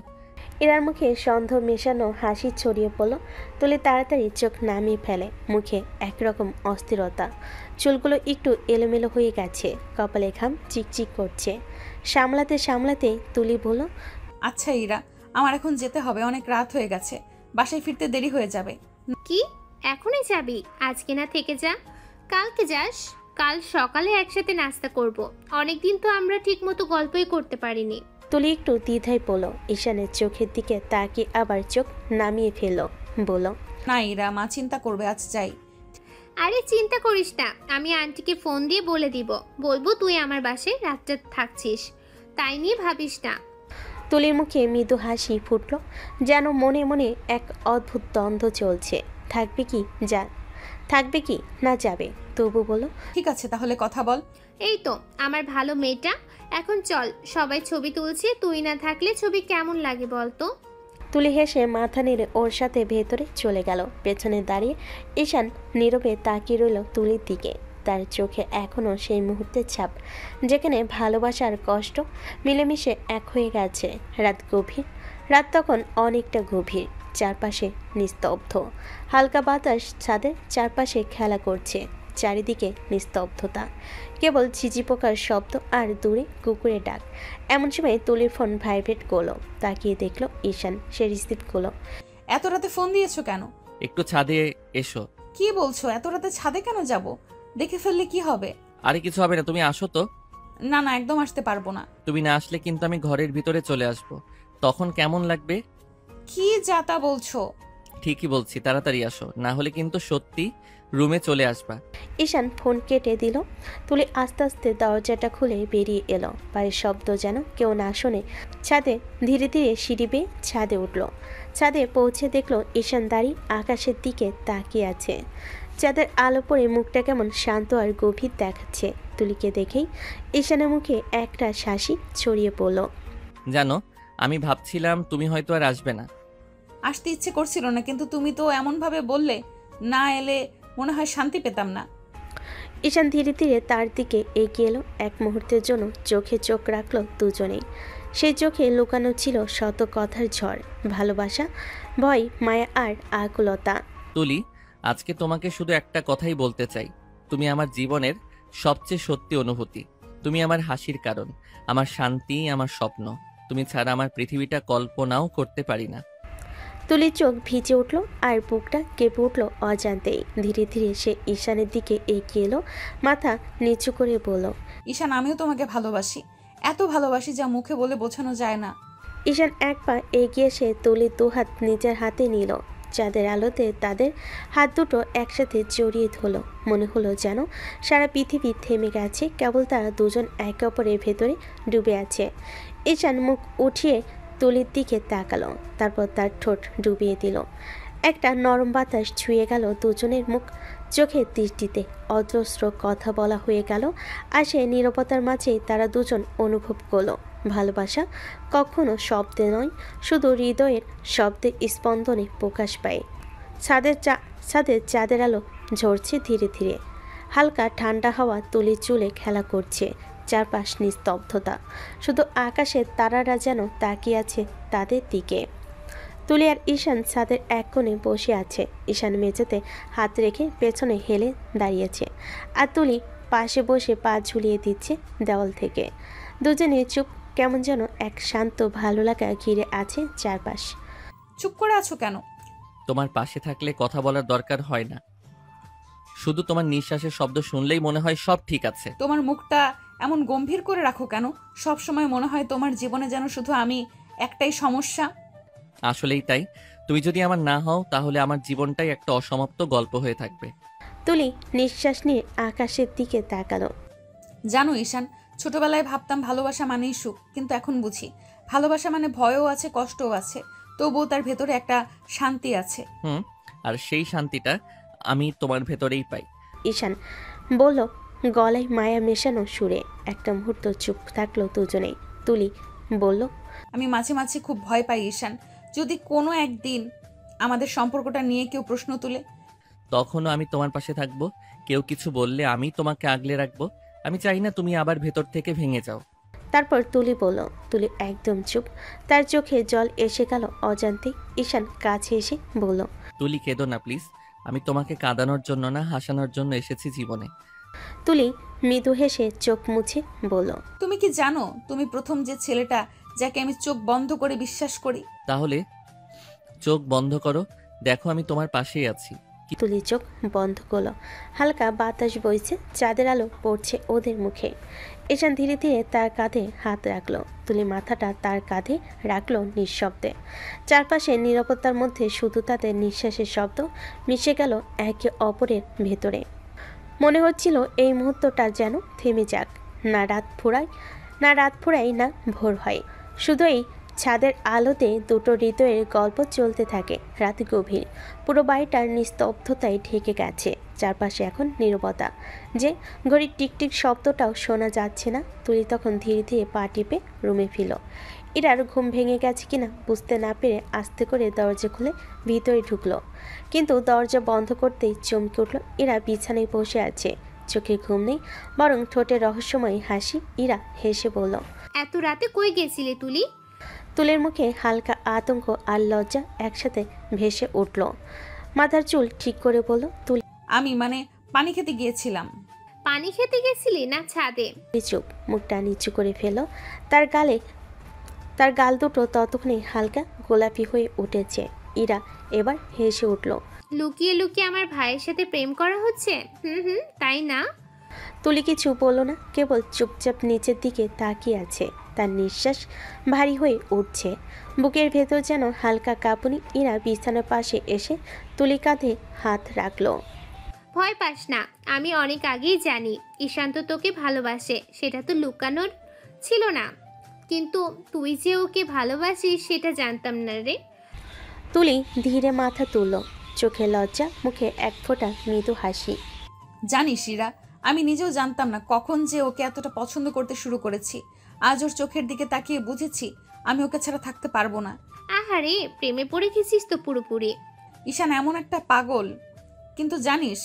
[SPEAKER 3] ইরার মুখে সন্দেহ মেশানো হাসি ছড়িয়ে পড়ল। তুলি তাড়াতাড়ি চোখ নামিয়ে ফেলে, মুখে একরকম অস্থিরতা। চুলগুলো একটু এলোমেলো হয়ে গেছে, কপালে ঘাম চিকচিক করছে। সামলাতে সামলাতে তুলি বলল,
[SPEAKER 1] আচ্ছা ইরা, আমার এখন যেতে হবে, অনেক রাত হয়ে গেছে, বাসায় ফিরতে দেরি হয়ে যাবে।
[SPEAKER 4] কি, এখনই যাবি? আজকে না থেকে যা, কালকে যাস। কাল সকালে একসাথে নাস্তা করব। অনেকদিন তো আমরা ঠিক মতো গল্পই করতে পারিনি।
[SPEAKER 3] তুলি একটু দ্বিধায় পড়ল, ঈশানের চোখের দিকে তাকিয়ে আবার চোখ নামিয়ে ফেলল, বলল,
[SPEAKER 1] না ইরা, মা চিন্তা করবে, আজ যাই।
[SPEAKER 4] আরে চিন্তা করিস না, আমি আন্টিকে ফোন দিয়ে বলে দিব, বলবো তুই আমার বাসায় রাতটা থাকছিস, তাই নিয়ে ভাবিস না।
[SPEAKER 3] তুলির মুখে মৃদু হাসি ফুটল, যেন মনে মনে এক অদ্ভুত দ্বন্দ্ব চলছে। থাকবে কি থাকবে কি না যাবে। তবু বলো,
[SPEAKER 1] ঠিক আছে তাহলে কথা বল।
[SPEAKER 4] এই তো আমার ভালো মেয়েটা, এখন চল, সবাই ছবি তুলছে, তুই না থাকলে ছবি কেমন লাগে বলতো।
[SPEAKER 3] তুলি হেসে মাথা নেড়ে ওর সাথে ভেতরে চলে গেল। পেছনে দাঁড়িয়ে ঈশান নীরবে তাকিয়ে রইল তুলির দিকে। তার চোখে এখনও সেই মুহূর্তের ছাপ, যেখানে ভালোবাসা আর কষ্ট মিলেমিশে এক হয়ে গেছে। রাত তখন অনেকটা গভীর, চারপাশে নিস্তব্ধ। হালকা বাতাস ছাদের চারপাশে খেলা করছে, চারিদিকে নিস্তব্ধতা, কেবল ঝিঝি পোকার শব্দ আর দূরে কুকুরের ডাক। এমন সময় তুলির ফোন ভাইব্রেট করলো, তাকিয়ে দেখলো ঈশান। সে রিসিভ করলো।
[SPEAKER 1] এত রাতে ফোন দিয়েছো কেন?
[SPEAKER 2] একটু ছাদে এসো।
[SPEAKER 1] কি বলছো? এত রাতে ছাদে কেন যাব? দেখে ফেললে কি হবে?
[SPEAKER 2] আরে কিছু হবে না, তুমি আসো তো।
[SPEAKER 1] না না, একদম আসতে পারবো না।
[SPEAKER 2] তুমি না আসলে কিন্তু আমি ঘরের ভিতরে চলে আসবো, তখন কেমন লাগবে?
[SPEAKER 1] কি যাতা বলছো?
[SPEAKER 2] ঠিকই বলছি, তাড়াতাড়ি আসো, না হলে কিন্তু সত্যি রুমে চলে আসবা।
[SPEAKER 3] ঈশান ফোন কেটে দিল। তুলি আস্তে আস্তে দরজাটা খুলে বেরিয়ে এলো। পায়ের শব্দ যেন কেউ না শোনে। ছাদে ধীরে ধীরে সিঁড়ি বেয়ে ছাদে উঠল। ছাদে পৌঁছে দেখলো ঈশান দাঁড়িয়ে আকাশের দিকে তাকিয়ে আছে। চাঁদের আলো পড়ে মুখটা কেমন শান্ত আর গভীর দেখাচ্ছে। তুলিকে দেখেই ঈশানের মুখে একটা হাসি ছড়িয়ে পড়ল।
[SPEAKER 2] জানো, আমি ভাবছিলাম তুমি হয়তো আর আসবে না।
[SPEAKER 1] আসতে ইচ্ছে করছিল না, কিন্তু তুমি তো এমনভাবে বললে, না এলে মনে হয় শান্তি পেতাম না।
[SPEAKER 3] ঈশান ধীরে ধীরে তার দিকে এগিয়ে এলো। এক মুহূর্তের জন্য চোখে চোখ রাখলো দুজনেই। সেই চোখে লুকানো ছিল শত কথার ঝড়, ভালোবাসা, ভয়, মায়া আর আকুলতা।
[SPEAKER 2] তুলি, আজকে তোমাকে শুধু একটা কথাই বলতে চাই, তুমি আমার জীবনের সবচেয়ে সত্যি অনুভূতি। তুমি আমার হাসির কারণ, আমার শান্তি, আমার স্বপ্ন। তুমি ছাড়া আমার পৃথিবীটা কল্পনাও করতে পারি না।
[SPEAKER 3] তুলির চোখ ভিজে উঠল আর বুকটা কেঁপে উঠল অজান্তেই। ধীরে ধীরে সে ঈশানের দিকে এগিয়ে এলো, মাথা নিচু করে বলল,
[SPEAKER 1] ঈশান, আমিও তোমাকে ভালোবাসি, এত ভালোবাসি যা মুখে বলে বোঝানো যায় না।
[SPEAKER 3] ঈশান এক পা এগিয়ে এসে তুলির দুহাত নিজের হাতে নিল। চাঁদের আলোতে তাদের হাত দুটো একসাথে জড়িয়ে ধরলো। মনে হলো যেন সারা পৃথিবী থেমে গেছে, কেবল তারা দুজন একে অপরের ভেতরে ডুবে আছে। ঈশান মুখ উঠিয়ে তুলির দিকে তাকালো, তারপর তার ঠোঁট ডুবিয়ে দিল। একটা নরম বাতাস ছুঁয়ে গেল দুজনের মুখ চোখের দৃষ্টিতে। অজস্র কথা বলা হয়ে গেল, আর সে নীরবতার মাঝেই তারা দুজন অনুভব করলো ভালোবাসা কখনো শব্দে নয়, শুধু হৃদয়ের শব্দে স্পন্দনে প্রকাশ পায়। ছাদের চাঁদের আলো ঝরছে ধীরে ধীরে। হালকা ঠান্ডা হাওয়া তুলির চুলে খেলা করছে। চারপাশ নিস্তব্ধতা, শুধু আকাশের তারারা যেন তাকিয়ে আছে তাদের দিকে। তুলি আর ঈশান ছাদের এক কোণে বসে আছে। ঈশান মেঝেতে হাত রেখে পেছনে হেলে দাঁড়িয়েছে, আর তুলি পাশে বসে পা ঝুলিয়ে দিচ্ছে দেওয়াল থেকে। দুজনে চুপ, কেমন যেন এক শান্ত ভালো লাগা ঘিরে আছে চারপাশ।
[SPEAKER 1] চুপ করে আছো কেন?
[SPEAKER 2] তোমার পাশে থাকলে কথা বলার দরকার হয় না, শুধু তোমার নিঃশ্বাসের শব্দ শুনলেই মনে হয় সব ঠিক আছে।
[SPEAKER 1] তোমার মুখটা এমন গম্ভীর করে রাখো কেন? সব সময় মনে হয় তোমার জীবনে যেন শুধু আমি একটাই সমস্যা।
[SPEAKER 2] আসলেই তাই, তুমি যদি আমার না হও তাহলে আমার জীবনটাই একটা অসমাপ্ত গল্প হয়ে থাকবে।
[SPEAKER 3] তুলি নিঃশ্বাস নিয়ে আকাশের দিকে তাকালো।
[SPEAKER 1] জানো ঈশান, ছোটবেলায় ভাবতাম ভালোবাসা মানেই সুখ, কিন্তু এখন বুঝি ভালোবাসা মানে ভয়ও আছে, কষ্টও আছে, তবুও তার ভেতরে একটা শান্তি আছে।
[SPEAKER 2] আর সেই শান্তিটা আমি তোমার ভেতরেই পাই।
[SPEAKER 3] ঈশান বলল, গলায় মায়া মেশানো সুরে। একটা মুহূর্ত চুপ থাকলো দুজনেই। তুলি বলল,
[SPEAKER 1] আমি মাঝে মাঝে খুব ভয় পাই ঈশান, যদি কোনো একদিন আমাদের সম্পর্কটা নিয়ে কেউ প্রশ্ন তুলে।
[SPEAKER 2] তখনও আমি তোমার পাশে থাকবো। কেউ কিছু বললে আমি তোমাকে আগলে রাখবো। আমি চাই না তুমি আবার ভেতর থেকে ভেঙে যাও।
[SPEAKER 3] তারপর তুলি বলল। তুলি একদম চুপ, তার চোখে জল এসে গেল অজান্তে। ঈশান কাছে এসে বলল,
[SPEAKER 2] তুলি কেঁদো না প্লিজ। আমি তোমাকে কাঁদানোর জন্য না, হাসানোর জন্য এসেছি জীবনে।
[SPEAKER 3] তুলি মৃদু হেসে চোখ মুছে বলল,
[SPEAKER 1] তুমি কি জানো তুমি প্রথম যে ছেলেটা যাকে আমি চোখ বন্ধ করে বিশ্বাস করি?
[SPEAKER 2] তাহলে চোখ বন্ধ করো, দেখো আমি তোমার পাশেই আছি।
[SPEAKER 3] তুলি চোখ বন্ধ করলো। হালকা বাতাস বইছে, চাঁদের আলো পড়ছে ওদের মুখে। ঈশান ধীরে ধীরে তার কাঁধে হাত রাখলো। তুলি মাথাটা তার কাঁধে রাখলো নিঃশব্দে। চারপাশে নীরবতার মধ্যে শুধু তাদের নিঃশ্বাসের শব্দ মিশে গেল একে অপরের ভেতরে। মনে হচ্ছিল এই মুহূর্তটা যেন থেমে যাক, না রাত ফুরাই না ভোর হয়। শুধু এই ছাদের আলোতে দুটো হৃদয়ের গল্প চলতে থাকে। রাত গভীর, পুরো বাড়িটার নিস্তব্ধতায় ঢেকে গেছে। চারপাশে এখন নীরবতা, যে ঘড়ির টিকটিক শব্দটাও শোনা যাচ্ছে না। তুলি তখন ধীরে ধীরে পা টিপে রুমে ফিরল। ইরার ঘুম ভেঙে গেছে কিনা বুঝতে না পেরে আস্তে করে দরজা খুলে ভিতরে ঢুকলো, কিন্তু দরজা বন্ধ করতেই চমকে উঠল। ইরা বিছানায় বসে আছে, চোখে ঘুম নেই, বরং ঠোঁটে রহস্যময় হাসি। ইরা হেসে বলল,
[SPEAKER 4] এত রাতে কই গেছিলে তুলি?
[SPEAKER 3] তুলের মুখে হালকা আতঙ্ক আর লজ্জা একসাথে ভেসে উঠল। মাথার চুল ঠিক করে বলল, তুলি
[SPEAKER 1] আমি পানি খেতে গিয়েছিলাম।
[SPEAKER 4] পানি খেতে গেছিলি না ছাদে?
[SPEAKER 3] চুপ, মুখটা নিচু করে ফেল। তার গাল দুটো ততক্ষণে হালকা গোলাপি হয়ে উঠেছে। ইরা এবার হেসে উঠল।
[SPEAKER 4] লুকিয়ে লুকিয়ে আমার ভাইয়ের সাথে প্রেম করা হচ্ছে? তাই না?
[SPEAKER 3] তুলি কিছু বলল না, কেবল চুপচাপ নিচের দিকে তাকিয়ে আছে। তার নিঃশ্বাস ভারী হয়ে উঠছে, বুকের ভেতর যেন হালকা কাঁপুনি। ইরা বিছানার পাশে এসে তুলি কাঁধে হাত রাখলো।
[SPEAKER 4] ভয় পাস না, আমি অনেক আগেই জানি ঈশান্ত তোকে ভালোবাসে, সেটা তো লুকানোর ছিল না। কিন্তু তুই যে ওকে ভালোবাসিস সেটা জানতাম না রে।
[SPEAKER 3] তুলি ধীরে মাথা তুলল, চোখে লজ্জা, মুখে এক ফোঁটা মৃদু হাসি।
[SPEAKER 1] জানিস ইরা, আমি নিজেও জানতাম না কখন যে ওকে এতটা পছন্দ করতে শুরু করেছি। আজ ওর চোখের দিকে তাকিয়ে বুঝেছি আমি ওকে ছাড়া থাকতে পারবো না।
[SPEAKER 4] আহারে, প্রেমে পড়ে গেছিস তো পুরোপুরি।
[SPEAKER 1] ঈশান এমন একটা পাগল, কিন্তু জানিস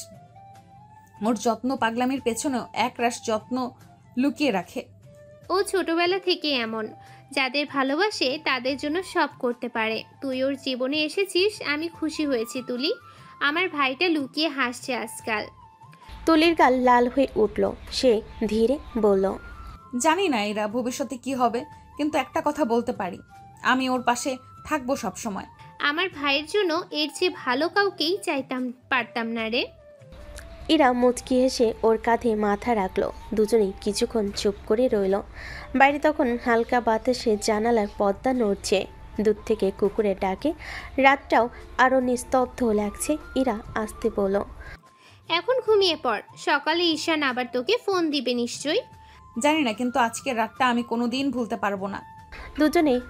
[SPEAKER 1] ওর যত্ন পাগলামির পেছনেও একরাশ যত্ন লুকিয়ে রাখে।
[SPEAKER 4] ও ছোটবেলা থেকে এমন, যাদের ভালোবাসে তাদের জন্য সব করতে পারে। তুই ওর জীবনে এসেছিস, আমি খুশি হয়েছি তুলি। আমার ভাইটা লুকিয়ে হাসছে আজকাল।
[SPEAKER 3] তুলির গাল লাল হয়ে উঠল। সে ধীরে বলল,
[SPEAKER 1] জানি না এরা ভবিষ্যতে কি হবে, কিন্তু একটা কথা বলতে পারি, আমি ওর পাশে থাকবো সব সময়।
[SPEAKER 4] আমার ভাইয়ের জন্য এর চেয়ে ভালো কাউকেই পারতাম না রে।
[SPEAKER 3] ইরা মুচকি হেসে ওর কাঁধে মাথা রাখলো। দুজনেই কিছুক্ষণ চুপ করে রইল। বাইরে তখন হালকা বাতাসে জানালার পর্দা নড়ছে, দূর থেকে কুকুরের ডাকে রাতটাও আরো নিস্তব্ধ লাগছে। ইরা আস্তে বলল,
[SPEAKER 4] এখন ঘুমিয়ে পড়, সকালে ঈশান আবার তোকে ফোন দিবে নিশ্চয়ই।
[SPEAKER 1] জানি না, কিন্তু আজকের রাতটা আমি কোনোদিন ভুলতে পারবো না।
[SPEAKER 3] দুজনেই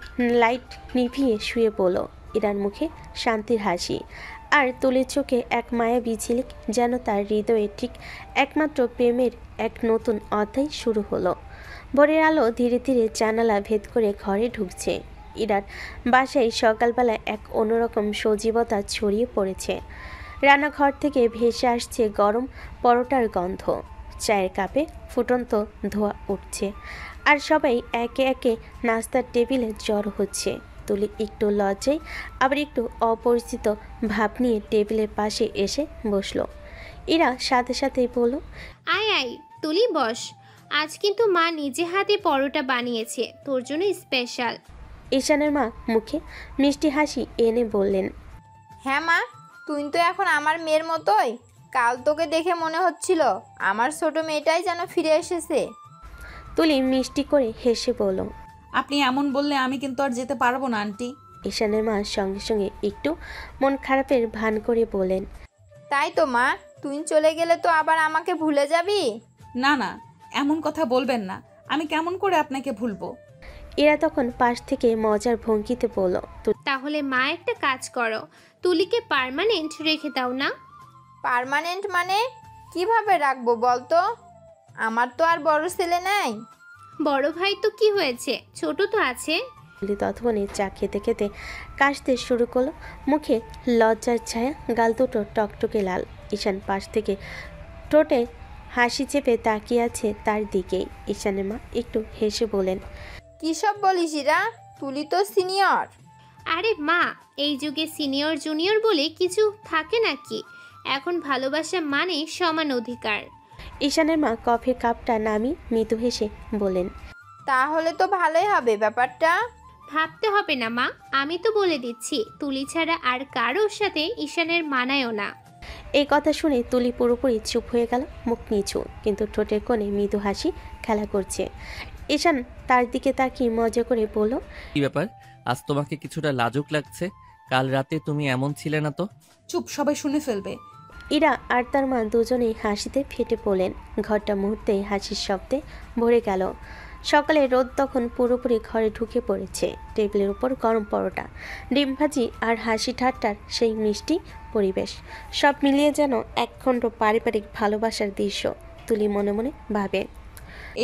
[SPEAKER 3] লাইট নিভিয়ে শুয়ে পড়ল। ইরার মুখে শান্তির হাসি, আর তুলির চোখে এক মায়াবী ঝিলিক, যেন তার হৃদয়ে ঠিক একমাত্র প্রেমের এক নতুন অধ্যায় শুরু হলো। ভোরের আলো ধীরে ধীরে জানালা ভেদ করে ঘরে ঢুকছে। ইরার বাসায় সকালবেলা এক অন্যরকম সজীবতা ছড়িয়ে পড়েছে। রান্নাঘর থেকে ভেসে আসছে গরম পরোটার গন্ধ, চায়ের কাপে ফুটন্ত ধোঁয়া উঠছে, আর সবাই একে একে নাস্তার টেবিলে জড়ো হচ্ছে। তুলি একটু লজ্জায় আবার একটু অপরিচিত ভাব নিয়ে টেবিলের পাশে এসে বসলো। ইরা সাথে সাথেই বলল,
[SPEAKER 4] আয় আয় তুলি, বস। আজ কিন্তু মা নিজে হাতে পরোটা বানিয়েছে তোর জন্য স্পেশাল।
[SPEAKER 3] ঈশানের মা মুখে মিষ্টি হাসি এনে বললেন,
[SPEAKER 5] হ্যাঁ মা, তুই তো এখন আমার মেয়ের মতোই। কাল তোকে দেখে মনে হচ্ছিল আমার ছোট মেয়েটাই যেন ফিরে এসেছে।
[SPEAKER 3] তুলি মিষ্টি করে হেসে বলল,
[SPEAKER 1] আপনি এমন বললে আমি কিন্তু আর যেতে পারবো না আন্টি।
[SPEAKER 3] ঈশানের মা সঙ্গে সঙ্গে একটু মন খারাপের ভান করে বলেন,
[SPEAKER 5] তাই তো মা, তুই চলে গেলে তো আবার আমাকে ভুলে যাবি।
[SPEAKER 1] না না, এমন কথা বলবেন না, আমি কেমন করে আপনাকে ভুলবো।
[SPEAKER 3] এরা তখন পাশ থেকে মজার ভঙ্গিতে বলল,
[SPEAKER 4] তাহলে মা একটা কাজ করো, তুলিকে পার্মানেন্ট রেখে দাও না।
[SPEAKER 5] পার্মানেন্ট মানে কিভাবে রাখবো বলতো? আমার তো আর বড় ছেলে নাই।
[SPEAKER 4] বড় ভাই তো কি হয়েছে, ছোট তো আছে।
[SPEAKER 3] তুলি ততক্ষণে চা খেতে খেতে কাশতে শুরু করলো। মুখে লজ্জার ছায়া, গাল দুটো টকটকে লাল। ঈশান পাশ থেকে ঠোঁটে হাসি চেপে তাকিয়ে আছে তার দিকেই। ঈশানের মা একটু হেসে বলেন,
[SPEAKER 5] কী সব বলিস ইরা, তুলি তো সিনিয়র।
[SPEAKER 4] আরে মা, এই যুগে সিনিয়র জুনিয়র বলে কিছু থাকে নাকি? এখন ভালোবাসা মানে সমান অধিকার।
[SPEAKER 3] ঈশানের মা কফির কাপটা নামিয়ে মৃদু হেসে বলেন,
[SPEAKER 5] তাহলে তো ভালোই হবে ব্যাপারটা।
[SPEAKER 4] ভাবতে হবে না মা, আমি তো বলে দিচ্ছি, তুলি ছাড়া আর কারোর সাথে ঈশানের মানায়ও না।
[SPEAKER 3] এই কথা শুনে তুলি পুরোপুরি চুপ হয়ে গেল, মুখ নিচু, কিন্তু ঠোঁটের কোণে মৃদু হাসি খেলা করছে। ঈশান তার দিকে তাকিয়ে মজা করে বলল,
[SPEAKER 2] কি ব্যাপার, আজ তোমাকে কিছুটা লাজুক লাগছে? কাল রাতে তুমি এমন ছিলে না তো।
[SPEAKER 1] চুপ, সবাই শুনে ফেলবে।
[SPEAKER 3] ইরা আর তার মা দুজনেই হাসিতে ফেটে পড়লেন। ঘরটা মুহূর্তেই হাসির শব্দে ভরে গেল। সকালে রোদ তখন পুরোপুরি ঘরে ঢুকে পড়েছে। টেবিলের উপর গরম পরোটা, ডিম ভাজি আর হাসি ঠাট্টার সেই মিষ্টি পরিবেশ, সব মিলিয়ে যেন একখণ্ড পারিবারিক ভালোবাসার দৃশ্য। তুলি মনে মনে ভাবে,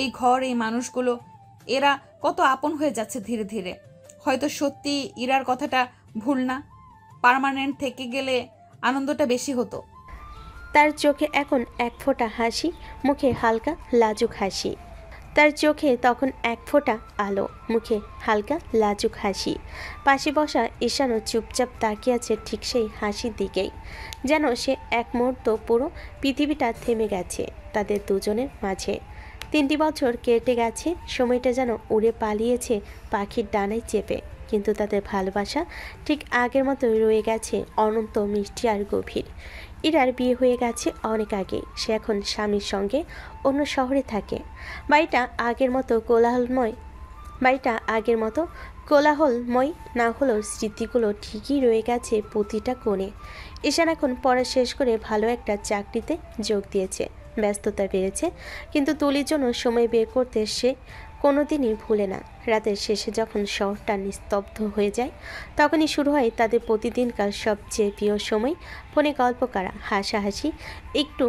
[SPEAKER 1] এই ঘর, এই মানুষগুলো, এরা কত আপন হয়ে যাচ্ছে ধীরে ধীরে। হয়তো সত্যি ইরার কথাটা ভুল না, পার্মানেন্ট থেকে গেলে আনন্দটা বেশি হতো।
[SPEAKER 3] তার চোখে এখন এক ফোঁটা হাসি, মুখে হালকা লাজুক হাসি। তার চোখে তখন এক ফোঁটা আলো, মুখে হালকা লাজুক হাসি। পাশে বসা ঈশানও চুপচাপ তাকিয়ে আছে ঠিক সেই হাসির দিকেই, যেন সে এক মুহূর্ত পুরো পৃথিবীটা থেমে গেছে তাদের দুজনের মাঝে। 3টি বছর কেটে গেছে, সময়টা যেন উড়ে পালিয়েছে পাখির ডানায় চেপে, কিন্তু তাদের ভালোবাসা ঠিক আগের মতোই রয়ে গেছে, অনন্ত, মিষ্টি আর গভীর। ইরার বিয়ে হয়ে গেছে অনেক আগে। সে এখন স্বামীর সঙ্গে অন্য শহরে থাকে। বাড়িটা আগের মতো কোলাহলময় না হলেও স্মৃতিগুলো ঠিকই রয়ে গেছে প্রতিটা কোণে। ঈশান এখন পড়া শেষ করে ভালো একটা চাকরিতে যোগ দিয়েছে। ব্যস্ততা বেড়েছে, কিন্তু তুলির জন্য সময় বের করতে সে কোনোদিনই ভুলে না। রাতের শেষে যখন শহরটা নিস্তব্ধ হয়ে যায়, তখনই শুরু হয় তাদের প্রতিদিনকার সবচেয়ে প্রিয় সময়, ফোনে গল্প করা, হাসাহাসি, একটু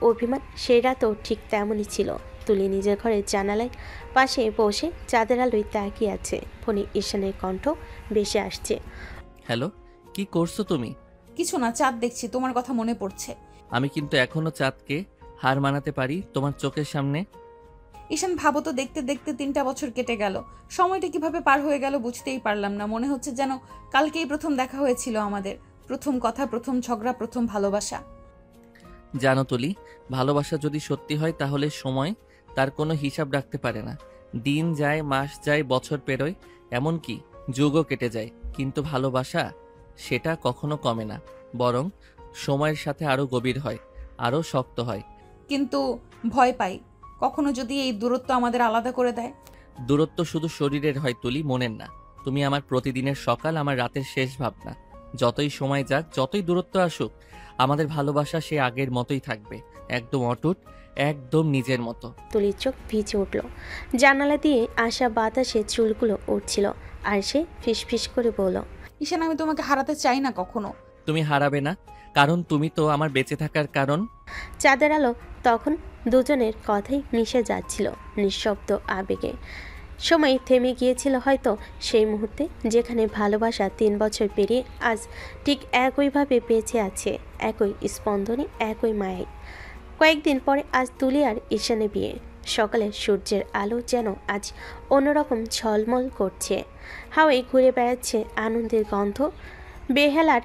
[SPEAKER 3] অভিমান। সেই রাতও ঠিক তেমনই ছিল। তুলি নিজের ঘরের জানালায় পাশে বসে চাঁদের আলোয় তাকিয়ে আছে। ফোনে ঈশানের কণ্ঠ ভেসে আসছে।
[SPEAKER 2] হ্যালো, কি করছো তুমি?
[SPEAKER 1] কিছু না, চাঁদ দেখছি, তোমার কথা মনে পড়ছে।
[SPEAKER 2] আমি কিন্তু এখনো চাঁদকে হার মানাতে পারি তোমার চোখের সামনে।
[SPEAKER 1] ঈশান, ভাবো তো, দেখতে দেখতে 3টা বছর কেটে গেল। সময়টা কিভাবে পার হয়ে গেল বুঝতেই পারলাম না। মনে হচ্ছে যেন কালকেই প্রথম দেখা হয়েছিল আমাদের। প্রথম কথা, প্রথম ঝগড়া, প্রথম ভালোবাসা।
[SPEAKER 2] জানো তুলি, ভালোবাসা যদি সত্যি হয় তাহলে সময় তার কোনো হিসাব রাখতে পারে না। দিন যায়, মাস যায়, বছর পেরোয়, এমনকি যুগও কেটে যায়, কিন্তু ভালোবাসা সেটা কখনো কমে না, বরং সময়ের সাথে আরো গভীর হয়, আরো শক্ত হয়।
[SPEAKER 1] কিন্তু ভয় পাই, কখনো যদি এই দূরত্ব আমাদের আলাদা করে দেয়।
[SPEAKER 2] দূরত্ব শুধু শরীরের হয় তুলি, মনের না। তুমি আমার প্রতিদিনের সকাল, আমার রাতের শেষ ভাবনা। যতই সময় যাক, যতই দূরত্ব আসুক, আমাদের ভালোবাসা সে আগের মতোই থাকবে, একদম অটুট, একদম নিজের মতো।
[SPEAKER 3] তুলির চোখ ভিজে উঠল। জানালা দিয়ে আসা বাতাসে চুলগুলো উঠছিল, আর সে ফিসফিস করে বলল,
[SPEAKER 1] ঈশান, আমি তোমাকে হারাতে চাই না কখনো।
[SPEAKER 2] তুমি হারাবে না, কারণ তুমি তো আমার বেঁচে থাকার কারণ।
[SPEAKER 3] চাঁদের আলো তখন দুজনের কথাই মিশে যাচ্ছিল নিঃশব্দ আবেগে। সময় থেমে গিয়েছিল হয়তো সেই মুহূর্তে, যেখানে ভালোবাসা 3 বছর পেরিয়ে আজ ঠিক একইভাবে বেঁচে আছে, একই স্পন্দনে, একই মায়ায়। কয়েকদিন পরে আজ তুলি আর ঈশানে বিয়ে। সকালে সূর্যের আলো যেন আজ অন্যরকম ঝলমল করছে। হাওয়ায় ঘুরে বেড়াচ্ছে আনন্দের গন্ধ, বেহালার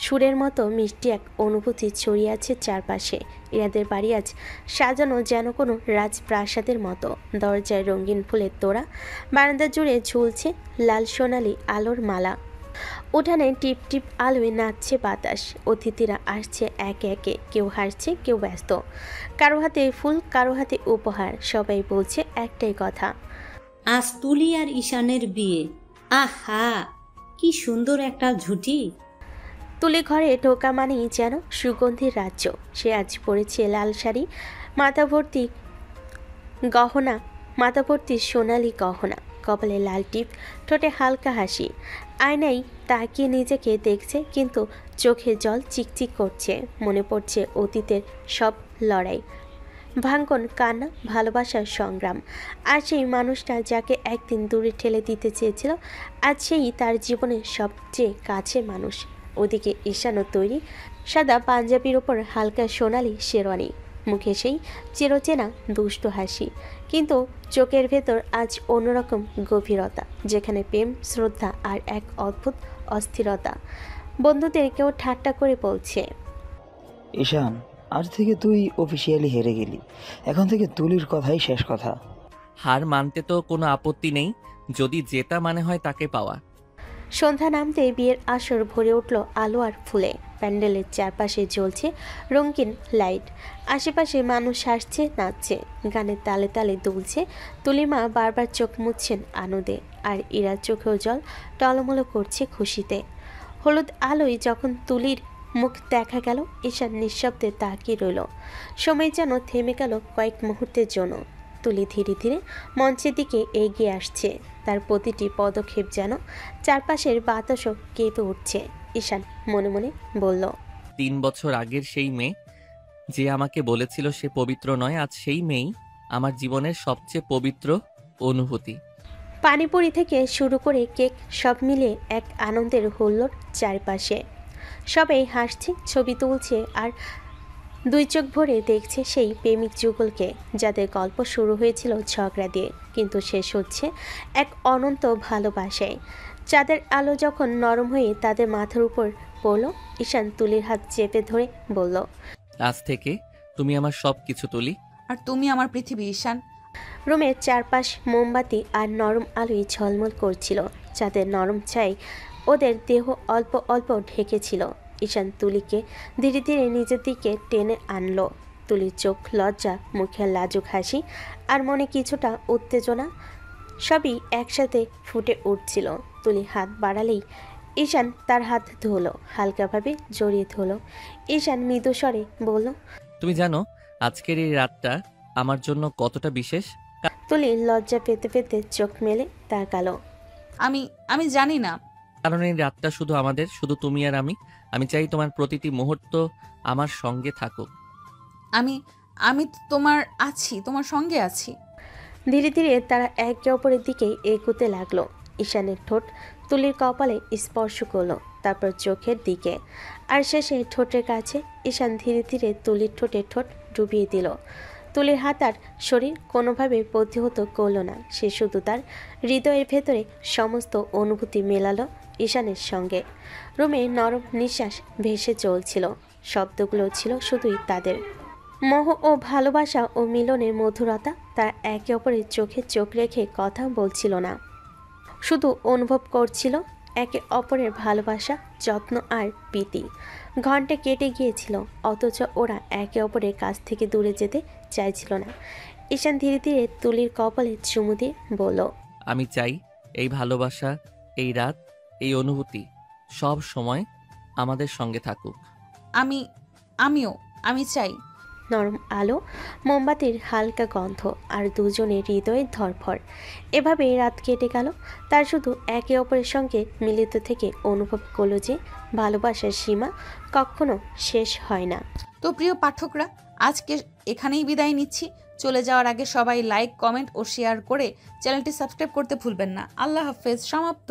[SPEAKER 3] সুরের মতো মিষ্টি এক অনুভূতি ছড়িয়ে আছে চারপাশে। ইরাদের বাড়ি আজ সাজানো যেন কোনো রাজপ্রাসাদের মতো। দরজায় রঙিন ফুলের তোড়া, বারান্দা জুড়ে ঝুলছে লাল সোনালি আলোর মালা। উঠানে টিপ টিপ আলোয় নাচছে বাতাস। অতিথিরা আসছে একে একে, কেউ হাসছে, কেউ ব্যস্ত। কারো হাতে ফুল, কারো হাতে উপহার। সবাই বলছে একটাই কথা,
[SPEAKER 11] আজ তুলি আর ঈশানের বিয়ে। আহা, কি সুন্দর একটা ঝুটি।
[SPEAKER 3] তুলি ঘরে ঢোকা মানেই যেন সুগন্ধির রাজ্য। সে আজ পরেছে লাল শাড়ি, মাথা ভর্তি সোনালি গহনা, কপালে লাল টিপ, ঠোঁটে হালকা হাসি। আয়নায় তাকিয়ে নিজেকে দেখছে, কিন্তু চোখে জল চিকচিক করছে। মনে পড়ছে অতীতের সব লড়াই, ভাঙ্গন, কান্না, ভালোবাসার সংগ্রাম। আর সেই মানুষটা যাকে একদিন দূরে ঠেলে দিতে চেয়েছিল, আজ সেই তার জীবনের সবচেয়ে কাছের মানুষ। ওদিকে ঈশানও তৈরি, সাদা পাঞ্জাবির ওপর হালকা সোনালি শেরওয়ানি, মুখে সেই চিরচেনা দুষ্ট হাসি, কিন্তু চোখের ভেতর আজ অন্যরকম গভীরতা, যেখানে প্রেম, শ্রদ্ধা আর এক অদ্ভুত অস্থিরতা। বন্ধুদের কেউ ঠাট্টা করে বলছে,
[SPEAKER 9] ঈশান, আজ থেকে তুই অফিসিয়ালি হেরে গেলি। এখন থেকে তুলির কথাই শেষ কথা।
[SPEAKER 2] হার মানতে তো কোনো আপত্তি নেই, যদি জেতা মানে হয় তাকে পাওয়া।
[SPEAKER 3] সন্ধ্যা নামতে বিয়ের আসর ভরে উঠল আলো আর ফুলে। প্যান্ডেলের চারপাশে জ্বলছে রঙিন লাইট, আশেপাশে মানুষ হাসছে, নাচছে, গানের তালে তালে দুলছে। তুলির মা বারবার চোখ মুছছেন আনন্দে, আর ইরার চোখেও জল টলমলো করছে খুশিতে। হলুদ আলোয় যখন তুলির মুখ দেখা গেল, ঈশান নিঃশব্দে তাকিয়ে রইল। সময় যেন থেমে গেল কয়েক মুহূর্তের জন্য। তুলি ধীরে ধীরে মঞ্চের দিকে এগিয়ে আসছে, তার প্রতিটি পদক্ষেপ যেন চারপাশের বাতাসও কেঁপে উঠছে। ঈশান মনে মনে বলল,
[SPEAKER 2] 3 বছর আগের সেই মেয়ে যে আমাকে বলেছিল সে পবিত্র নয়, আজ সেই মেয়েই আমার জীবনের সবচেয়ে পবিত্র অনুভূতি।
[SPEAKER 3] পানিপুরি থেকে শুরু করে কেক, সব মিলে এক আনন্দের হুল্লোড় চারপাশে। সবাই হাসছে, ছবি তুলছে, আর দুই চোখ ভরে দেখছে সেই প্রেমিক যুগলকে, যাদের গল্প শুরু হয়েছিল ঝগড়া দিয়ে, কিন্তু শেষ হচ্ছে এক অনন্ত ভালোবাসায়। চাঁদের আলো যখন নরম হয়ে তাদের মাথার উপর পড়ল, ঈশান তুলির হাত চেপে ধরে বলল,
[SPEAKER 2] আজ থেকে তুমি আমার সব কিছু তুলি।
[SPEAKER 1] আর তুমি আমার পৃথিবী ঈশান।
[SPEAKER 3] রুমের চারপাশ মোমবাতি আর নরম আলোয় ঝলমল করছিল। চাঁদের নরম ছাই ওদের দেহ অল্প অল্প ঢেকেছিল। ঈশান তুলিকে ধীরে ধীরে নিজের দিকে টেনে আনলো। তুলির চোখ লজ্জা, মুখে লাজুক হাসি, আর মনে কিছুটা উত্তেজনা, সবই একসাথে ফুটে উঠছিল। তুলি হাত বাড়ালেই ঈশান তার হাত ধুলো, হালকাভাবে জড়িয়ে ধুলো। ঈশান মৃদু স্বরে বলল,
[SPEAKER 2] তুমি জানো আজকের এই রাতটা আমার জন্য কতটা বিশেষ?
[SPEAKER 3] তুলি লজ্জা পেতে পেতে চোখ মেলে তাকালো।
[SPEAKER 1] আমি জানি না।
[SPEAKER 2] কারণ এই রাতটা শুধু আমাদের, শুধু তুমি আর আমি। আমি চাই তোমার প্রতিটি মুহূর্ত আমার সঙ্গে থাকুক।
[SPEAKER 1] আমি তোমার আছি, তোমার সঙ্গে আছি।
[SPEAKER 3] ধীরে ধীরে তারা একে অপরের দিকে এগোতে লাগলো। ঈশানের ঠোঁট তুলির কপালে স্পর্শ করলো, তারপর চোখের দিকে, আর শেষে ঠোঁটের কাছে। ঈশান ধীরে ধীরে তুলির ঠোঁটে ঠোঁট ডুবিয়ে দিল। তুলির হাত আর শরীর কোনোভাবে প্রতিহত করল না, সে শুধু তার হৃদয়ের ভেতরে সমস্ত অনুভূতি মেলালো ঈশানের সঙ্গে। রুমে নরম নিঃশ্বাস ভেসে চলছিল, শব্দগুলো ছিল শুধুই তাদের। মোহ ও ভালোবাসা ও মিলনের মধুরতা। তারা একে অপরের চোখে চোখ রেখে কথা বলছিল না, শুধু অনুভব করছিল একে অপরের ভালোবাসা, যত্ন আর প্রীতি। ঘন্টা কেটে গিয়েছিল, অথচ ওরা একে অপরের কাছ থেকে দূরে যেতে চাইছিল না। ঈশান ধীরে ধীরে তুলির কপালে চুমু দিয়ে বলল,
[SPEAKER 2] আমি চাই এই ভালোবাসা, এই রাত, এই অনুভূতি সব সময় আমাদের সঙ্গে থাকুক।
[SPEAKER 1] আমি চাই।
[SPEAKER 3] নরম আলো, মোমবাতির হালকা গন্ধ, আর দুজনের হৃদয়ের ধরফর। এভাবেই রাত কেটে গেল। তার শুধু একে অপরের সঙ্গে মিলিত থেকে অনুভব করলো যে ভালোবাসার সীমা কখনো শেষ হয় না।
[SPEAKER 1] তো প্রিয় পাঠকরা, আজকে এখানেই বিদায় নিচ্ছি। চলে যাওয়ার আগে সবাই লাইক, কমেন্ট ও শেয়ার করে চ্যানেলটি সাবস্ক্রাইব করতে ভুলবেন না। আল্লাহ হাফেজ। সমাপ্ত।